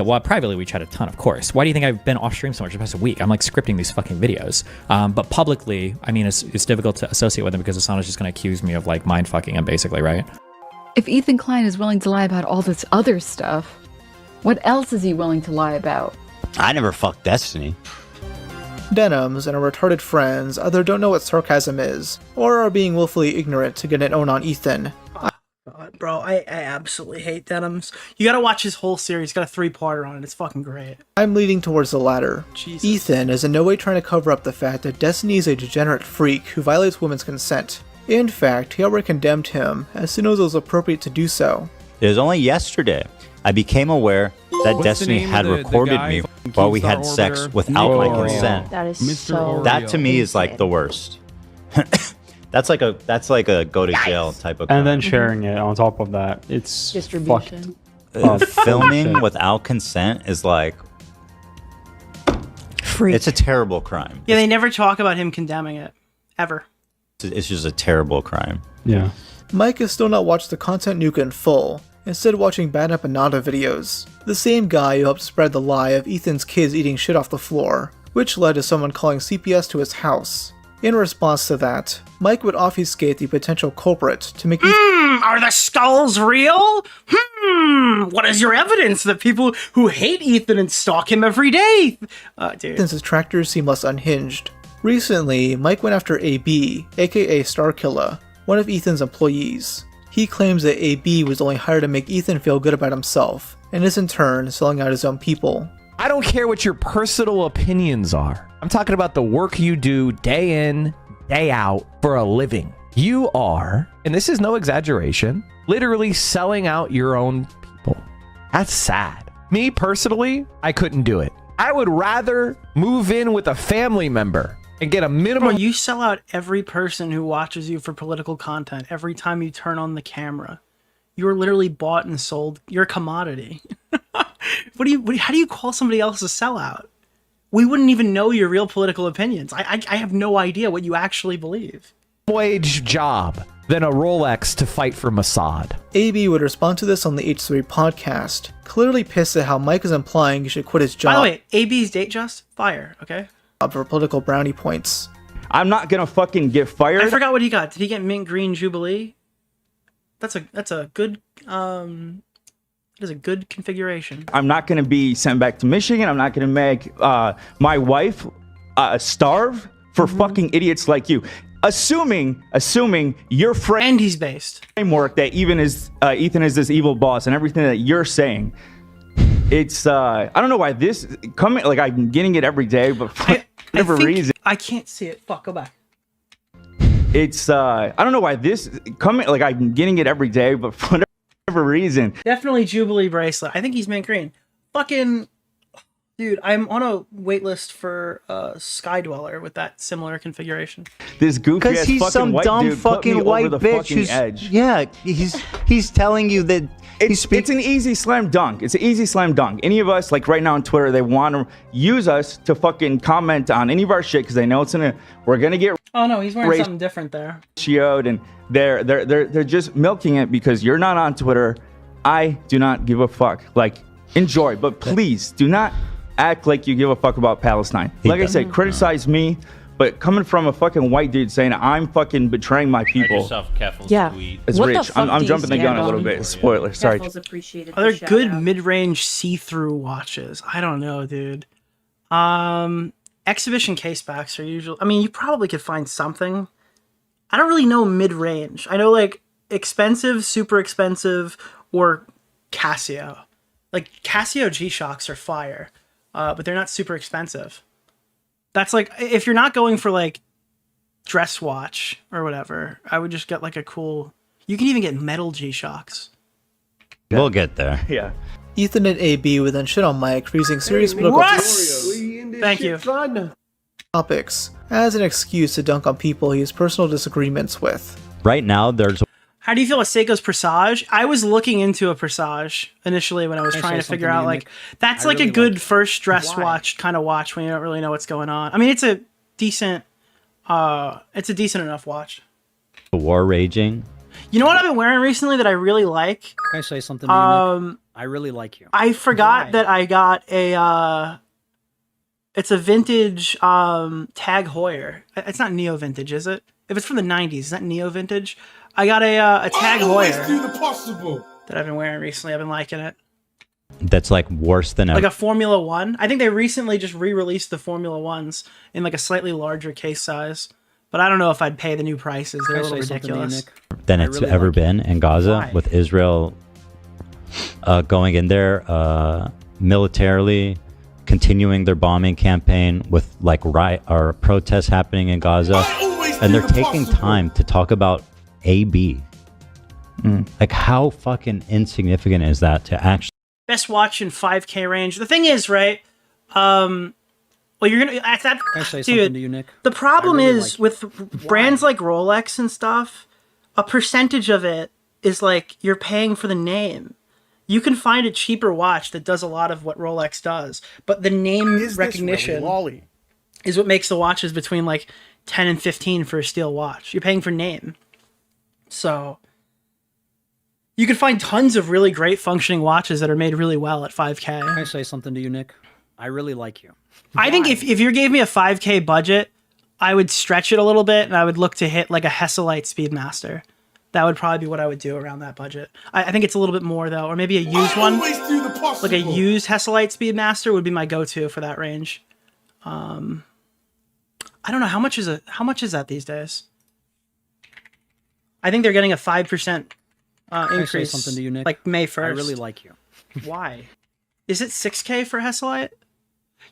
well, privately we chat a ton, of course. Why do you think I've been off stream so much the past week? I'm like scripting these fucking videos, but publicly, I mean, it's difficult to associate with him because Hasan is just going to accuse me of like mind fucking him, basically, right? If Ethan Klein is willing to lie about all this other stuff, what else is he willing to lie about? I never fucked Destiny. Denims and our retarded friends either don't know what sarcasm is, or are being willfully ignorant to get an own on Ethan. God, bro, I absolutely hate Denims. You gotta watch his whole series. He's got a 3-parter on it. It's fucking great. I'm leaning towards the latter. Jesus. Ethan is in no way trying to cover up the fact that Destiny is a degenerate freak who violates women's consent. In fact, he already condemned him as soon as it was appropriate to do so. It was only yesterday I became aware that Destiny had recorded me while we had sex without my consent. That is so. That to me is like the worst. That's like a go to jail type of crime. And then sharing it on top of that. It's distribution. Filming without consent is like Freak. It's a terrible crime. Yeah, they never talk about him condemning it. Ever. It's just a terrible crime. Yeah. Mike has still not watched the content nuke in full, instead watching Bad Empanada videos. The same guy who helped spread the lie of Ethan's kids eating shit off the floor, which led to someone calling CPS to his house. In response to that, Mike would obfuscate the potential culprit to make Are the skulls real? What is your evidence that people who hate Ethan and stalk him every day? Dude. Ethan's detractors seem less unhinged. Recently, Mike went after AB, aka Starkiller, one of Ethan's employees. He claims that AB was only hired to make Ethan feel good about himself, and is in turn selling out his own people. I don't care what your personal opinions are. I'm talking about the work you do day in, day out for a living. You are, and this is no exaggeration, literally selling out your own people. That's sad. Me personally, I couldn't do it. I would rather move in with a family member and get a minimum. Bro, you sell out every person who watches you for political content every time you turn on the camera. You're literally bought and sold. You're a commodity. How do you call somebody else a sellout? We wouldn't even know your real political opinions. I have no idea what you actually believe. Wage job than a Rolex to fight for Mossad. AB would respond to this on the H3 podcast, clearly pissed at how Mike is implying he should quit his job. By the way, AB's date just fire, okay? For political brownie points. I'm not gonna fucking get fired. I forgot what he got. Did he get mint green Jubilee? That's a good that is a good configuration. I'm not gonna be sent back to Michigan. I'm not gonna make my wife starve for fucking idiots like you. Assuming your friend and he's based framework that Ethan is this evil boss and everything that you're saying. It's I don't know why this coming like I'm getting it every day, but for whatever reason I can't see it. Fuck, go back. It's I don't know why this coming like I'm getting it every day, but for whatever reason. Definitely Jubilee bracelet. I think he's mint green. Fucking dude, I'm on a wait list for Sky Dweller with that similar configuration. This goofy ass he's fucking some white dumb dude put me fucking white over the bitch fucking who's edge. Yeah, he's telling you that it's an easy slam dunk. It's an easy slam dunk. Any of us, like right now on Twitter, they want to use us to fucking comment on any of our shit because they know we're gonna get. Oh no, he's wearing something different there. Ratioed, and they're just milking it because you're not on Twitter. I do not give a fuck. Like enjoy, but please do not act like you give a fuck about Palestine. Like I said, criticize me, but coming from a fucking white dude saying I'm fucking betraying my people. It's rich. I'm jumping the gun a little bit. Spoiler. Sorry. Are there good mid-range see-through watches? I don't know, dude. Exhibition case backs are usually. I mean, you probably could find something. I don't really know mid-range. I know like expensive, super expensive, or Casio. Like Casio G-Shocks are fire, but they're not super expensive. That's like, if you're not going for like dress watch or whatever, I would just get like a cool, you can even get metal G-Shocks. We'll get there. Yeah. Ethan and AB would then shit on Mike for using serious political Thank you. topics as an excuse to dunk on people he has personal disagreements with. Right now, there's How do you feel with Seiko's Presage? I was looking into a Presage initially when I was trying to figure out like that's like a good first dress watch kind of watch when you don't really know what's going on. I mean, it's a decent enough watch. a war raging. You know what I've been wearing recently that I really like? Can I say something to you, Nick? I really like you. I forgot that I got a it's a vintage Tag Heuer. It's not neo vintage, is it? If it's from the 90s, is that neo vintage? I got a Tag Heuer that I've been wearing recently. I've been liking it. That's like worse than like a Formula One. I think they recently just re-released the Formula Ones in like a slightly larger case size. But I don't know if I'd pay the new prices. They're a little ridiculous. than it's ever been in Gaza. With Israel going in there militarily, continuing their bombing campaign with like riot or protests happening in Gaza, and they're taking time to talk about AB. Like, how fucking insignificant is that to actually Best watch in 5K range. The thing is, right? Well, you're gonna at that. Can I say dude, something to you, Nick? The problem I really is with brands like Rolex and stuff. A percentage of it is like you're paying for the name. You can find a cheaper watch that does a lot of what Rolex does, but the name recognition is what makes the watches between like 10 and 15 for a steel watch. You're paying for name. So you can find tons of really great functioning watches that are made really well at 5K. Can I say something to you, Nick? I really like you. I think if you gave me a 5K budget, I would stretch it a little bit and I would look to hit like a Hesselite Speedmaster. That would probably be what I would do around that budget. I think it's a little bit more though, or maybe a used one. Like a used Hesselite Speedmaster would be my go-to for that range. I don't know how much is that these days. I think they're getting a 5% increase. Can I say something to you, Nick? Like May 1st. I really like you. Why? Is it 6K for Hesselite?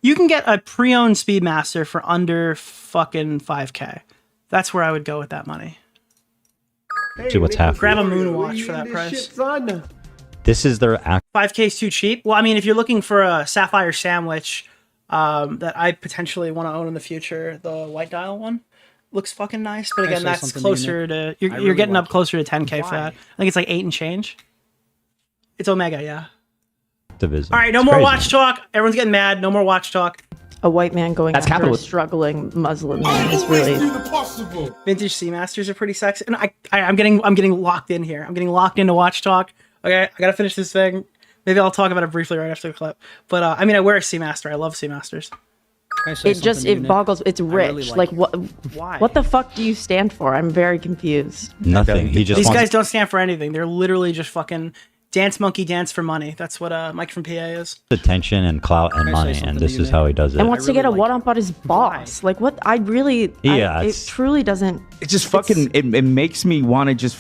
You can get a pre-owned Speedmaster for under fucking 5K. That's where I would go with that money. see what's happening. Grab a Moonwatch for that price. This is their 5K is too cheap. Well, I mean, if you're looking for a Sapphire Sandwich that I potentially want to own in the future, the white dial one looks fucking nice. But again, that's closer to you're getting up closer to 10K for that. I think it's like 8 and change. It's Omega, yeah. Division. All right, no more watch talk. Everyone's getting mad. No more watch talk. A white man going That's after capitalism. a struggling Muslim man is really. Vintage Seamasters are pretty sexy. And I'm getting locked in here. I'm getting locked into watch talk. Okay, I gotta finish this thing. Maybe I'll talk about it briefly right after the clip. But I mean, I wear a Seamaster. I love Seamasters. It boggles. It's rich. really like what? Why? What the fuck do you stand for? I'm very confused. Nothing. He just These wants guys don't stand for anything. They're literally just fucking dance monkey dance for money. That's what Mike from PA is. attention and clout and money, and this is how he does it. And wants to get a one-up on his boss. Like what? I really. Yeah, it it's- truly doesn't. It just fucking it makes me want to just.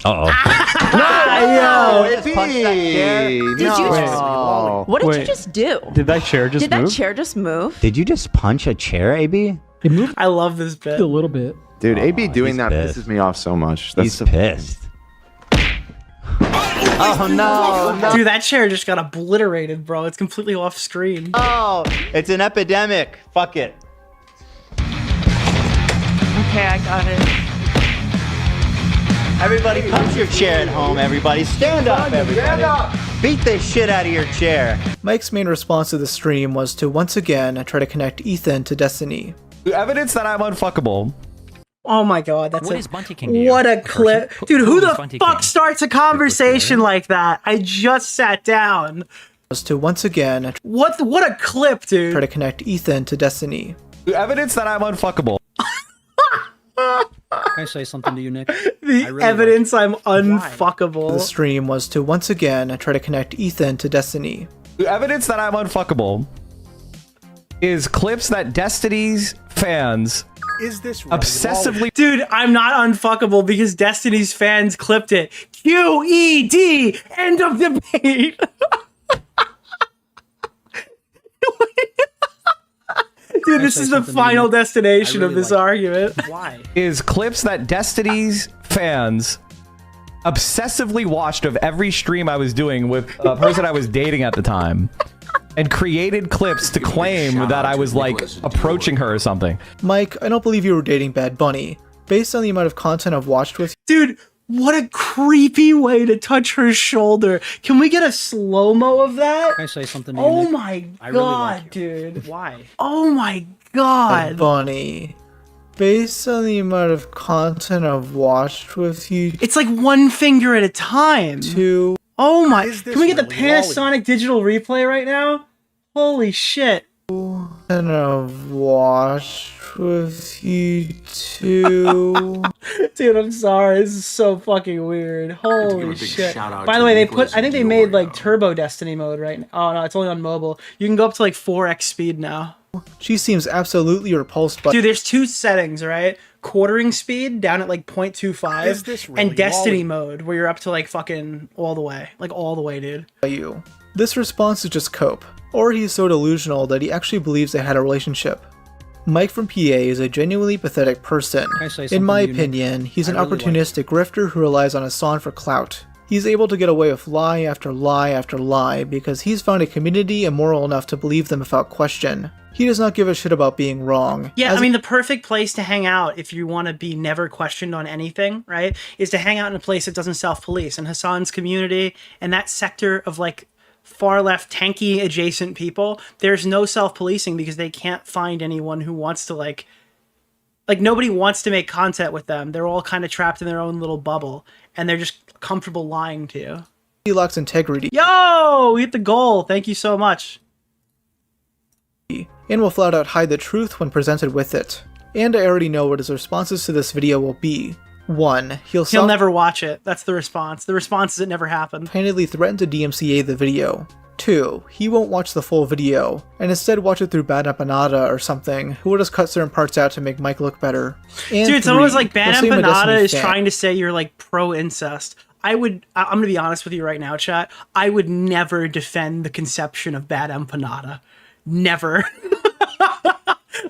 Uh-oh. What did you just do? Did that chair just Did that move? chair just move? Did you just punch a chair, AB? It moved I love this bit. a little bit. Dude, AB doing he's that pissed. pisses me off so much. He's pissed. Oh no, Dude, that chair just got obliterated, bro. It's completely off screen. Oh, it's an epidemic. Fuck it. Okay, I got it. Everybody punch your chair at home, everybody. Stand up, everybody. Stand up. Beat the shit out of your chair. Mike's main response to the stream was to once again try to connect Ethan to Destiny. Evidence that I'm unfuckable. Oh my god, that's What is Bunty King to you? What a clip. Dude, who Who is the Bunty fuck King? starts a conversation like that? I just sat down. Was to once again What a clip, dude. try to connect Ethan to Destiny. Evidence that I'm unfuckable. Can I say something to you, Nick? The evidence I'm unfuckable. The stream was to once again try to connect Ethan to Destiny. The evidence that I'm unfuckable is clips that Destiny's fans obsessively. Dude, I'm not unfuckable because Destiny's fans clipped it. QED! End of debate! Dude, this is the final destination of this argument. Why? Is clips that Destiny's fans obsessively watched of every stream I was doing with a person I was dating at the time and created clips to claim that I was like approaching her or something. Mike, I don't believe you were dating Bad Bunny. Based on the amount of content I've watched with Dude, what a creepy way to touch her shoulder. Can we get a slow-mo of that? Can I say something to you, Oh Nick? my I really god, like you. dude. Why? Oh my Bad god. Bunny. Based on the amount of content I've watched with you, It's like one finger at a time. two. Oh my. Can we get the Panasonic digital replay right now? Holy shit. And I've watched with you too. Dude, I'm sorry. This is so fucking weird. Holy shit. shout-out By to the way, Nicholas I think they made like Turbo Destiny mode right now. Oh no, it's only on mobile. You can go up to like 4x speed now. She seems absolutely repulsed by. Dude, there's two settings, right? Quartering speed down at like 0.25 and Destiny mode where you're up to like fucking all the way. Like all the way, dude. You. This response is just cope. Or he's so delusional that he actually believes they had a relationship. Mike from PA is a genuinely pathetic person. Can I say In something my to you, Nick? opinion, he's an I really opportunistic grifter who relies on Hasan for clout. He's able to get away with lie after lie after lie because he's found a community immoral enough to believe them without question. He does not give a shit about being wrong. Yeah, As I mean, the perfect place to hang out if you want to be never questioned on anything, right, is to hang out in a place that doesn't self-police. And Hasan's community and that sector of like far left tanky adjacent people, there's no self-policing because they can't find anyone who wants to like nobody wants to make content with them. They're all kind of trapped in their own little bubble and they're just comfortable lying to you. he lacks integrity. Yo, we hit the goal. Thank you so much. And will flat out hide the truth when presented with it. And I already know what his responses to this video will be. 1. He'll Never watch it. That's the response. The response is it never happened. handedly threaten to DMCA the video. 2. He won't watch the full video, and instead watch it through Bad Empanada or something, who will just cut certain parts out to make Mike look better. And Dude, someone was like, he'll Bad say I'm a Empanada Destiny is fan. trying to say you're like pro-incest. I'm gonna be honest with you right now, chat. I would never defend the conception of Bad Empanada. Never.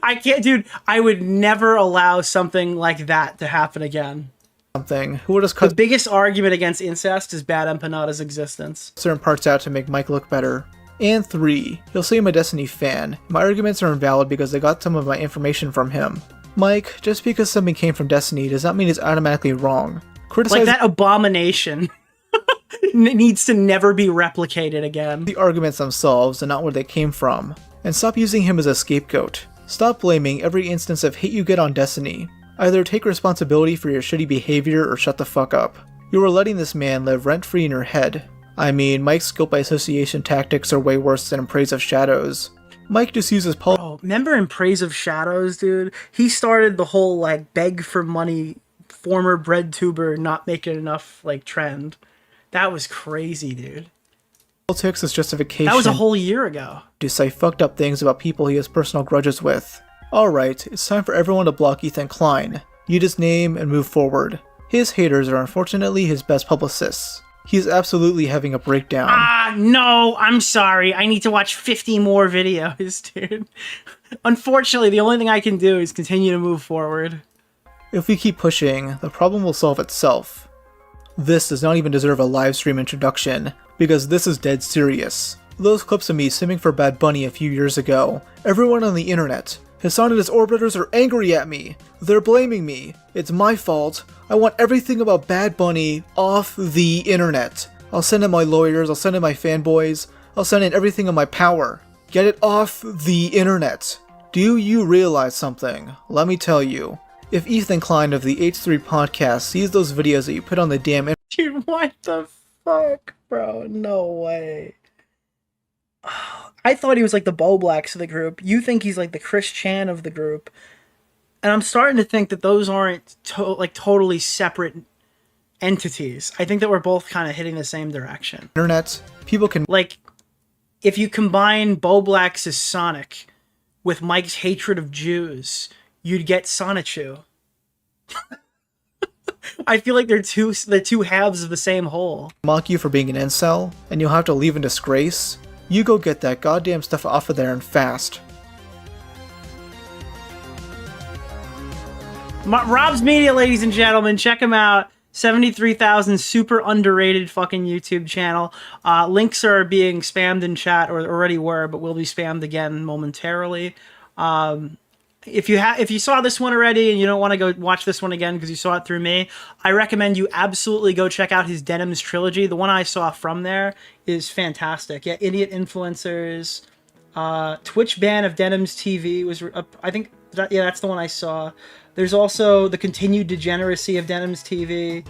I can't, dude. I would never allow something like that to happen again. Something, who will just The cut biggest argument against incest is Bad Empanada's existence. certain parts out to make Mike look better. And 3. He'll say I'm a Destiny fan. My arguments are invalid because I got some of my information from him. Mike, just because something came from Destiny does not mean it's automatically wrong. Like that abomination needs to never be replicated again. The arguments themselves and not where they came from. And stop using him as a scapegoat. Stop blaming every instance of hate you get on Destiny. Either take responsibility for your shitty behavior or shut the fuck up. You are letting this man live rent-free in your head. I mean, Mike's guilt by association tactics are way worse than in Praise of Shadows. Mike just uses Remember in Praise of Shadows, dude? He started the whole like beg for money, former bread tuber not making enough like trend. That was crazy, dude. Politics as justification. That was a whole year ago. To say fucked up things about people he has personal grudges with. Alright, it's time for everyone to block Ethan Klein. Use his name and move forward. His haters are unfortunately his best publicists. He's absolutely having a breakdown. No, I'm sorry. I need to watch 50 more videos, dude. Unfortunately, the only thing I can do is continue to move forward. If we keep pushing, the problem will solve itself. This does not even deserve a live stream introduction, because this is dead serious. Those clips of me simming for Bad Bunny a few years ago, everyone on the internet, Hasan and his orbiters are angry at me. They're blaming me. It's my fault. I want everything about Bad Bunny off the internet. I'll send in my lawyers, I'll send in my fanboys, I'll send in everything in my power. Get it off the internet. Do you realize something? Let me tell you. If Ethan Klein of the H3 podcast sees those videos that you put on the damn Dude, what the fuck, bro? No way. I thought he was like the Bo Blacks of the group. You think he's like the Chris Chan of the group. And I'm starting to think that those aren't totally separate entities. I think that we're both kind of hitting the same direction. internet, people can Like, if you combine Bo Blacks' Sonic with Mike's hatred of Jews, you'd get Sonichu. I feel like they're two halves of the same whole. mock you for being an incel, and you'll have to leave in disgrace. You go get that goddamn stuff off of there and fast. Rob's Media, ladies and gentlemen, check him out. 73,000, super underrated fucking YouTube channel. Links are being spammed in chat, or already were, but will be spammed again momentarily. If you saw this one already and you don't want to go watch this one again because you saw it through me, I recommend you absolutely go check out his Denims trilogy. The one I saw from there is fantastic. Yeah, Idiot Influencers, Twitch ban of Denims TV was, I think, that's the one I saw. There's also The Continued Degeneracy of Denims TV.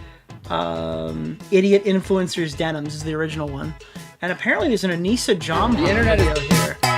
Idiot Influencers Denims is the original one. And apparently there's an Anissa Jom video here.